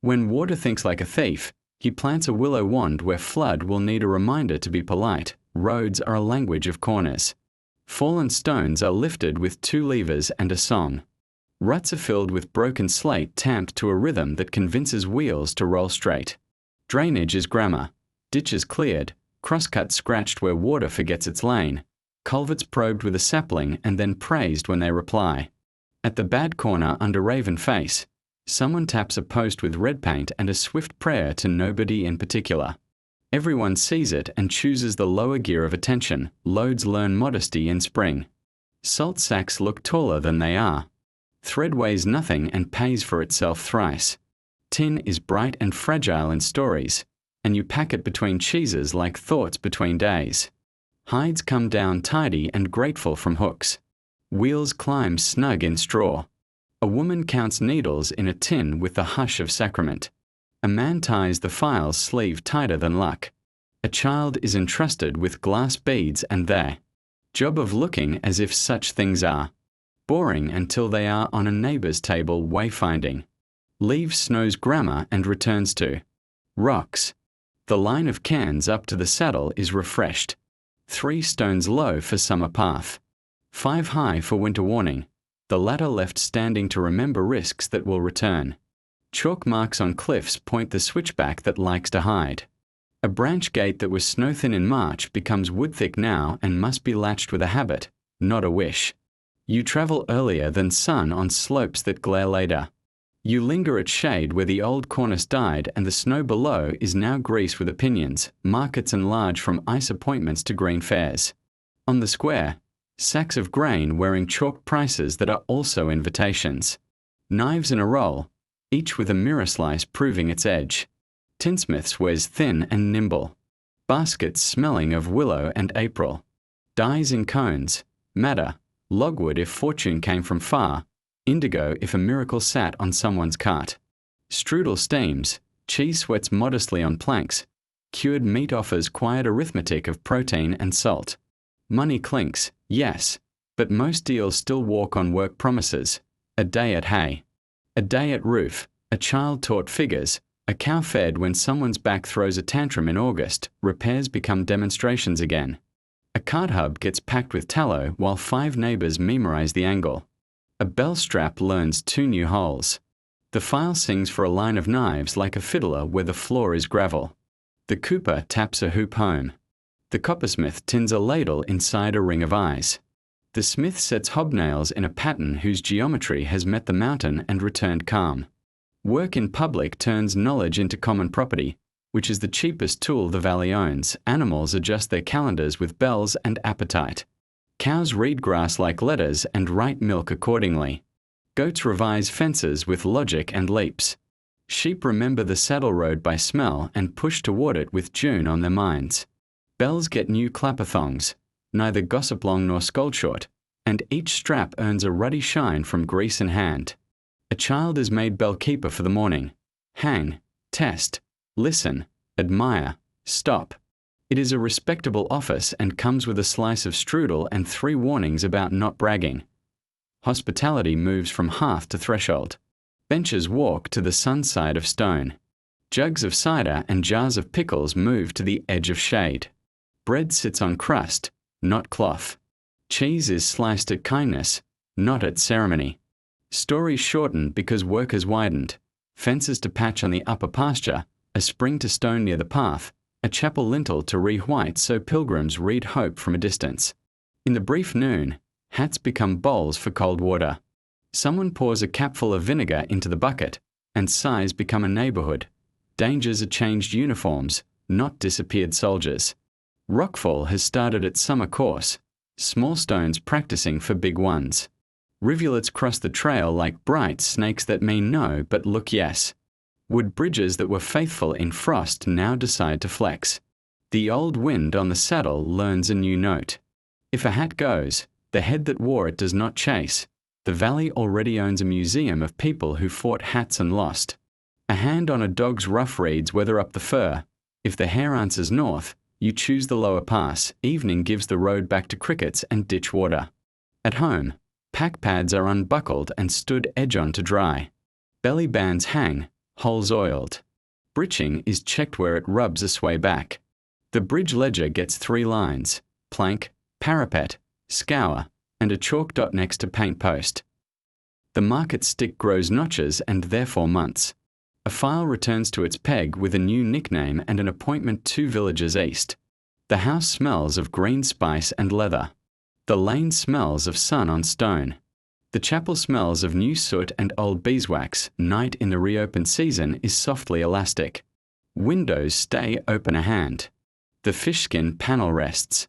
When water thinks like a thief, he plants a willow wand where flood will need a reminder to be polite. Roads are a language of corners. Fallen stones are lifted with 2 levers and a song. Ruts are filled with broken slate tamped to a rhythm that convinces wheels to roll straight. Drainage is grammar. Ditches cleared, crosscuts scratched where water forgets its lane, culverts probed with a sapling and then praised when they reply. At the bad corner under Raven Face, someone taps a post with red paint and a swift prayer to nobody in particular. Everyone sees it and chooses the lower gear of attention. Loads learn modesty in spring. Salt sacks look taller than they are. Thread weighs nothing and pays for itself thrice. Tin is bright and fragile in stories, and you pack it between cheeses like thoughts between days. Hides come down tidy and grateful from hooks. Wheels climb snug in straw. A woman counts needles in a tin with the hush of sacrament. A man ties the file's sleeve tighter than luck. A child is entrusted with glass beads and their job of looking as if such things are. Boring until they are on a neighbour's table wayfinding. Leaves Snow's grammar and returns to rocks. The line of cans up to the saddle is refreshed. 3 stones low for summer path. 5 high for winter warning. The latter left standing to remember risks that will return. Chalk marks on cliffs point the switchback that likes to hide. A branch gate that was snow-thin in March becomes wood-thick now and must be latched with a habit, not a wish. You travel earlier than sun on slopes that glare later. You linger at shade where the old cornice died and the snow below is now grease with opinions. Markets enlarge from ice appointments to green fairs. On the square, sacks of grain wearing chalk prices that are also invitations. Knives in a roll, each with a mirror slice proving its edge. Tinsmiths wears thin and nimble. Baskets smelling of willow and April. Dyes in cones, madder, logwood if fortune came from far, indigo if a miracle sat on someone's cart. Strudel steams, cheese sweats modestly on planks. Cured meat offers quiet arithmetic of protein and salt. Money clinks, yes, but most deals still walk on work promises. A day at hay. A day at roof. A child taught figures. A cow fed when someone's back throws a tantrum in August. Repairs become demonstrations again. A cart hub gets packed with tallow while 5 neighbours memorize the angle. A bell strap learns 2 new holes. The file sings for a line of knives like a fiddler where the floor is gravel. The cooper taps a hoop home. The coppersmith tins a ladle inside a ring of eyes. The smith sets hobnails in a pattern whose geometry has met the mountain and returned calm. Work in public turns knowledge into common property, which is the cheapest tool the valley owns. Animals adjust their calendars with bells and appetite. Cows read grass like letters and write milk accordingly. Goats revise fences with logic and leaps. Sheep remember the saddle road by smell and push toward it with June on their minds. Bells get new clapper-thongs, neither gossip long nor scold short, and each strap earns a ruddy shine from grease in hand. A child is made bell-keeper for the morning. Hang, test, listen, admire, stop. It is a respectable office and comes with a slice of strudel and 3 warnings about not bragging. Hospitality moves from hearth to threshold. Benches walk to the sun side of stone. Jugs of cider and jars of pickles move to the edge of shade. Bread sits on crust, not cloth. Cheese is sliced at kindness, not at ceremony. Stories shorten because work has widened. Fences to patch on the upper pasture, a spring to stone near the path, a chapel lintel to re-white so pilgrims read hope from a distance. In the brief noon, hats become bowls for cold water. Someone pours a capful of vinegar into the bucket, and sighs become a neighborhood. Dangers are changed uniforms, not disappeared soldiers. Rockfall has started its summer course, small stones practicing for big ones. Rivulets cross the trail like bright snakes that mean no but look yes. Wood bridges that were faithful in frost now decide to flex. The old wind on the saddle learns a new note. If a hat goes, the head that wore it does not chase. The valley already owns a museum of people who fought hats and lost. A hand on a dog's ruff reads whether up the fur. If the hare answers north, you choose the lower pass. Evening gives the road back to crickets and ditch water. At home, pack pads are unbuckled and stood edge on to dry. Belly bands hang, holes oiled. Breeching is checked where it rubs a sway back. The bridge ledger gets 3 lines, plank, parapet, scour, and a chalk dot next to paint post. The market stick grows notches and therefore months. A file returns to its peg with a new nickname and an appointment 2 villages east. The house smells of green spice and leather. The lane smells of sun on stone. The chapel smells of new soot and old beeswax. Night in the reopened season is softly elastic. Windows stay open a hand. The fishskin panel rests.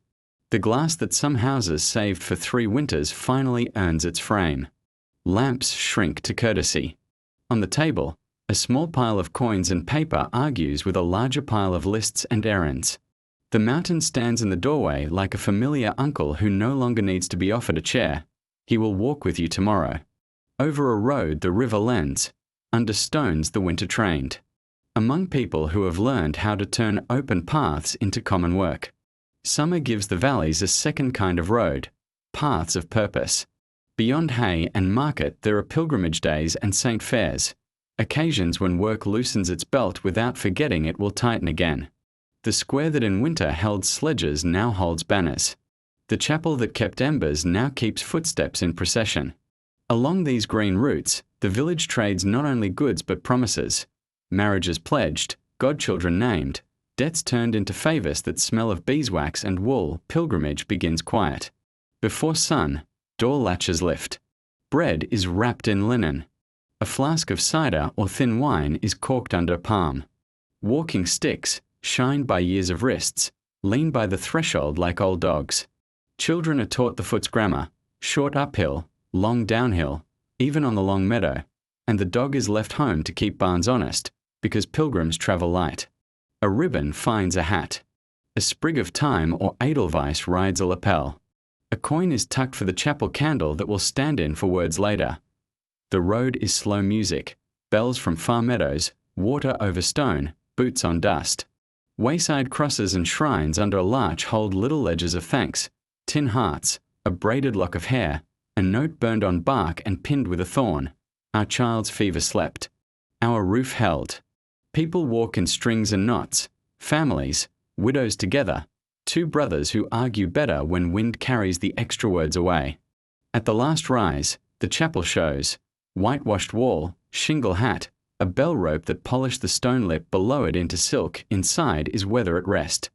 The glass that some houses saved for 3 winters finally earns its frame. Lamps shrink to courtesy. On the table, a small pile of coins and paper argues with a larger pile of lists and errands. The mountain stands in the doorway like a familiar uncle who no longer needs to be offered a chair. He will walk with you tomorrow. Over a road the river lends, under stones the winter trained. Among people who have learned how to turn open paths into common work. Summer gives the valleys a second kind of road, paths of purpose. Beyond hay and market there are pilgrimage days and Saint Fairs, occasions when work loosens its belt without forgetting it will tighten again. The square that in winter held sledges now holds banners. The chapel that kept embers now keeps footsteps in procession. Along these green routes, the village trades not only goods but promises. Marriages pledged, godchildren named, debts turned into favours that smell of beeswax and wool. Pilgrimage begins quiet. Before sun, door latches lift. Bread is wrapped in linen. A flask of cider or thin wine is corked under palm. Walking sticks, shined by years of wrists, lean by the threshold like old dogs. Children are taught the foot's grammar, short uphill, long downhill, even on the long meadow, and the dog is left home to keep barns honest, because pilgrims travel light. A ribbon finds a hat. A sprig of thyme or edelweiss rides a lapel. A coin is tucked for the chapel candle that will stand in for words later. The road is slow music, bells from far meadows, water over stone, boots on dust. Wayside crosses and shrines under a larch hold little ledgers of thanks, tin hearts, a braided lock of hair, a note burned on bark and pinned with a thorn. Our child's fever slept. Our roof held. People walk in strings and knots, families, widows together, 2 brothers who argue better when wind carries the extra words away. At the last rise, the chapel shows, whitewashed wall, shingle hat, a bell rope that polished the stone lip below it into silk. Inside is weather at rest.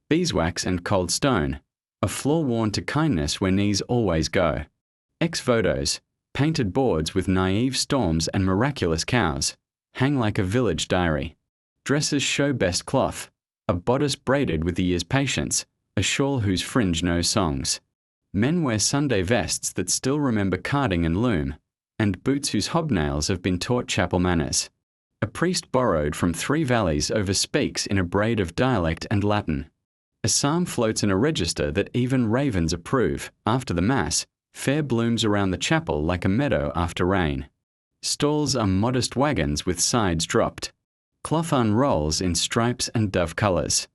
Beeswax and cold stone. a floor worn to kindness where knees always go. Ex-votos, painted boards with naive storms and miraculous cows, hang like a village diary. Dresses show best cloth, a bodice braided with the year's patience, a shawl whose fringe knows songs. Men wear Sunday vests that still remember carding and loom, and boots whose hobnails have been taught chapel manners. A priest borrowed from 3 valleys over speaks in a braid of dialect and Latin. A psalm floats in a register that even ravens approve. After the Mass, fair blooms around the chapel like a meadow after rain. Stalls are modest wagons with sides dropped. Cloth unrolls in stripes and dove colours.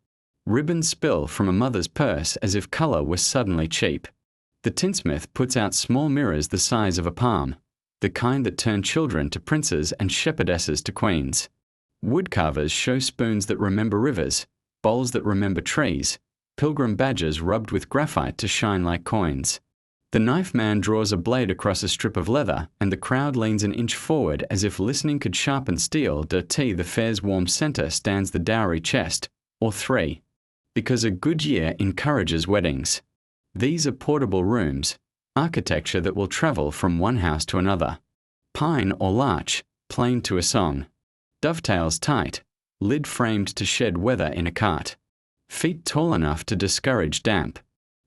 Ribbons spill from a mother's purse as if colour was suddenly cheap. The tinsmith puts out small mirrors the size of a palm, the kind that turn children to princes and shepherdesses to queens. Woodcarvers show spoons that remember rivers, bowls that remember trees, pilgrim badges rubbed with graphite to shine like coins. The knife man draws a blade across a strip of leather, and the crowd leans an inch forward as if listening could sharpen steel. The fair's warm centre stands the dowry chest, or 3. Because a good year encourages weddings. These are portable rooms, architecture that will travel from one house to another. Pine or larch, plain to a song. Dovetails tight, lid framed to shed weather in a cart. Feet tall enough to discourage damp.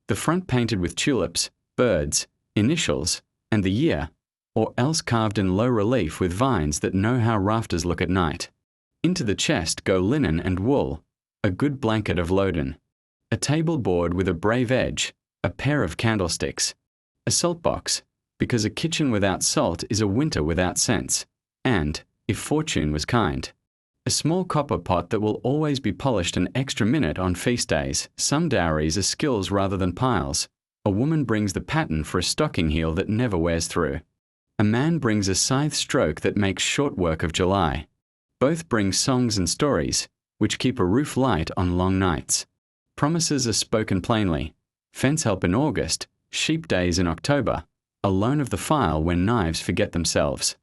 The front painted with tulips, birds, initials, and the year, or else carved in low relief with vines that know how rafters look at night. Into the chest go linen and wool, a good blanket of loden. A table board with a brave edge, a pair of candlesticks. A salt box, because a kitchen without salt is a winter without sense, and, if fortune was kind. A small copper pot that will always be polished an extra minute on feast days. Some dowries are skills rather than piles. A woman brings the pattern for a stocking heel that never wears through. A man brings a scythe stroke that makes short work of July. Both bring songs and stories, which keep a roof light on long nights. Promises are spoken plainly. Fence help in August, sheep days in October, a loan of the file when knives forget themselves.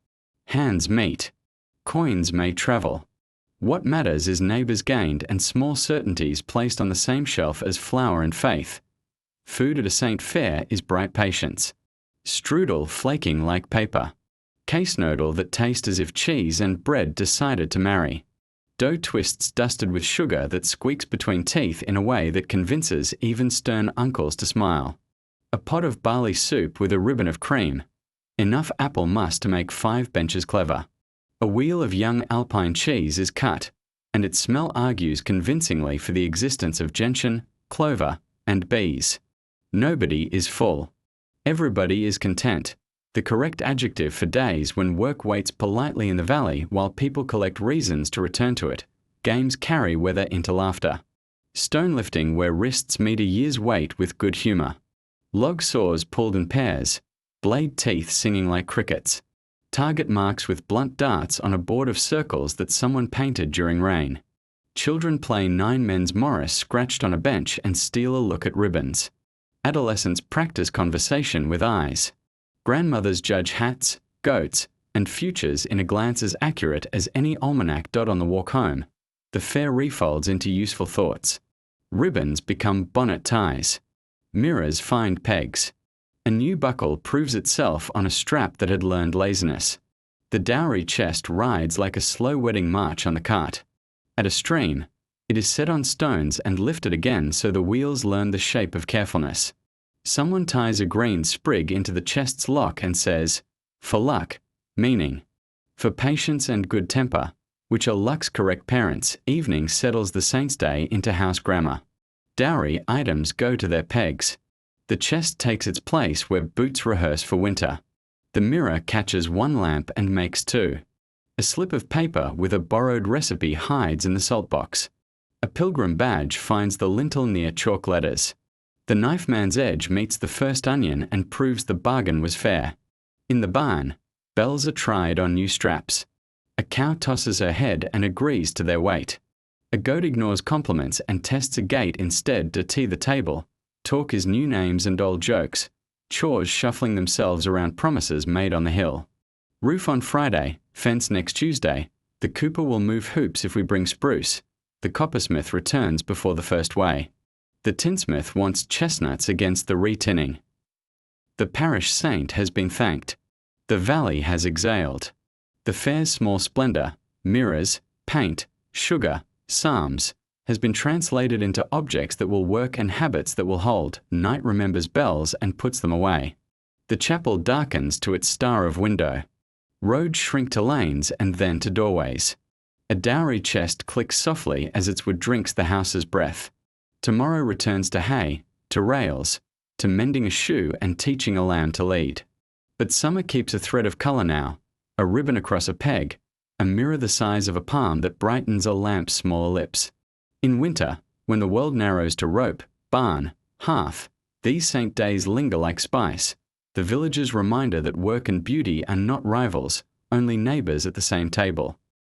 Hands meet. Coins may travel. What matters is neighbours gained and small certainties placed on the same shelf as flour and faith. Food at a Saint Fair is bright patience. Strudel flaking like paper. Case noodle that taste as if cheese and bread decided to marry. Dough twists dusted with sugar that squeaks between teeth in a way that convinces even stern uncles to smile. A pot of barley soup with a ribbon of cream. Enough apple must to make 5 benches clever. A wheel of young Alpine cheese is cut, and its smell argues convincingly for the existence of gentian, clover, and bees. Nobody is full. Everybody is content, the correct adjective for days when work waits politely in the valley while people collect reasons to return to it. Games carry weather into laughter. Stone lifting where wrists meet a year's wait with good humour. Log saws pulled in pairs, blade teeth singing like crickets. Target marks with blunt darts on a board of circles that someone painted during rain. Children play 9 men's Morris scratched on a bench and steal a look at ribbons. Adolescents practice conversation with eyes. Grandmothers judge hats, goats, and futures in a glance as accurate as any almanac dot on the walk home. The fair refolds into useful thoughts. Ribbons become bonnet ties. Mirrors find pegs. A new buckle proves itself on a strap that had learned laziness. The dowry chest rides like a slow wedding march on the cart. At a stream, it is set on stones and lifted again so the wheels learn the shape of carefulness. Someone ties a green sprig into the chest's lock and says, "For luck," meaning, for patience and good temper, which are luck's correct parents. Evening settles the saint's day into house grammar. Dowry items go to their pegs. The chest takes its place where boots rehearse for winter. The mirror catches 1 lamp and makes 2. A slip of paper with a borrowed recipe hides in the salt box. A pilgrim badge finds the lintel near chalk letters. The knife man's edge meets the first onion and proves the bargain was fair. In the barn, bells are tried on new straps. A cow tosses her head and agrees to their weight. A goat ignores compliments and tests a gate instead to tea the table. Talk is new names and old jokes. Chores shuffling themselves around promises made on the hill. Roof on Friday, fence next Tuesday. The cooper will move hoops if we bring spruce. The coppersmith returns before the first weigh. The tinsmith wants chestnuts against the retinning. The parish saint has been thanked. The valley has exhaled. The fair's small splendour, mirrors, paint, sugar, psalms, has been translated into objects that will work and habits that will hold. Night remembers bells and puts them away. The chapel darkens to its star of window. Roads shrink to lanes and then to doorways. A dowry chest clicks softly as its wood drinks the house's breath. Tomorrow returns to hay, to rails, to mending a shoe and teaching a lamb to lead. But summer keeps a thread of colour now, a ribbon across a peg, a mirror the size of a palm that brightens a lamp's smaller lips. In winter, when the world narrows to rope, barn, hearth, these saint days linger like spice, the villager's reminder that work and beauty are not rivals, only neighbours at the same table.